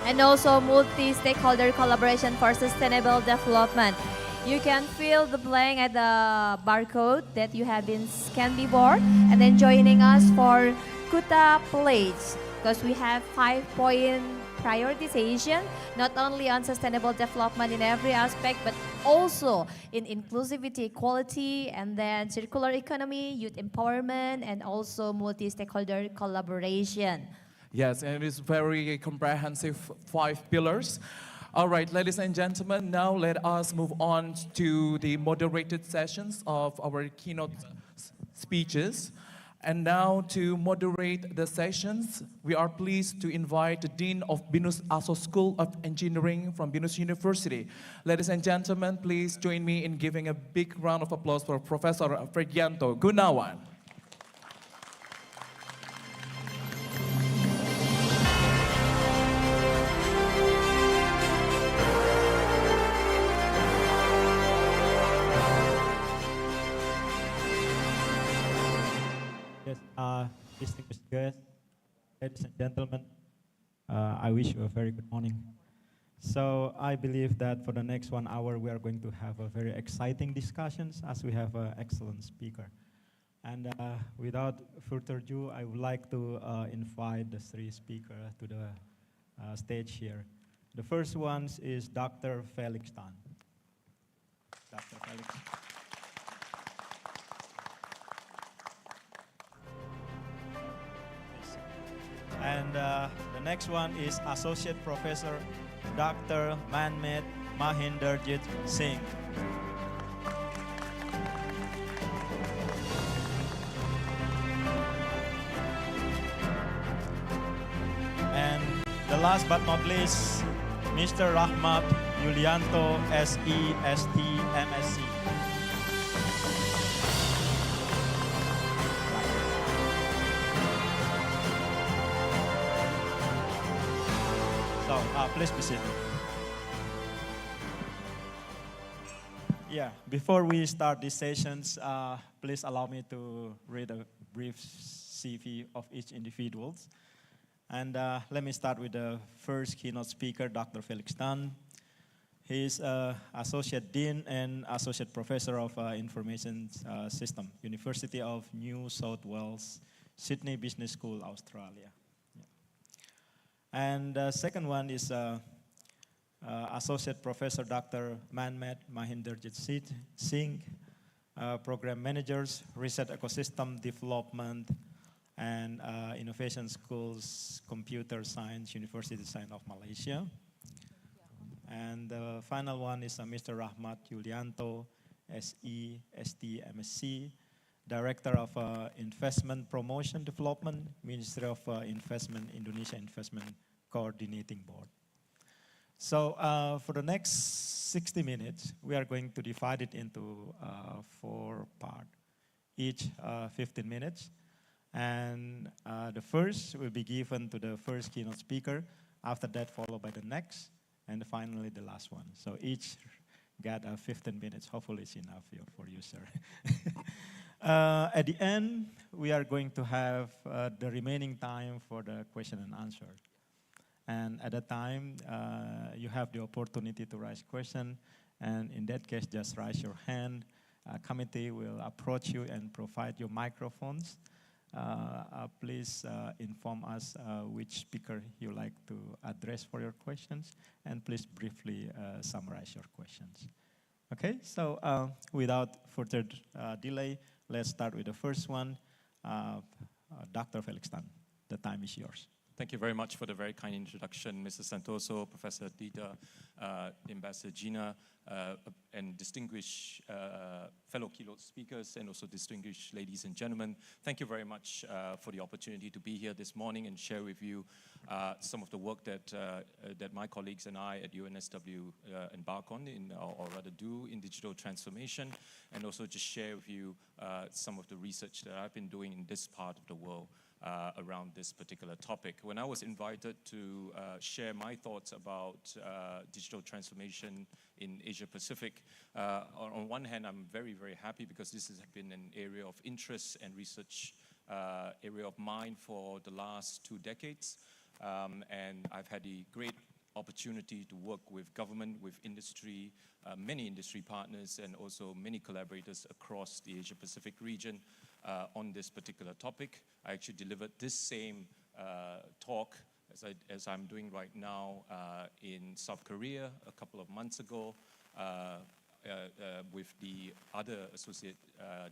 And also multi-stakeholder collaboration for sustainable development. You can fill the blank at the barcode that you have been scanned before, and then joining us for Kuta Pledge, because we have 5-point prioritization, not only on sustainable development in every aspect, but also in inclusivity, equality, and then circular economy, youth empowerment, and also multi-stakeholder collaboration. Yes, and it's very comprehensive 5 pillars. All right, ladies and gentlemen, now let us move on to the moderated sessions of our keynote speeches. And now to moderate the sessions, we are pleased to invite the Dean of BINUS ASO School of Engineering from BINUS University. Ladies and gentlemen, please join me in giving a big round of applause for Professor Fregianto Gunawan. Distinguished guests, ladies and gentlemen, I wish you a very good morning. So I believe that for the next 1 hour, we are going to have a very exciting discussions as we have an excellent speaker. And without further ado, I would like to invite the 3 speakers to the stage here. The first one is Dr. Felix Tan. Dr. Felix. And the next one is Associate Professor Dr. Manmeet Mahinderjit Singh. And the last but not least, Mr. Rahmat Yulianto, SE, ST, MSc. So, please be seated. Yeah, before we start these sessions, please allow me to read a brief CV of each individual. And let me start with the first keynote speaker, Dr. Felix Tan. He is Associate Dean and Associate Professor of Information System, University of New South Wales, Sydney Business School, Australia. Yeah. And the second one is Associate Professor Dr. Manmeet Mahinderjit Singh, Program Managers, Research Ecosystem Development, and Innovation Schools, Computer Science, University Science of Malaysia. And the final one is Mr. Rahmat Yulianto, SE, ST, MSc, Director of Investment Promotion Development, Ministry of Investment, Indonesia Investment Coordinating Board. So for the next 60 minutes, we are going to divide it into 4 parts, each 15 minutes. And the first will be given to the first keynote speaker, after that followed by the next, and finally the last one. So each got 15 minutes. Hopefully it's enough for you, sir. At the end, we are going to have the remaining time for the question and answer. And at that time, you have the opportunity to raise question. And in that case, just raise your hand. Committee will approach you and provide you microphones. Please inform us which speaker you like to address for your questions. And please briefly summarize your questions. Okay, so without further delay, let's start with the first one. Dr. Felix Tan, the time is yours. Thank you very much for the very kind introduction, Mr. Santoso, Professor Tita, Ambassador Gina, and distinguished fellow keynote speakers, and also distinguished ladies and gentlemen. Thank you very much for the opportunity to be here this morning and share with you some of the work that my colleagues and I at UNSW embark on, or rather do, in digital transformation, and also just share with you some of the research that I've been doing in this part of the world around this particular topic. When I was invited to share my thoughts about digital transformation in Asia-Pacific, on one hand, I'm very, very happy because this has been an area of interest and research area of mine for the last 2 decades. And I've had the great opportunity to work with government, with industry, many industry partners, and also many collaborators across the Asia-Pacific region on this particular topic. I actually delivered this same talk as I'm doing right now in South Korea a couple of months ago with the other associate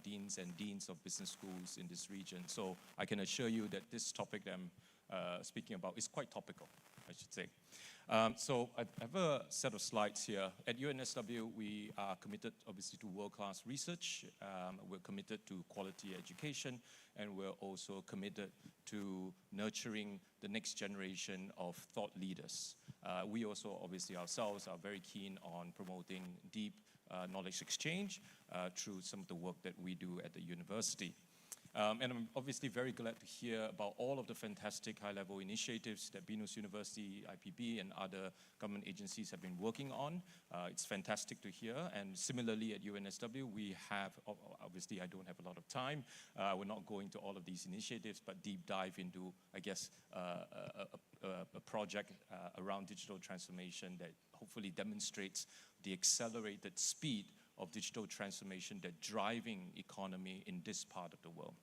deans and deans of business schools in this region. So I can assure you that this topic that I'm speaking about is quite topical, I should say. So I have a set of slides here. At UNSW, we are committed, obviously, to world-class research. We're committed to quality education, and we're also committed to nurturing the next generation of thought leaders. We also, obviously, ourselves are very keen on promoting deep knowledge exchange through some of the work that we do at the university. And I'm obviously very glad to hear about all of the fantastic high-level initiatives that BINUS University, IPB, and other government agencies have been working on. It's fantastic to hear. And similarly at UNSW, we have, obviously I don't have a lot of time, we're not going to all of these initiatives, but deep dive into, I guess, a project around digital transformation that hopefully demonstrates the accelerated speed of digital transformation that's driving economy in this part of the world.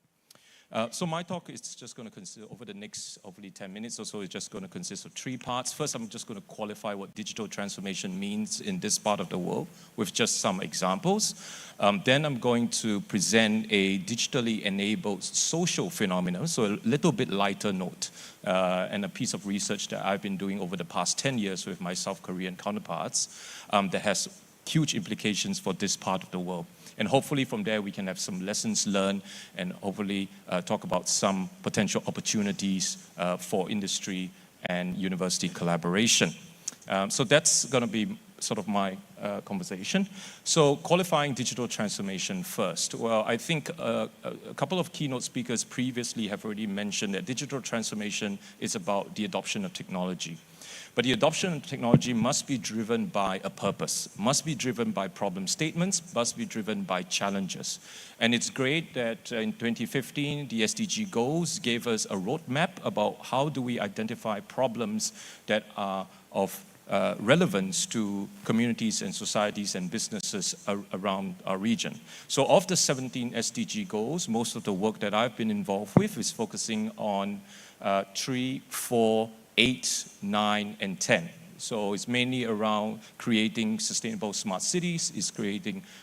So my talk is just going to consist, over the next hopefully 10 minutes or so, it's just going to consist of 3 parts. First, I'm just going to qualify what digital transformation means in this part of the world with just some examples. Then I'm going to present a digitally enabled social phenomenon, so a little bit lighter note, and a piece of research that I've been doing over the past 10 years with my South Korean counterparts that has huge implications for this part of the world. And hopefully from there we can have some lessons learned and hopefully talk about some potential opportunities for industry and university collaboration. So that's going to be sort of my conversation. So qualifying digital transformation first. Well, I think a couple of keynote speakers previously have already mentioned that digital transformation is about the adoption of technology. But the adoption of technology must be driven by a purpose, must be driven by problem statements, must be driven by challenges. And it's great that in 2015, the SDG goals gave us a roadmap about how do we identify problems that are of relevance to communities and societies and businesses around our region. So of the 17 SDG goals, most of the work that I've been involved with is focusing on 3, 4, 8, 9, and 10. So it's mainly around creating sustainable smart cities, it's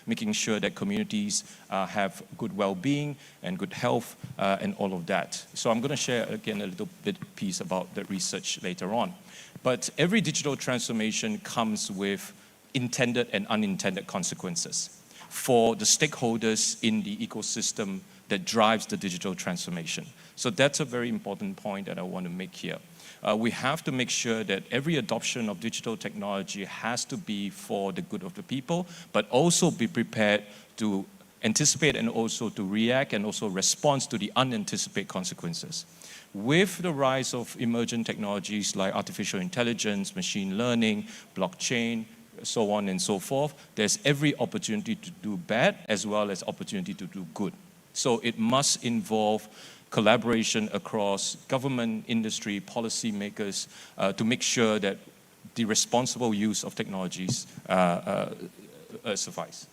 making sure that communities have good well-being and good health and all of that. So I'm going to share again a little bit piece about the research later on. But every digital transformation comes with intended and unintended consequences for the stakeholders in the ecosystem that drives the digital transformation. So that's a very important point that I want to make here. We have to make sure that every adoption of digital technology has to be for the good of the people, but also be prepared to anticipate and also to react and also respond to the unanticipated consequences. With the rise of emergent technologies like artificial intelligence, machine learning, blockchain, so on and so forth, there's every opportunity to do bad as well as opportunity to do good. So it must involve collaboration across government, industry, policymakers to make sure that the responsible use of technologies suffice.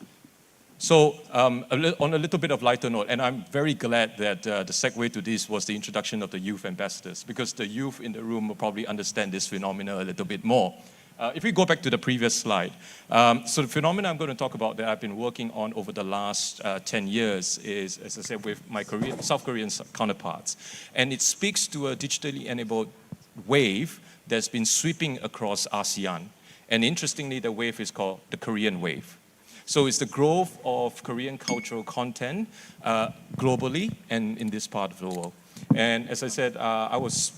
So on a little bit of lighter note, and I'm very glad that the segue to this was the introduction of the youth ambassadors, because the youth in the room will probably understand this phenomena a little bit more. If we go back to the previous slide, so the phenomena I'm going to talk about that I've been working on over the last 10 years is, as I said, with my South Korean counterparts. And it speaks to a digitally enabled wave that's been sweeping across ASEAN. And interestingly, the wave is called the Korean wave. So it's the growth of Korean cultural content globally and in this part of the world. And as I said, I was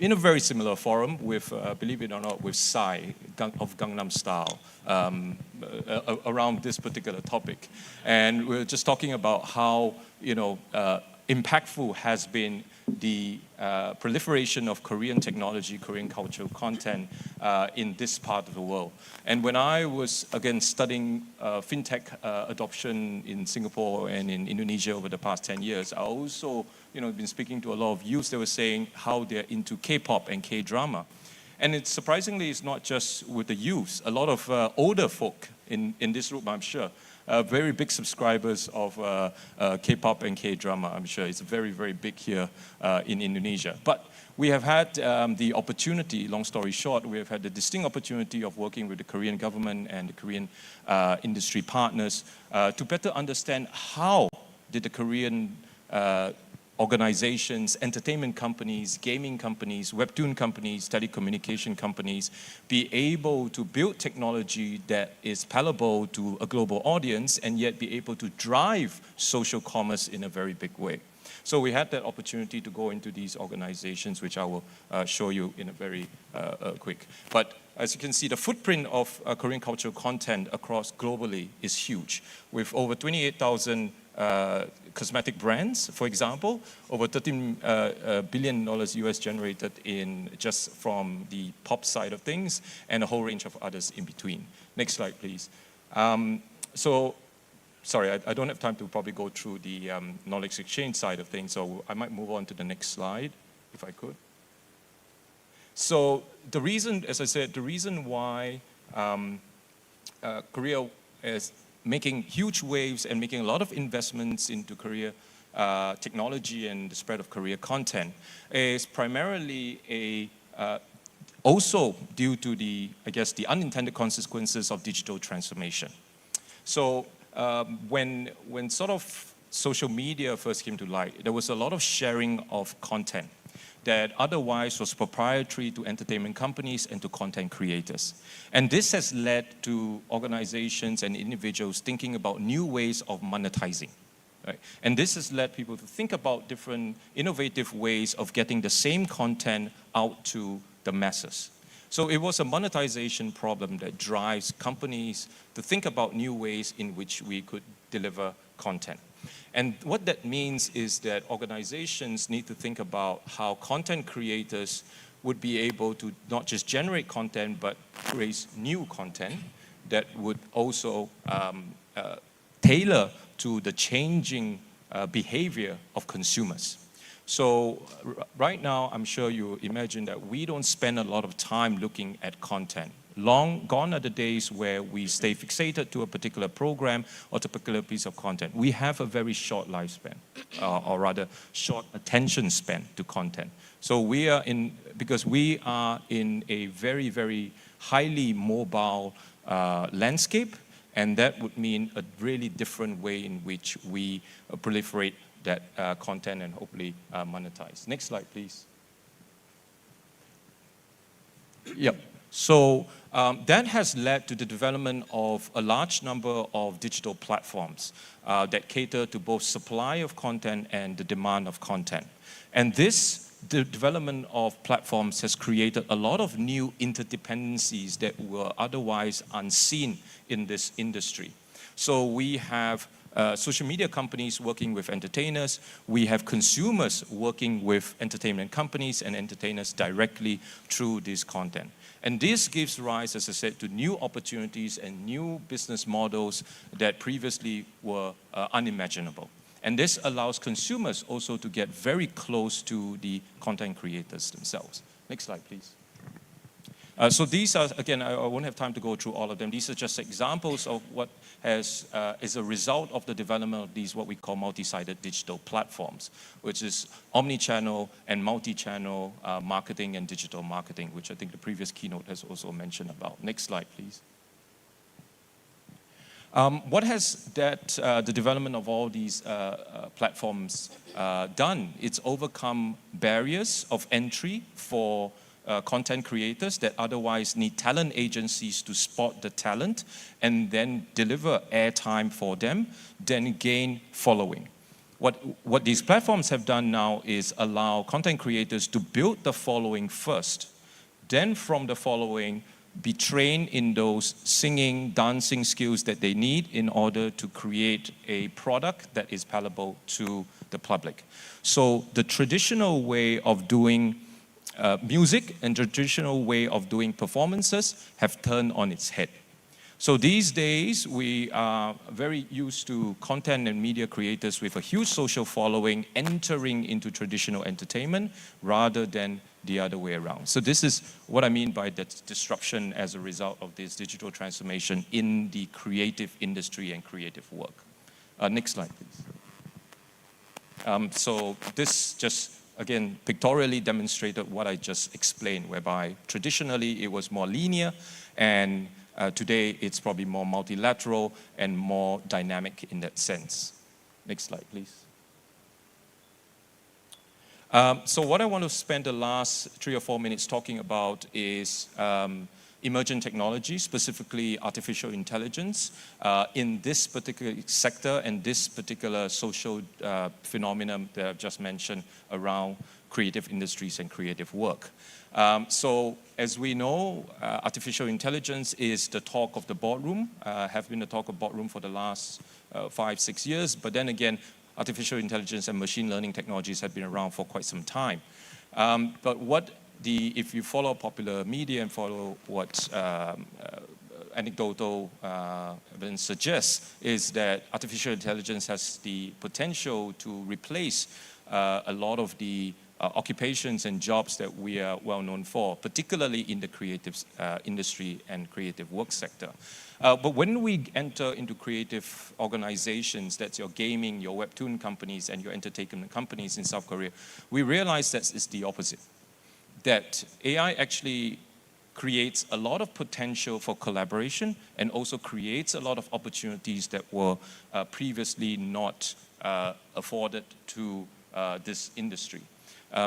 in a very similar forum with, believe it or not, with Psy of Gangnam Style around this particular topic. And we were just talking about how, impactful has been the proliferation of Korean technology, Korean cultural content in this part of the world. And when I was, again, studying fintech adoption in Singapore and in Indonesia over the past 10 years, I also been speaking to a lot of youths that were saying how they're into K-pop and K-drama. And it's surprisingly, it's not just with the youths. A lot of older folk in this room, I'm sure, very big subscribers of K-pop and K-drama, I'm sure. It's very, very big here in Indonesia. But we have had the opportunity, long story short, we have had the distinct opportunity of working with the Korean government and the Korean industry partners to better understand how did the Korean organizations, entertainment companies, gaming companies, webtoon companies, telecommunication companies be able to build technology that is palatable to a global audience and yet be able to drive social commerce in a very big way. So we had that opportunity to go into these organizations, which I will show you in a very quick. But as you can see, the footprint of Korean cultural content across globally is huge, with over 28,000 cosmetic brands, for example, over $13 billion US generated in just from the pop side of things, and a whole range of others in between. Next slide, please. Sorry, I don't have time to probably go through the knowledge exchange side of things, so I might move on to the next slide, if I could. So the reason, as I said, the reason why Korea is making huge waves and making a lot of investments into Korea technology and the spread of career content is primarily also due to the unintended consequences of digital transformation. So when sort of social media first came to light, there was a lot of sharing of content that otherwise was proprietary to entertainment companies and to content creators. And this has led to organizations and individuals thinking about new ways of monetizing. Right? And this has led people to think about different innovative ways of getting the same content out to the masses. So it was a monetization problem that drives companies to think about new ways in which we could deliver content. And what that means is that organizations need to think about how content creators would be able to not just generate content, but create new content that would also tailor to the changing behavior of consumers. So right now, I'm sure you imagine that we don't spend a lot of time looking at content. Long gone are the days where we stay fixated to a particular program or to a particular piece of content. We have a very short lifespan, or rather short attention span to content. So because we are in a very, very highly mobile landscape, and that would mean a really different way in which we proliferate that content and hopefully monetize. Next slide, please. Yep. So that has led to the development of a large number of digital platforms that cater to both supply of content and the demand of content. And the development of platforms has created a lot of new interdependencies that were otherwise unseen in this industry. So we have social media companies working with entertainers. We have consumers working with entertainment companies and entertainers directly through this content. And this gives rise, as I said, to new opportunities and new business models that previously were unimaginable. And this allows consumers also to get very close to the content creators themselves. Next slide, please. So these are, again, I won't have time to go through all of them. These are just examples of what is a result of the development of these, what we call multi-sided digital platforms, which is omni-channel and multi-channel marketing and digital marketing, which I think the previous keynote has also mentioned about. Next slide, please. What has the development of all these platforms done? It's overcome barriers of entry for content creators that otherwise need talent agencies to spot the talent and then deliver airtime for them, then gain following. What these platforms have done now is allow content creators to build the following first, then from the following, be trained in those singing, dancing skills that they need in order to create a product that is palatable to the public. So the traditional way of doing music and traditional way of doing performances have turned on its head. So these days, we are very used to content and media creators with a huge social following entering into traditional entertainment rather than the other way around. So this is what I mean by that disruption as a result of this digital transformation in the creative industry and creative work. Next slide, please. So this just, again, pictorially demonstrated what I just explained, whereby traditionally it was more linear, and today it's probably more multilateral and more dynamic in that sense. Next slide, please. So what I want to spend the last 3 or 4 minutes talking about is emergent technology, specifically artificial intelligence, in this particular sector and this particular social phenomenon that I've just mentioned around creative industries and creative work. So as we know, artificial intelligence is the talk of the boardroom, have been the talk of boardroom for the last 5, 6 years, but then again, artificial intelligence and machine learning technologies have been around for quite some time. But if you follow popular media and follow what anecdotal evidence suggests, is that artificial intelligence has the potential to replace a lot of the occupations and jobs that we are well known for, particularly in the creative industry and creative work sector. But when we enter into creative organizations, that's your gaming, your webtoon companies, and your entertainment companies in South Korea, we realize that it's the opposite. That AI actually creates a lot of potential for collaboration and also creates a lot of opportunities that were previously not afforded to this industry.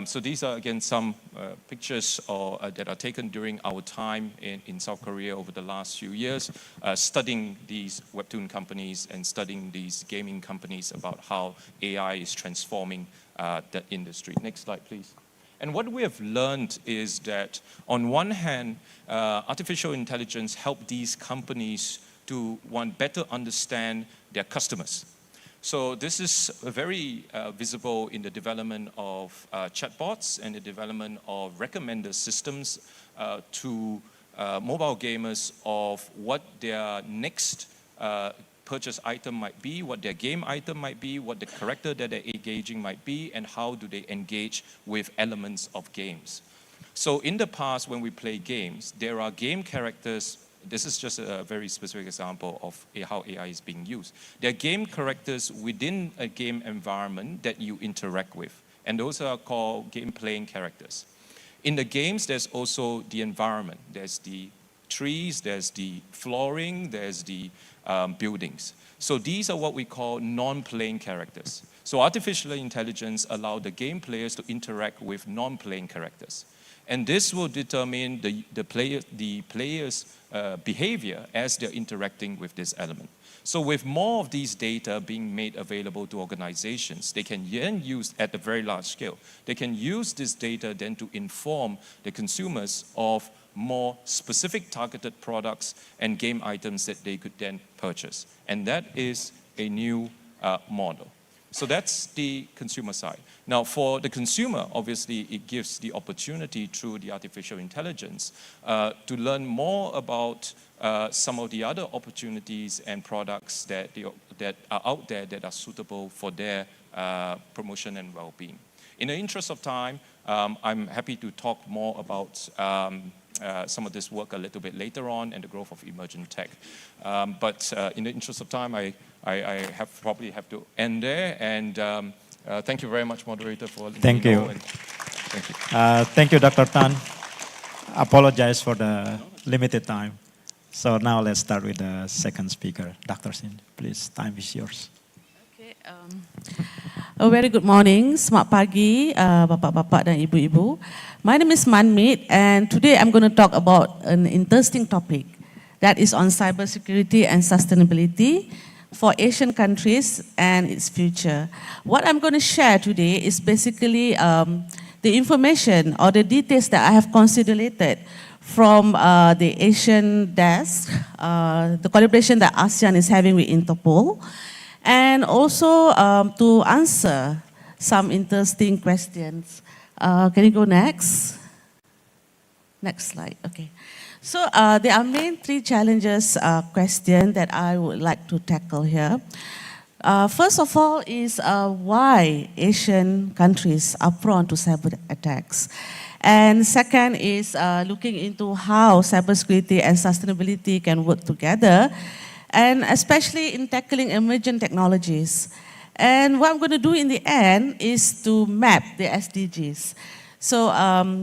So these are, again, some pictures that are taken during our time in South Korea over the last few years, studying these webtoon companies and studying these gaming companies about how AI is transforming the industry. Next slide, please. And what we have learned is that, on one hand, artificial intelligence help these companies to, one, better understand their customers. So this is very visible in the development of chatbots and the development of recommender systems to mobile gamers of what their next purchase item might be, what their game item might be, what the character that they're engaging might be, and how do they engage with elements of games. So in the past, when we play games, there are game characters. This is just a very specific example of how AI is being used. There are game characters within a game environment that you interact with, and those are called game-playing characters. In the games, there's also the environment. There's the trees, there's the flooring, there's the buildings. So these are what we call non-playing characters. So artificial intelligence allows the game players to interact with non-playing characters. And this will determine the player's behavior as they're interacting with this element. So with more of these data being made available to organizations, they can then use at a very large scale. They can use this data then to inform the consumers of more specific targeted products and game items that they could then purchase. And that is a new model. So that's the consumer side. Now for the consumer, obviously it gives the opportunity through the artificial intelligence to learn more about some of the other opportunities and products that are out there that are suitable for their promotion and well-being. In the interest of time, I'm happy to talk more about some of this work a little bit later on and the growth of emerging tech. But in the interest of time, I probably have to end there. And thank you very much, moderator, for letting Thank me you. know. Thank you. Thank you, Dr. Tan. Apologize for the limited time. So now let's start with the second speaker, Dr. Sin. Please, time is yours. Okay, a very good morning, selamat pagi, bapak-bapak dan ibu-ibu. My name is Manmeet, and today I'm going to talk about an interesting topic that is on cybersecurity and sustainability for Asian countries and its future. What I'm going to share today is basically the information or the details that I have consolidated from the Asian desk, the collaboration that ASEAN is having with Interpol, and also to answer some interesting questions. Can you go next? Next slide, okay. So there are main three challenges question that I would like to tackle here. First of all is why Asian countries are prone to cyber attacks. And second is looking into how cybersecurity and sustainability can work together, and especially in tackling emerging technologies. And what I'm going to do in the end is to map the SDGs. So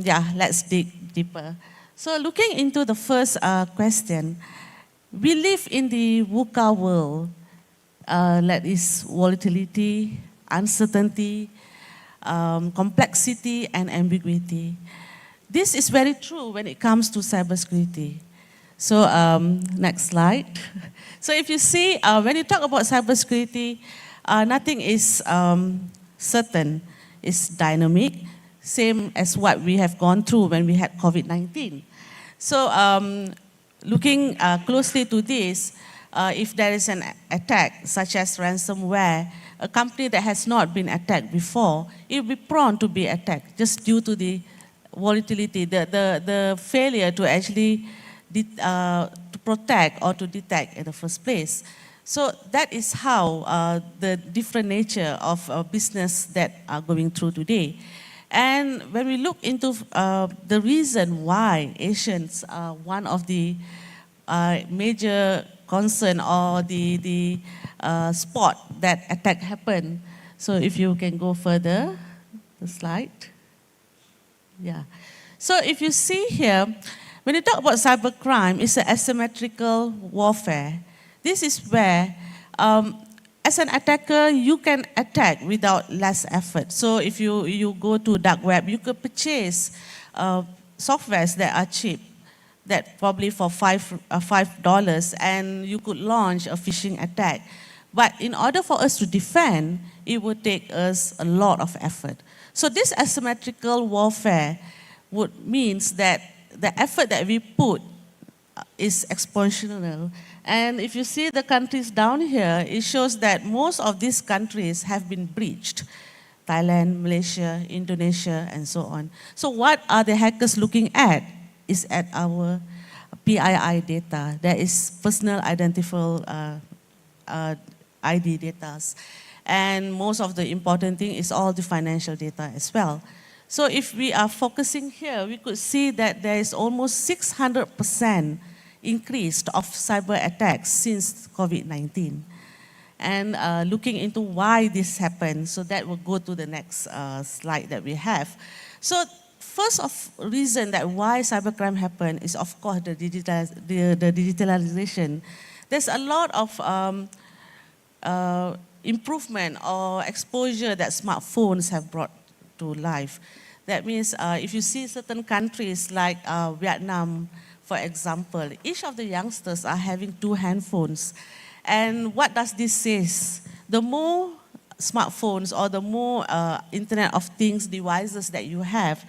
yeah, let's dig deeper. So looking into the first question, we live in the VUCA world, that is volatility, uncertainty, complexity, and ambiguity. This is very true when it comes to cybersecurity. So next slide. So if you see, when you talk about cybersecurity, nothing is certain. It's dynamic, same as what we have gone through when we had COVID-19. So looking closely to this, if there is an attack, such as ransomware, a company that has not been attacked before, it will be prone to be attacked just due to the volatility, the failure to actually to protect or to detect in the first place. So that is how the different nature of business that are going through today. And when we look into the reason why Asians are one of the major concern or the spot that attack happen. So if you can go further, the slide. Yeah. So if you see here, when you talk about cybercrime, it's an asymmetrical warfare. This is where, as an attacker, you can attack without less effort. So if you go to dark web, you could purchase softwares that are cheap, that probably for $5, and you could launch a phishing attack. But in order for us to defend, it would take us a lot of effort. So this asymmetrical warfare means that the effort that we put is exponential. And if you see the countries down here, it shows that most of these countries have been breached. Thailand, Malaysia, Indonesia, and so on. So what are the hackers looking at? Is at our PII data. That is personal identifiable ID data. And most of the important thing is all the financial data as well. So if we are focusing here, we could see that there is almost 600% increase of cyber attacks since COVID-19. And looking into why this happened, so that will go to the next slide that we have. So first reason that why cybercrime happened is, of course, the digitalization. There's a lot of improvement or exposure that smartphones have brought to life. That means if you see certain countries like Vietnam, for example, each of the youngsters are having 2 handphones. And what does this say? The more smartphones or the more Internet of Things devices that you have,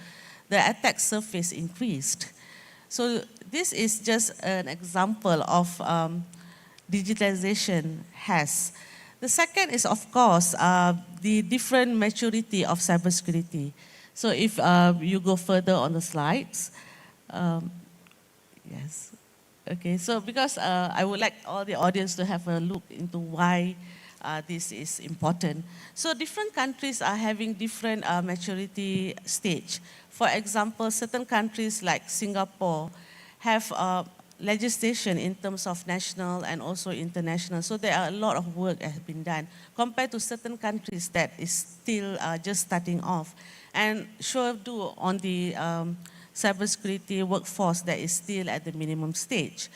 the attack surface increased. So this is just an example of digitalization has. The second is, of course, the different maturity of cybersecurity. So if you go further on the slides, yes. Okay, so because I would like all the audience to have a look into why this is important. So different countries are having different maturity stage. For example, certain countries like Singapore have legislation in terms of national and also international. So there are a lot of work that has been done compared to certain countries that is still just starting off. And sure do on the cybersecurity workforce that is still at the minimum stage.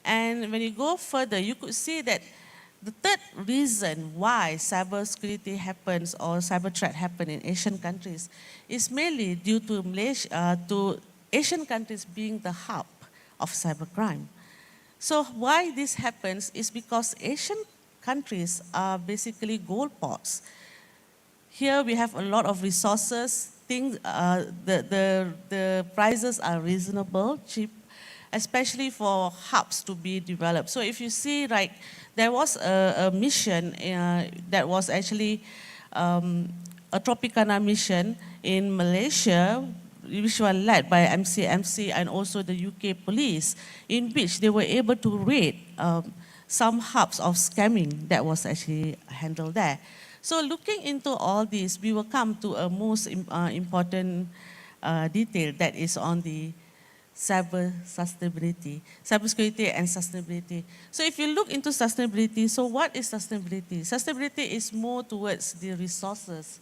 And when you go further, you could see that the third reason why cybersecurity happens or cyber threat happen in Asian countries is mainly due to to Asian countries being the hub of cybercrime. So why this happens is because Asian countries are basically gold pots. Here we have a lot of resources. The prices are reasonable, cheap, especially for hubs to be developed. So if you see, like, there was a mission that was actually a Tropicana mission in Malaysia, which were led by MCMC and also the UK police, in which they were able to raid some hubs of scamming that was actually handled there. So looking into all this, we will come to a most important detail that is on the cybersecurity and sustainability. So if you look into sustainability, so what is sustainability? Sustainability is more towards the resources.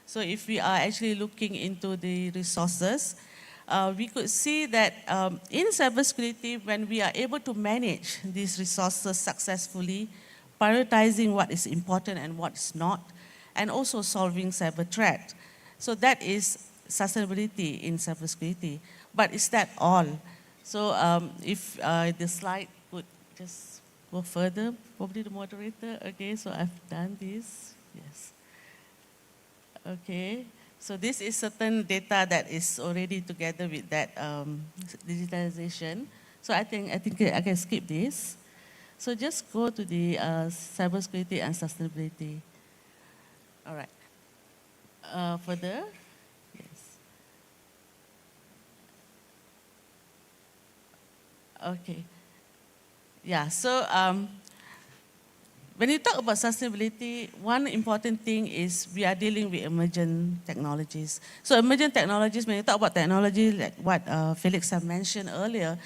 So if we are actually looking into the resources, we could see that in cybersecurity, when we are able to manage these resources successfully, prioritizing what is important and what is not, and also solving cyber threat. So that is sustainability in cybersecurity. But is that all? So if the slide would just go further, probably the moderator. Okay, so I've done this. Yes. Okay, so this is certain data that is already together with that digitalization. So I think I can skip this. So just go to the cybersecurity and sustainability. All right. Further. Yes. Okay. Yeah, so when you talk about sustainability, one important thing is we are dealing with emerging technologies. So emerging technologies, when you talk about technology, like what Felix had mentioned earlier,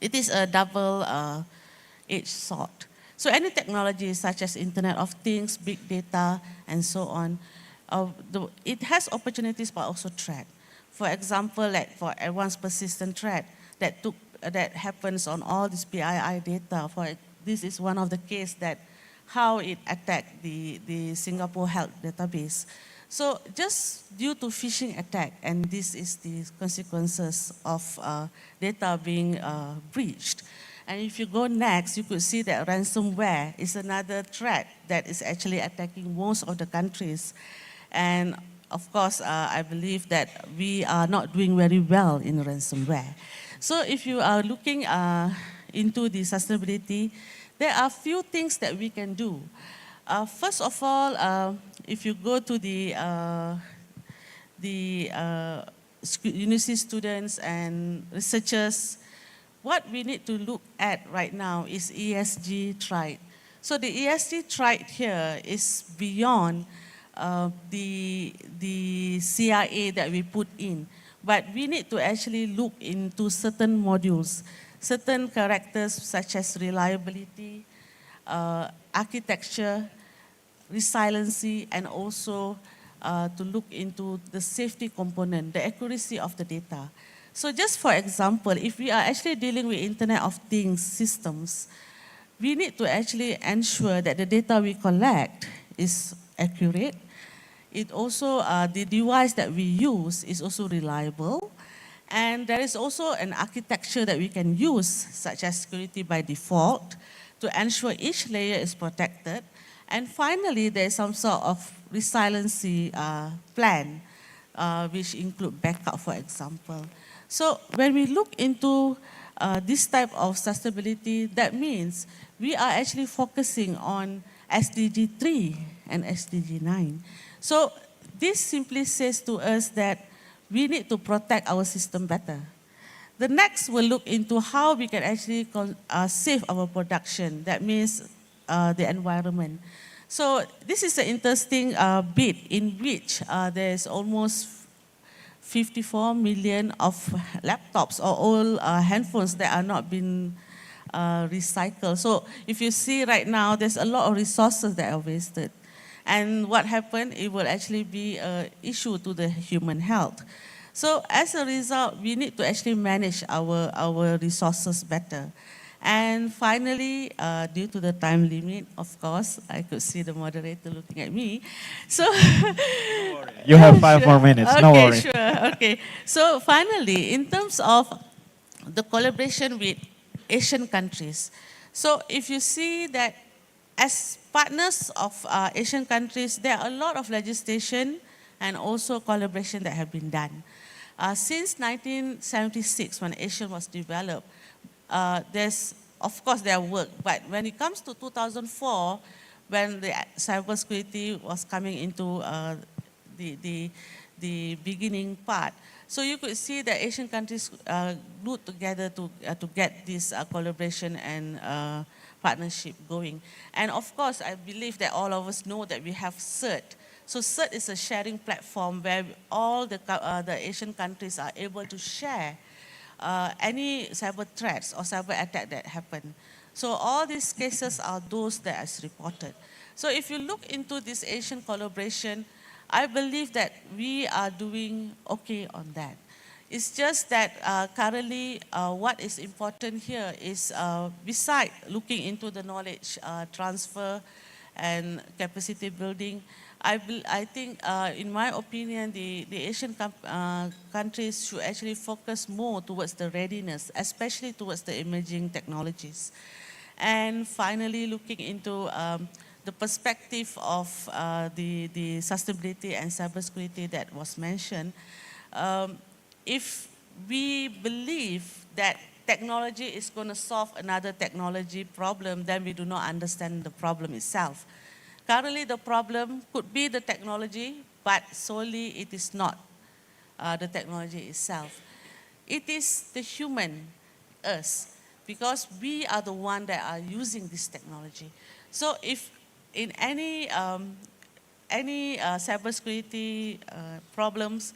it is a double-edged sword. So any technology such as Internet of Things, big data, and so on, it has opportunities but also threat. For example, like for advanced persistent threat that happens on all this PII data. This is one of the cases that how it attacked the Singapore health database. So just due to phishing attack, and this is the consequences of data being breached. And if you go next, you could see that ransomware is another threat that is actually attacking most of the countries. And of course, I believe that we are not doing very well in ransomware. So if you are looking into the sustainability, there are few things that we can do. First of all, if you go to the university students and researchers, what we need to look at right now is ESG triad. So the ESG triad here is beyond the CIA that we put in, but we need to actually look into certain modules, certain characters such as reliability, architecture, resiliency, and also to look into the safety component, the accuracy of the data. So just for example, if we are actually dealing with Internet of Things systems, we need to actually ensure that the data we collect is accurate. It also, the device that we use is also reliable. And there is also an architecture that we can use, such as security by default, to ensure each layer is protected. And finally, there is some sort of resiliency plan, which include backup, for example. So when we look into this type of sustainability, that means we are actually focusing on SDG 3 and SDG 9. So this simply says to us that we need to protect our system better. The next will look into how we can actually save our production. That means the environment. So this is an interesting bit in which there's almost 54 million of laptops or all handphones that are not being recycled. So if you see right now, there's a lot of resources that are wasted. And what happened, it will actually be an issue to the human health. So as a result, we need to actually manage our resources better. And finally, due to the time limit, of course, I could see the moderator looking at me. So You have 5 more minutes, okay, no worry. Sure, okay. So finally, in terms of the collaboration with Asian countries, so if you see that as partners of Asian countries, there are a lot of legislation and also collaboration that have been done. Since 1976, when Asian was developed, there's, of course, their work, but when it comes to 2004, when the cybersecurity was coming into the beginning part, so you could see that Asian countries glued together to get this collaboration and partnership going. And of course, I believe that all of us know that we have CERT. So CERT is a sharing platform where all the Asian countries are able to share any cyber threats or cyber attack that happen. So all these cases are those that are reported. So if you look into this Asian collaboration, I believe that we are doing okay on that. It's just that currently what is important here is beside looking into the knowledge transfer and capacity building, I think, in my opinion, the Asian countries should actually focus more towards the readiness, especially towards the emerging technologies. And finally, looking into the perspective of the sustainability and cybersecurity that was mentioned, if we believe that technology is going to solve another technology problem, then we do not understand the problem itself. Currently, the problem could be the technology, but solely it is not the technology itself. It is the human, us, because we are the one that are using this technology. So if in any cybersecurity problems,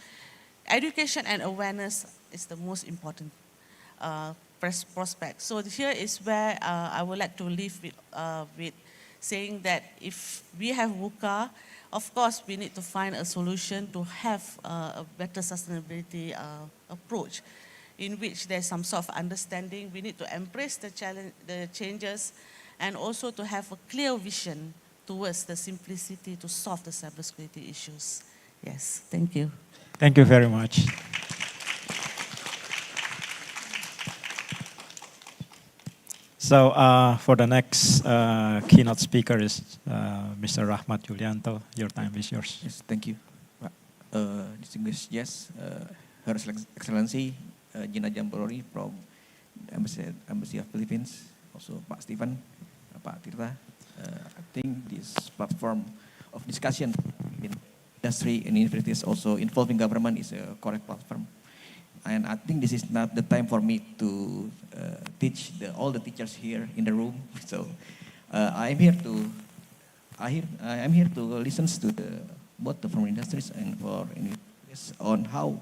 education and awareness is the most important prospect. So here is where I would like to leave with saying that if we have VUCA, of course we need to find a solution to have a better sustainability approach in which there's some sort of understanding. We need to embrace the challenge, the changes, and also to have a clear vision towards the simplicity to solve the cybersecurity issues. Yes, thank you. Thank you very much. So for the next keynote speaker is Mr. Rahmat Yulianto. Your time is yours. Yes, thank you. Distinguished guests, Her Excellency Gina Jamborori from the Embassy of Philippines, also Pak Stephen, Pak Tita. I think this platform of discussion in industry and universities also involving government is a correct platform. And I think this is not the time for me to teach all the teachers here in the room. So I'm here to listen to both from industries and for universities on how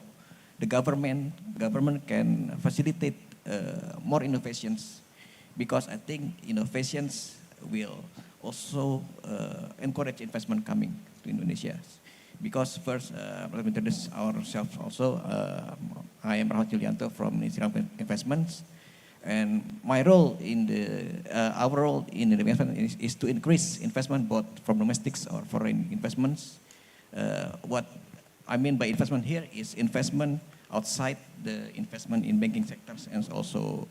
the government can facilitate more innovations, because I think innovations will also encourage investment coming to Indonesia. Because first, let me introduce ourselves also. I am Rahmat Yulianto from Ministry of Investments, and my role in our role in the investment is to increase investment both from domestics or foreign investments. What I mean by investment here is investment outside the investment in banking sectors and also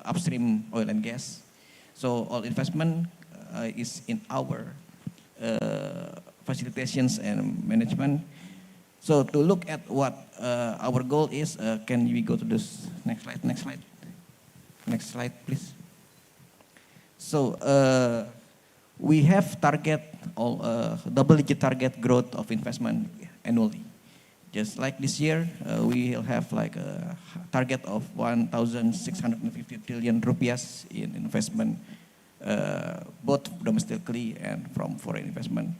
upstream oil and gas. So all investment is in our facilitations and management. So to look at what our goal is, can we go to this next slide? Next slide, please. So we have target double-digit target growth of investment annually. Just like this year, we will have like a target of 1,650 trillion rupiahs in investment, both domestically and from foreign investment.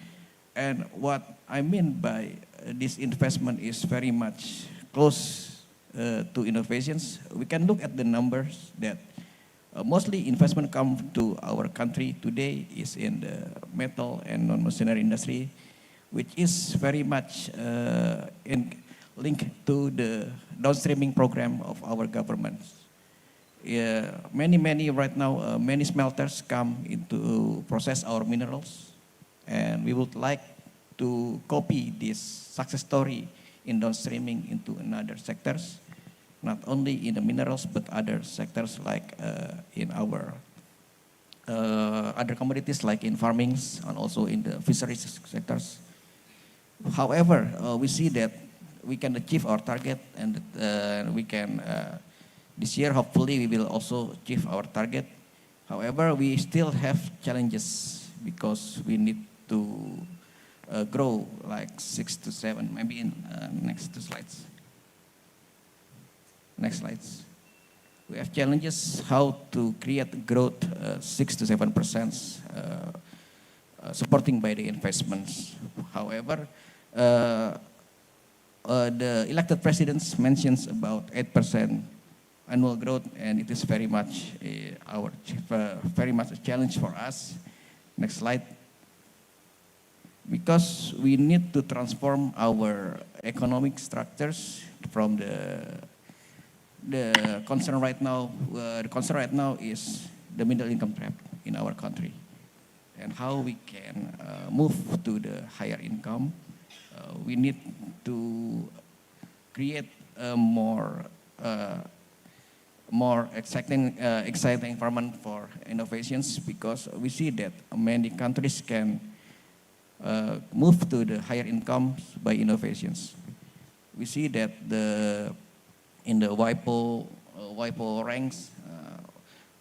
And what I mean by this investment is very much close to innovations. We can look at the numbers that mostly investment come to our country today is in the metal and non-machinery industry, which is very much linked to the downstreaming program of our government. Many right now, many smelters come into process our minerals, and we would like to copy this success story in downstreaming into another sectors, not only in the minerals, but other sectors like in our other commodities like in farmings and also in the fisheries sectors. However, we see that we can achieve our target, and we can, this year hopefully we will also achieve our target. However, we still have challenges because we need to grow like 6 to 7, maybe in next two slides. Next slides. We have challenges how to create growth 6 to 7%, supporting by the investments. However, the elected presidents mentions about 8% annual growth, and it is very much very much a challenge for us. Next slide. Because we need to transform our economic structures from the concern right now. The concern right now is the middle income trap in our country, and how we can move to the higher income. We need to create a more exciting environment for innovations, because we see that many countries can move to the higher incomes by innovations. We see that in the WIPO ranks,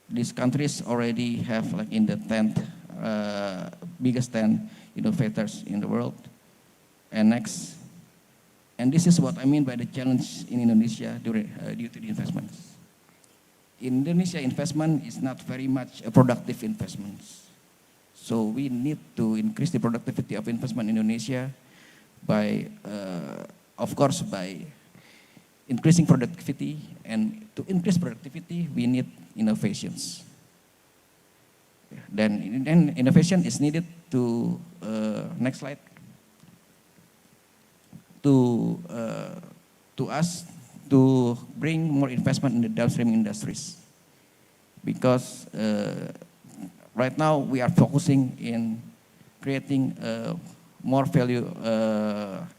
these countries already have like in the 10th biggest 10 innovators in the world. And next, and this is what I mean by the challenge in Indonesia due to the investments. In Indonesia, investment is not very much a productive investment. So we need to increase the productivity of investment in Indonesia by, of course, by increasing productivity. And to increase productivity, we need innovations. Then innovation is needed to, next slide, to us to bring more investment in the downstream industries. Because right now we are focusing in creating more value,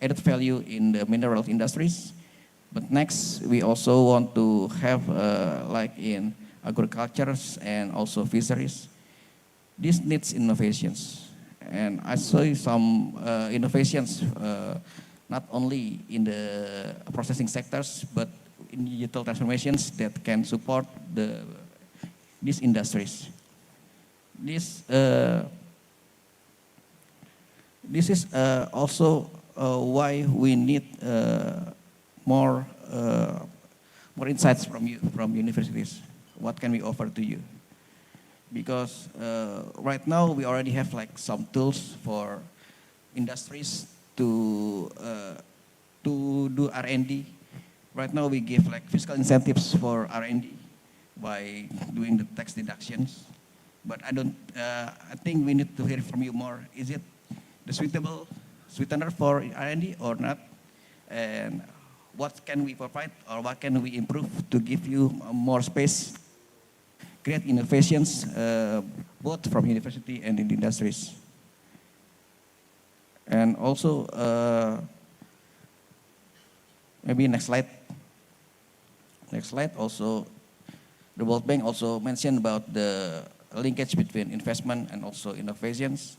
added value in the mineral industries. But next, we also want to have, like in agriculture and also fisheries, this needs innovations. And I saw some innovations, not only in the processing sectors, but in digital transformations that can support these industries. This is also why we need more insights from you, from universities. What can we offer to you? Because right now we already have like some tools for industries to do R&D. Right now we give like fiscal incentives for R&D by doing the tax deductions. But I think we need to hear from you more. Is it the suitable sweetener for R&D or not? And what can we provide or what can we improve to give you more space, create innovations, both from university and in the industries. And also, maybe next slide. Next slide. Also, the World Bank also mentioned about the linkage between investment and also innovations.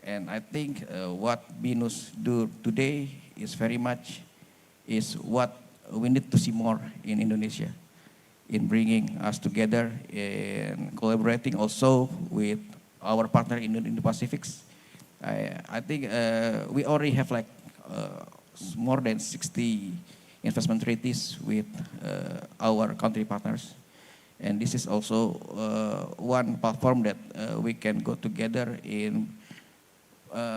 And I think what BINUS do today is very much is what we need to see more in Indonesia, in bringing us together and collaborating also with our partner in the Indo-Pacific. I think we already have like more than 60 investment treaties with our country partners. And this is also one platform that we can go together in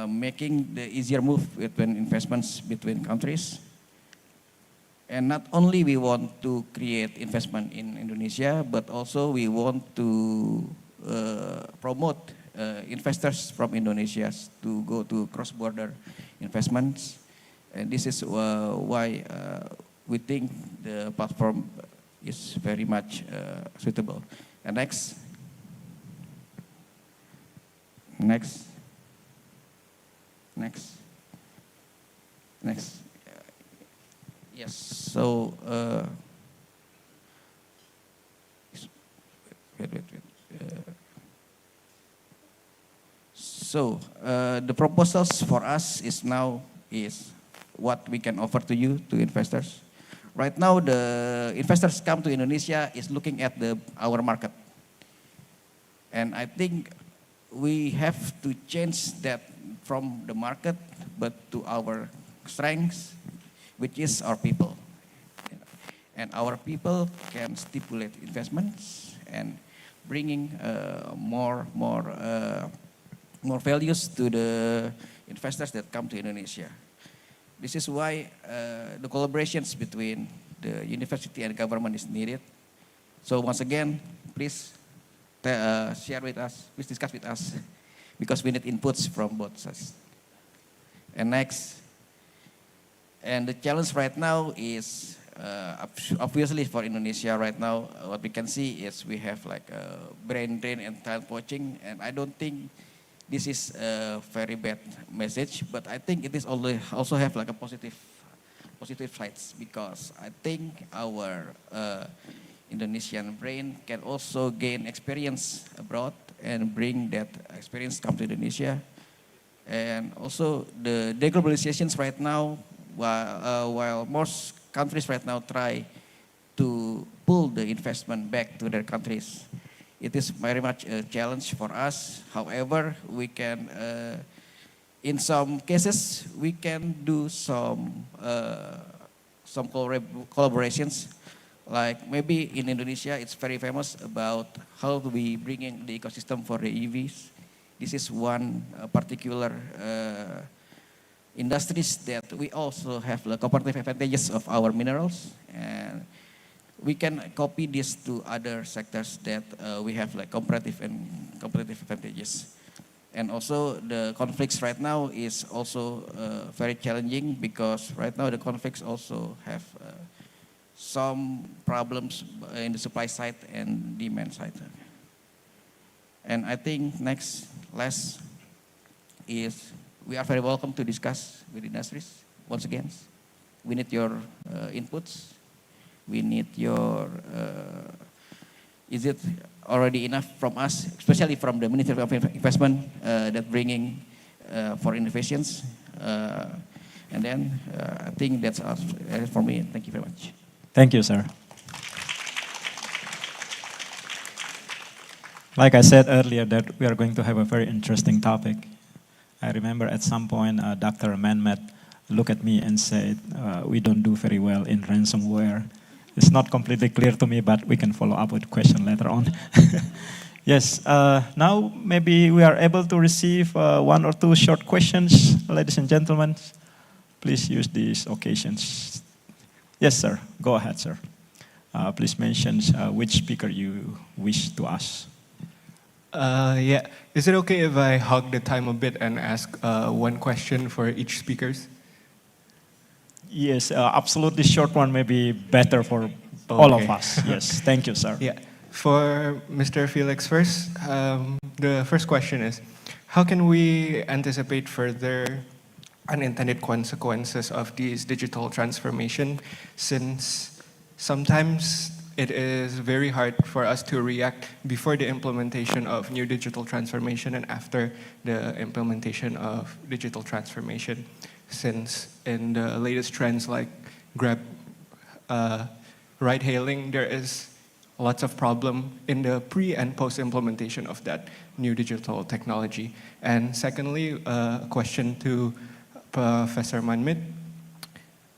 making the easier move between investments between countries. And not only we want to create investment in Indonesia, but also we want to promote investors from Indonesia to go to cross-border investments. And this is why we think the platform is very much suitable. And next. Yes, so, the proposals for us is now is what we can offer to you, to investors. Right now, the investors come to Indonesia is looking at our market. And I think we have to change that from the market, but to our strengths, which is our people. And our people can stipulate investments and bringing more values to the investors that come to Indonesia. This is why the collaborations between the university and government is needed. So once again, please share with us, please discuss with us, because we need inputs from both sides. And next, and the challenge right now is, obviously for Indonesia right now, what we can see is we have like brain drain and talent poaching, and I don't think this is a very bad message, but I think it is also have like a positive sides, because I think our Indonesian brain can also gain experience abroad and bring that experience come to Indonesia. And also the deglobalizations right now, while most countries right now try to pull the investment back to their countries, it is very much a challenge for us. However, we can, in some cases, we can do some collaborations. Like maybe in Indonesia, it's very famous about how we bring in the ecosystem for the EVs. this is one particular industries that we also have the comparative advantages of our minerals, and we can copy this to other sectors that we have like comparative advantages. And also the conflicts right now is also very challenging, because right now the conflicts also have some problems in the supply side and demand side. And I think last is we are very welcome to discuss with industries. Once again, we need your inputs. We need your, is it already enough from us, especially from the Ministry of Investment, that bringing for innovations. And then I think that's all for me. Thank you very much. Thank you, sir. Like I said earlier, that we are going to have a very interesting topic. I remember at some point, Dr. Manmet looked at me and said, we don't do very well in ransomware. It's not completely clear to me, but we can follow up with a question later on. Yes, now maybe we are able to receive 1 or 2 short questions, ladies and gentlemen. Please use these occasions. Yes, sir. Go ahead, sir. Please mention which speaker you wish to ask. Yeah, is it okay if I hog the time a bit and ask 1 question for each speakers? Yes, absolutely short one may be better for all of us. Yes, thank you, sir. Yeah, for Mr. Felix first, the first question is, how can we anticipate further unintended consequences of these digital transformation, since sometimes it is very hard for us to react before the implementation of new digital transformation and after the implementation of digital transformation, since in the latest trends like Grab ride-hailing, there is lots of problem in the pre and post-implementation of that new digital technology. And secondly, a question to Professor Manmit.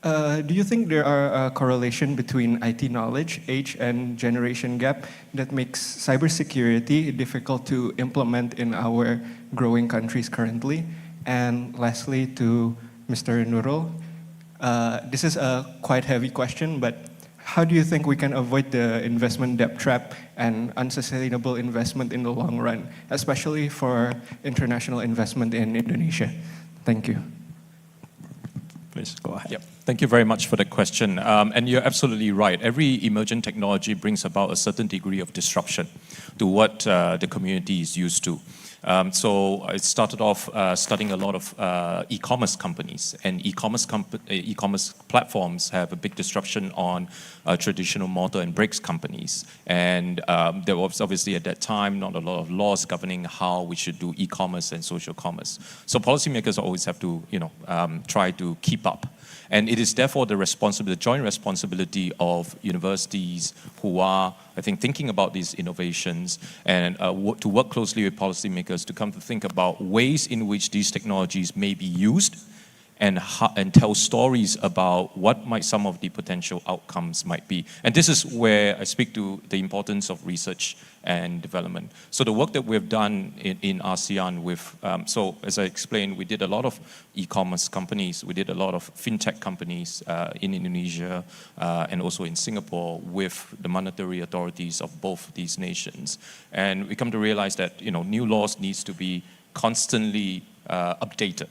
Do you think there are a correlation between IT knowledge, age, and generation gap that makes cybersecurity difficult to implement in our growing countries currently? And lastly, to Mr. Nurul, this is a quite heavy question, but how do you think we can avoid the investment debt trap and unsustainable investment in the long run, especially for international investment in Indonesia? Thank you. Please go ahead. Yep. Thank you very much for the question. And you're absolutely right. Every emergent technology brings about a certain degree of disruption to what the community is used to. So I started off studying a lot of e-commerce companies, and e-commerce platforms have a big disruption on traditional mortar and bricks companies. And there was obviously at that time not a lot of laws governing how we should do e-commerce and social commerce. So policymakers always have to, try to keep up. And it is therefore the joint responsibility of universities who are, I think, thinking about these innovations and to work closely with policymakers to come to think about ways in which these technologies may be used and tell stories about what might some of the potential outcomes might be. And this is where I speak to the importance of research and development. So the work that we've done in ASEAN with, so as I explained, we did a lot of e-commerce companies, we did a lot of fintech companies in Indonesia and also in Singapore with the monetary authorities of both these nations. And we come to realize that, new laws needs to be constantly updated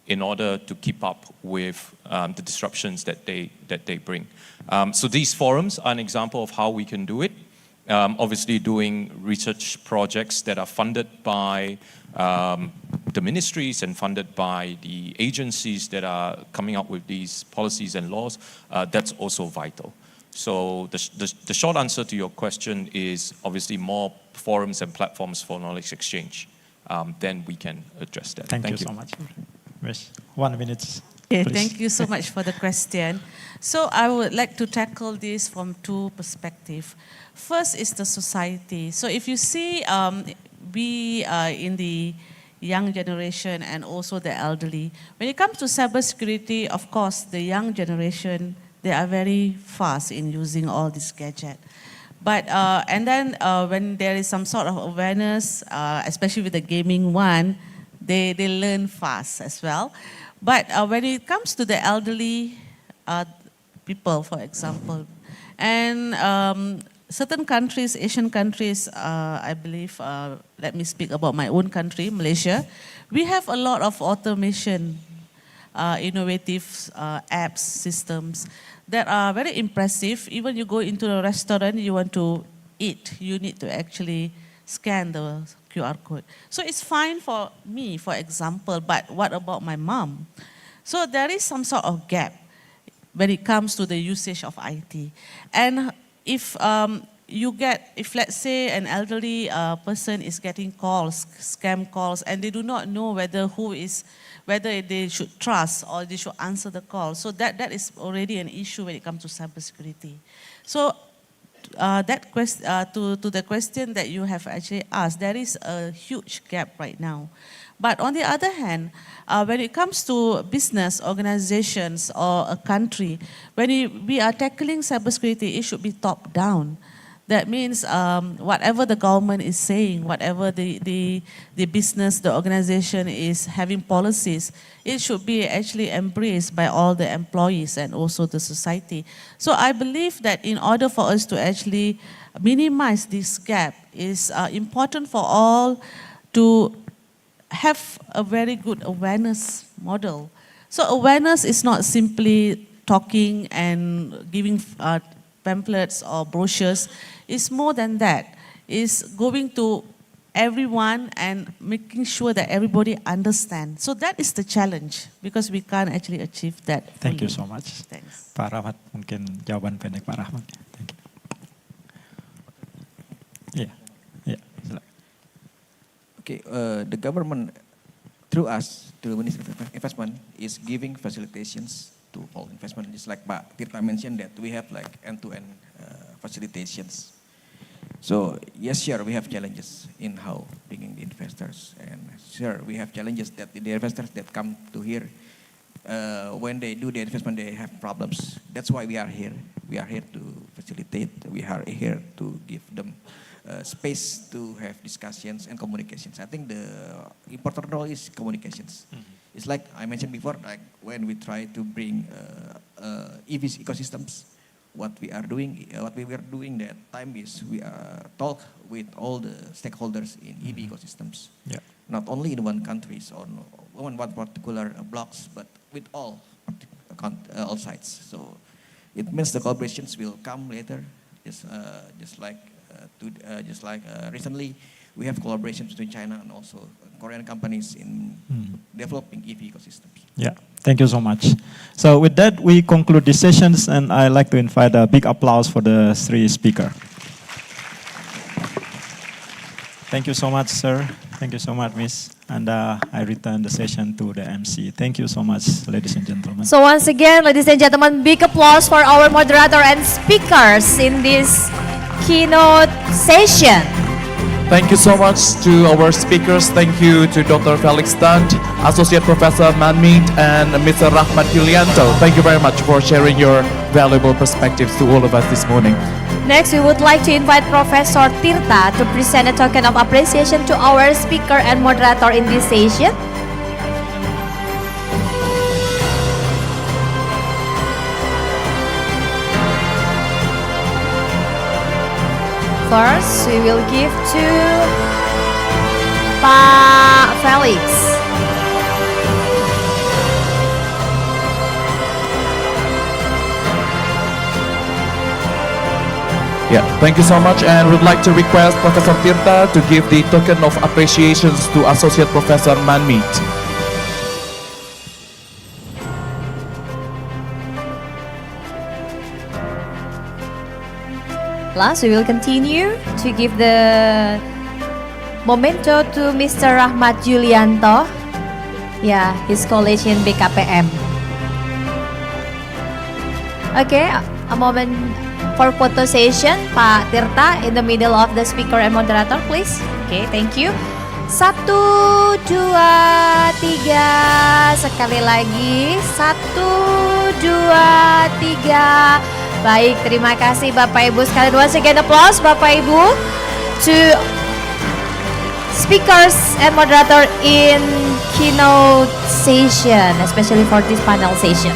in order to keep up with the disruptions that they bring. So these forums are an example of how we can do it. Obviously doing research projects that are funded by the ministries and funded by the agencies that are coming up with these policies and laws, that's also vital. So the short answer to your question is obviously more forums and platforms for knowledge exchange. Then we can address that. Thank you so much. Yes. 1 minute. Okay, thank you so much for the question. So I would like to tackle this from 2 perspectives. First is the society. So if you see, we are in the young generation and also the elderly. When it comes to cybersecurity, of course, the young generation, they are very fast in using all these gadgets. But and then when there is some sort of awareness, especially with the gaming one, they learn fast as well. But when it comes to the elderly people, for example, and certain countries, Asian countries, I believe, let me speak about my own country, Malaysia, we have a lot of automation, innovative apps, systems that are very impressive. Even you go into a restaurant, you want to eat, you need to actually scan the QR code. So it's fine for me, for example, but what about my mom? So there is some sort of gap when it comes to the usage of IT. And if if let's say an elderly person is getting calls, scam calls, and they do not know whether they should trust or they should answer the call. So that is already an issue when it comes to cybersecurity. So to the question that you have actually asked, there is a huge gap right now. But on the other hand, when it comes to business organizations or a country, when we are tackling cybersecurity, it should be top down. That means whatever the government is saying, whatever the business, the organization is having policies, it should be actually embraced by all the employees and also the society. So I believe that in order for us to actually minimize this gap, is important for all to have a very good awareness model. So awareness is not simply talking and giving pamphlets or brochures. It's more than that. It's going to everyone and making sure that everybody understands. So that is the challenge because we can't actually achieve that fully. Thank you so much. Thanks. Pak Rahmat, mungkin jawaban pendek Pak Rahmat. Thank you. Yeah. Okay, the government, through us, through Ministry of Investment, is giving facilitations to all investment. Just like Pak Tirta mentioned that we have like end-to-end facilitations. So yes, sure, we have challenges in how bringing the investors, and sure, we have challenges that the investors that come to here, when they do the investment, they have problems. That's why we are here. We are here to facilitate. We are here to give them space to have discussions and communications. I think the important role is communications. It's like I mentioned before, like when we try to bring EV ecosystems, what we were doing that time is we talk with all the stakeholders in EV ecosystems. Yeah. Not only in one country or one particular blocks, but with all sides. So it means the collaborations will come later. Just like recently, we have collaborations between China and also Korean companies in developing EV ecosystems. Yeah, thank you so much. So with that, we conclude these sessions, and I'd like to invite a big applause for the three speakers. Thank you so much, sir. Thank you so much, Miss. And I return the session to the MC. Thank you so much, ladies and gentlemen. So once again, ladies and gentlemen, big applause for our moderator and speakers in this keynote session. Thank you so much to our speakers. Thank you to Dr. Felix Tan, Associate Professor Manmeet, and Mr. Rahmat Yulianto. Thank you very much for sharing your valuable perspectives to all of us this morning. Next, we would like to invite Professor Tirta to present a token of appreciation to our speaker and moderator in this session. First, we will give to Pak Felix. Yeah, thank you so much, and we'd like to request Professor Tirta to give the token of appreciations to Associate Professor Manmeet. Last, we will continue to give the memento to Mr. Rahmat Yulianto. Yeah, his college in BKPM. Okay, a moment for photo session. Pak Tirta in the middle of the speaker and moderator, please. Okay, thank you. 1, 2, 3. Sekali lagi. 1, 2, 3. Baik, terima kasih Bapak Ibu sekalian. Once again applause Bapak Ibu to speakers and moderator in keynote session, especially for this panel session.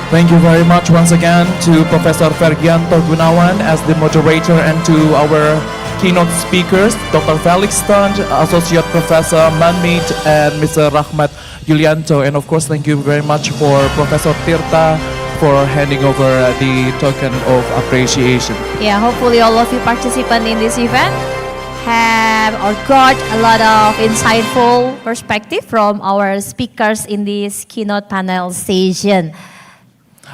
Thank you very much once again to Professor Fergianto Gunawan as the moderator and to our keynote speakers, Dr. Felix Tan, Associate Professor Manmeet, and Mr. Rahmat Yulianto. And of course, thank you very much for Professor Tirta for handing over the token of appreciation. Yeah, hopefully all of you participants in this event have or got a lot of insightful perspective from our speakers in this keynote panel session.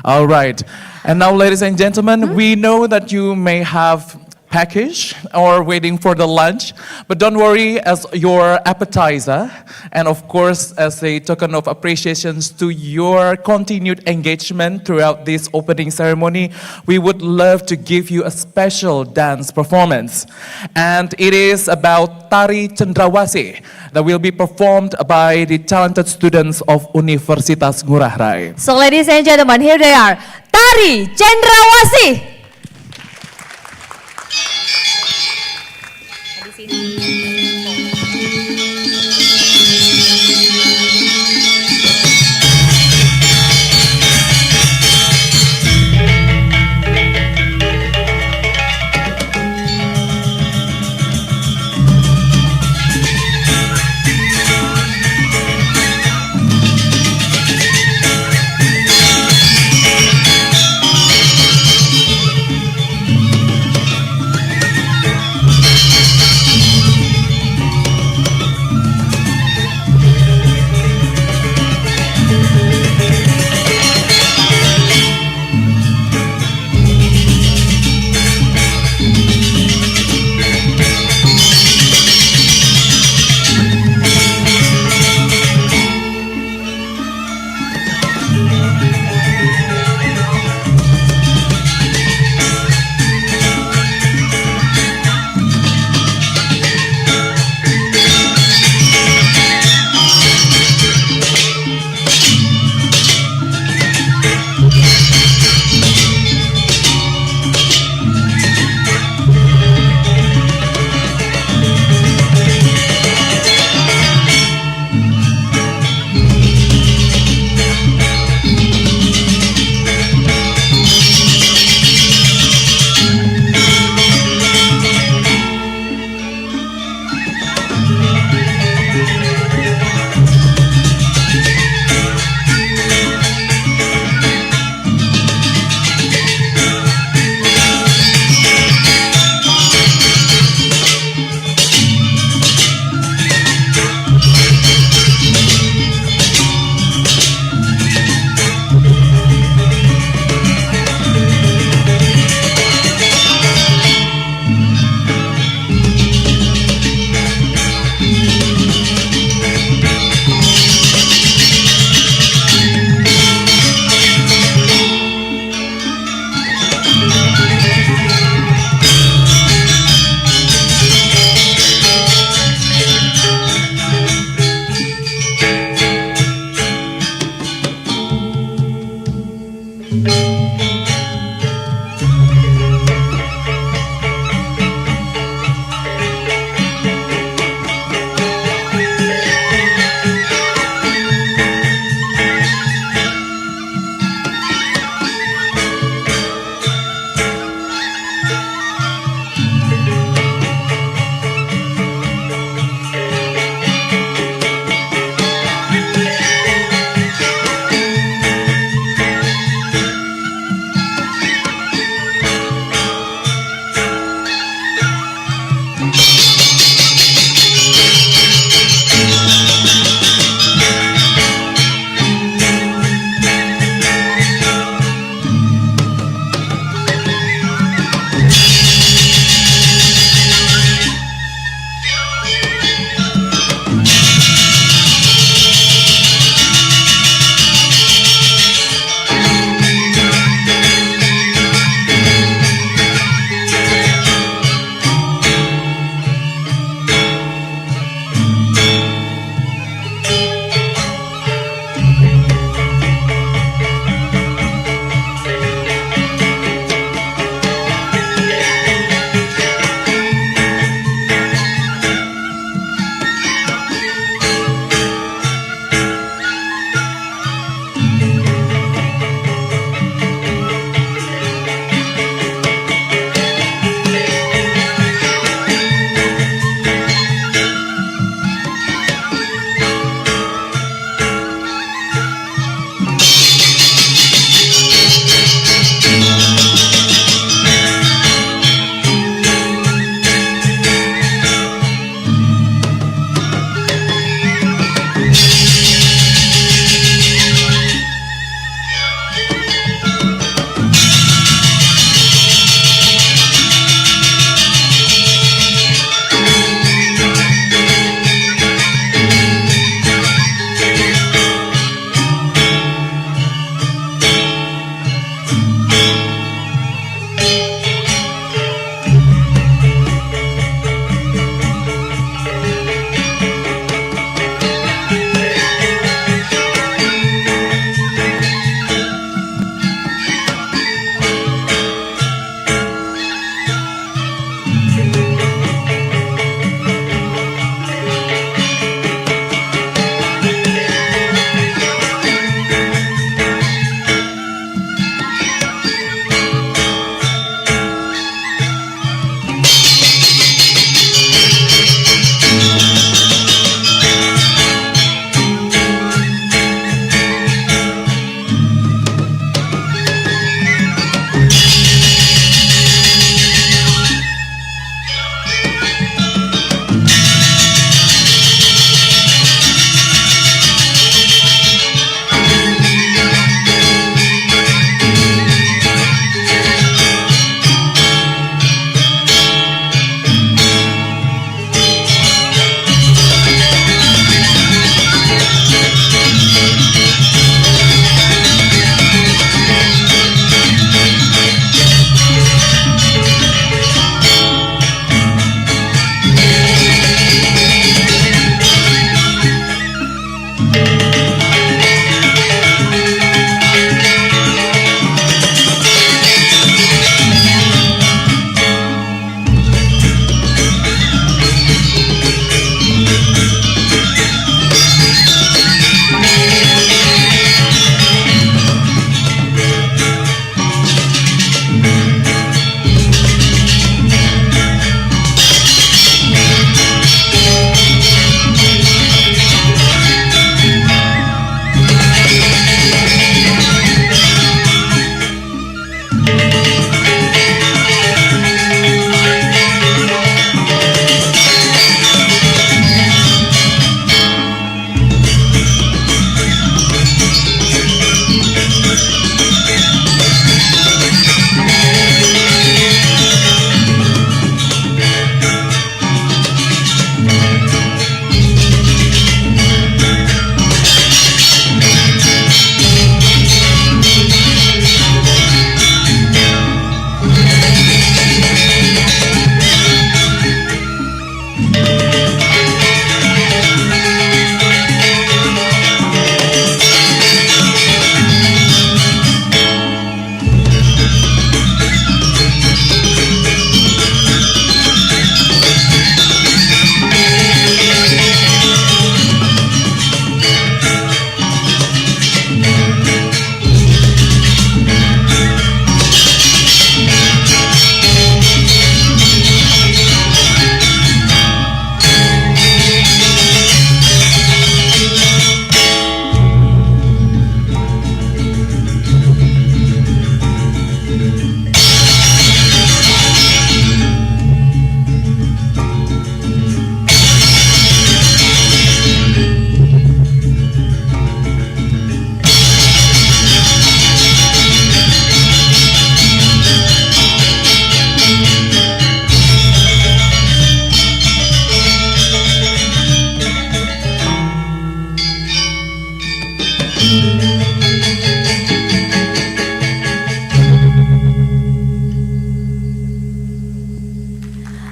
All right. And now, ladies and gentlemen, we know that you may have package or waiting for the lunch, but don't worry, as your appetizer and of course as a token of appreciations to your continued engagement throughout this opening ceremony, we would love to give you a special dance performance. And it is about Tari Cendrawasih that will be performed by the talented students of Universitas Ngurah Rai. So ladies and gentlemen, here they are, Tari Cendrawasih.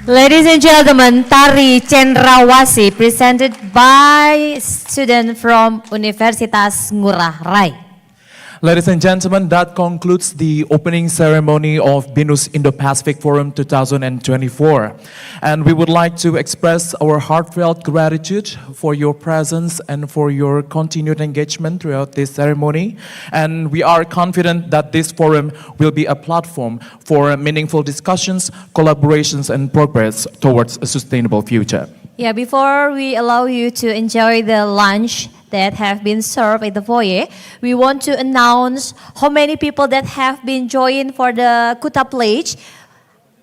Ladies and gentlemen, Tari Cendrawasih presented by student from Universitas Ngurah Rai. Ladies and gentlemen, that concludes the opening ceremony of BINUS Indo-Pacific Forum 2024. And we would like to express our heartfelt gratitude for your presence and for your continued engagement throughout this ceremony. And we are confident that this forum will be a platform for meaningful discussions, collaborations, and progress towards a sustainable future. Yeah, before we allow you to enjoy the lunch that have been served in the foyer, we want to announce how many people that have been joined for the Kuta Pledge.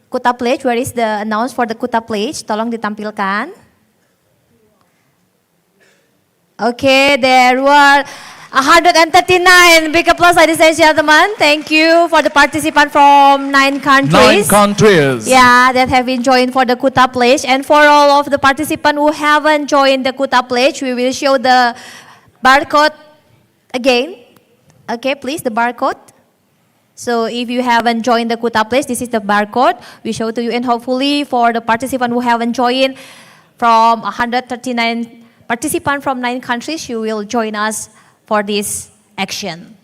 Kuta Pledge, where is the announce for the Kuta Pledge? Tolong ditampilkan. Okay, there were 139. Big applause, ladies and gentlemen. Thank you for the participant from 9 countries. 9 countries. Yeah, that have been joined for the Kuta Pledge. And for all of the participants who haven't joined the Kuta Pledge, we will show the barcode again. Okay, please, the barcode. So if you haven't joined the Kuta Pledge, this is the barcode we show to you. And hopefully for the participant who haven't joined from 139 participants from 9 countries, you will join us for this action.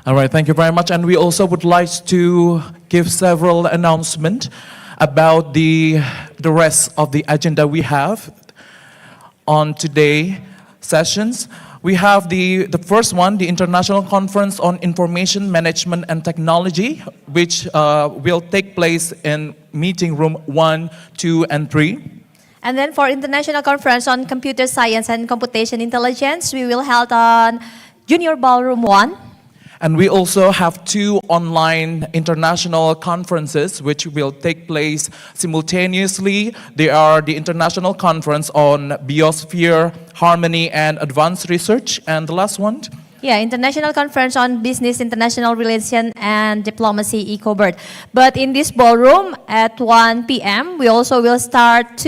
All right, thank you very much. And we also would like to give several announcements about the rest of the agenda we have on today sessions. We have the first one, the International Conference on Information Management and Technology, which will take place in meeting room 1, 2, and 3. And then for International Conference on Computer Science and Computation Intelligence, we will held on Junior Ballroom 1. And we also have 2 online international conferences which will take place simultaneously. They are the International Conference on Biosphere, Harmony, and Advanced Research. And the last one? Yeah, International Conference on Business, International Relations, and Diplomacy, EcoBird. But in this ballroom at 1 p.m., we also will start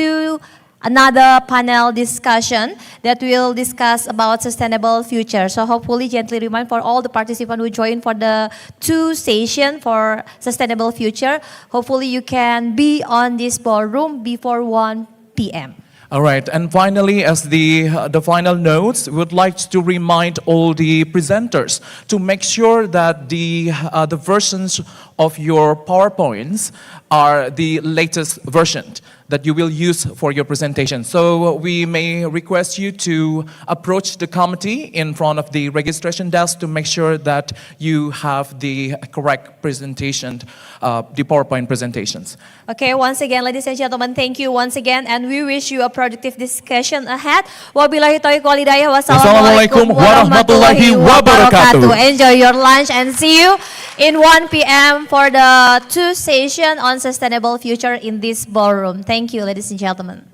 another panel discussion that will discuss about sustainable future. So hopefully gently remind for all the participants who join for the 2 sessions for sustainable future. Hopefully you can be on this ballroom before 1 p.m. All right, and finally, as the final notes, we would like to remind all the presenters to make sure that the versions of your PowerPoints are the latest version that you will use for your presentation. So we may request you to approach the committee in front of the registration desk to make sure that you have the correct presentation, the PowerPoint presentations. Okay, once again, ladies and gentlemen, thank you once again, and we wish you a productive discussion ahead. Wabillahi taufiq wal hidayah. Wassalamualaikum warahmatullahi wabarakatuh. Enjoy your lunch and see you in 1 p.m. for the 2 sessions on sustainable future in this ballroom. Thank you, ladies and gentlemen.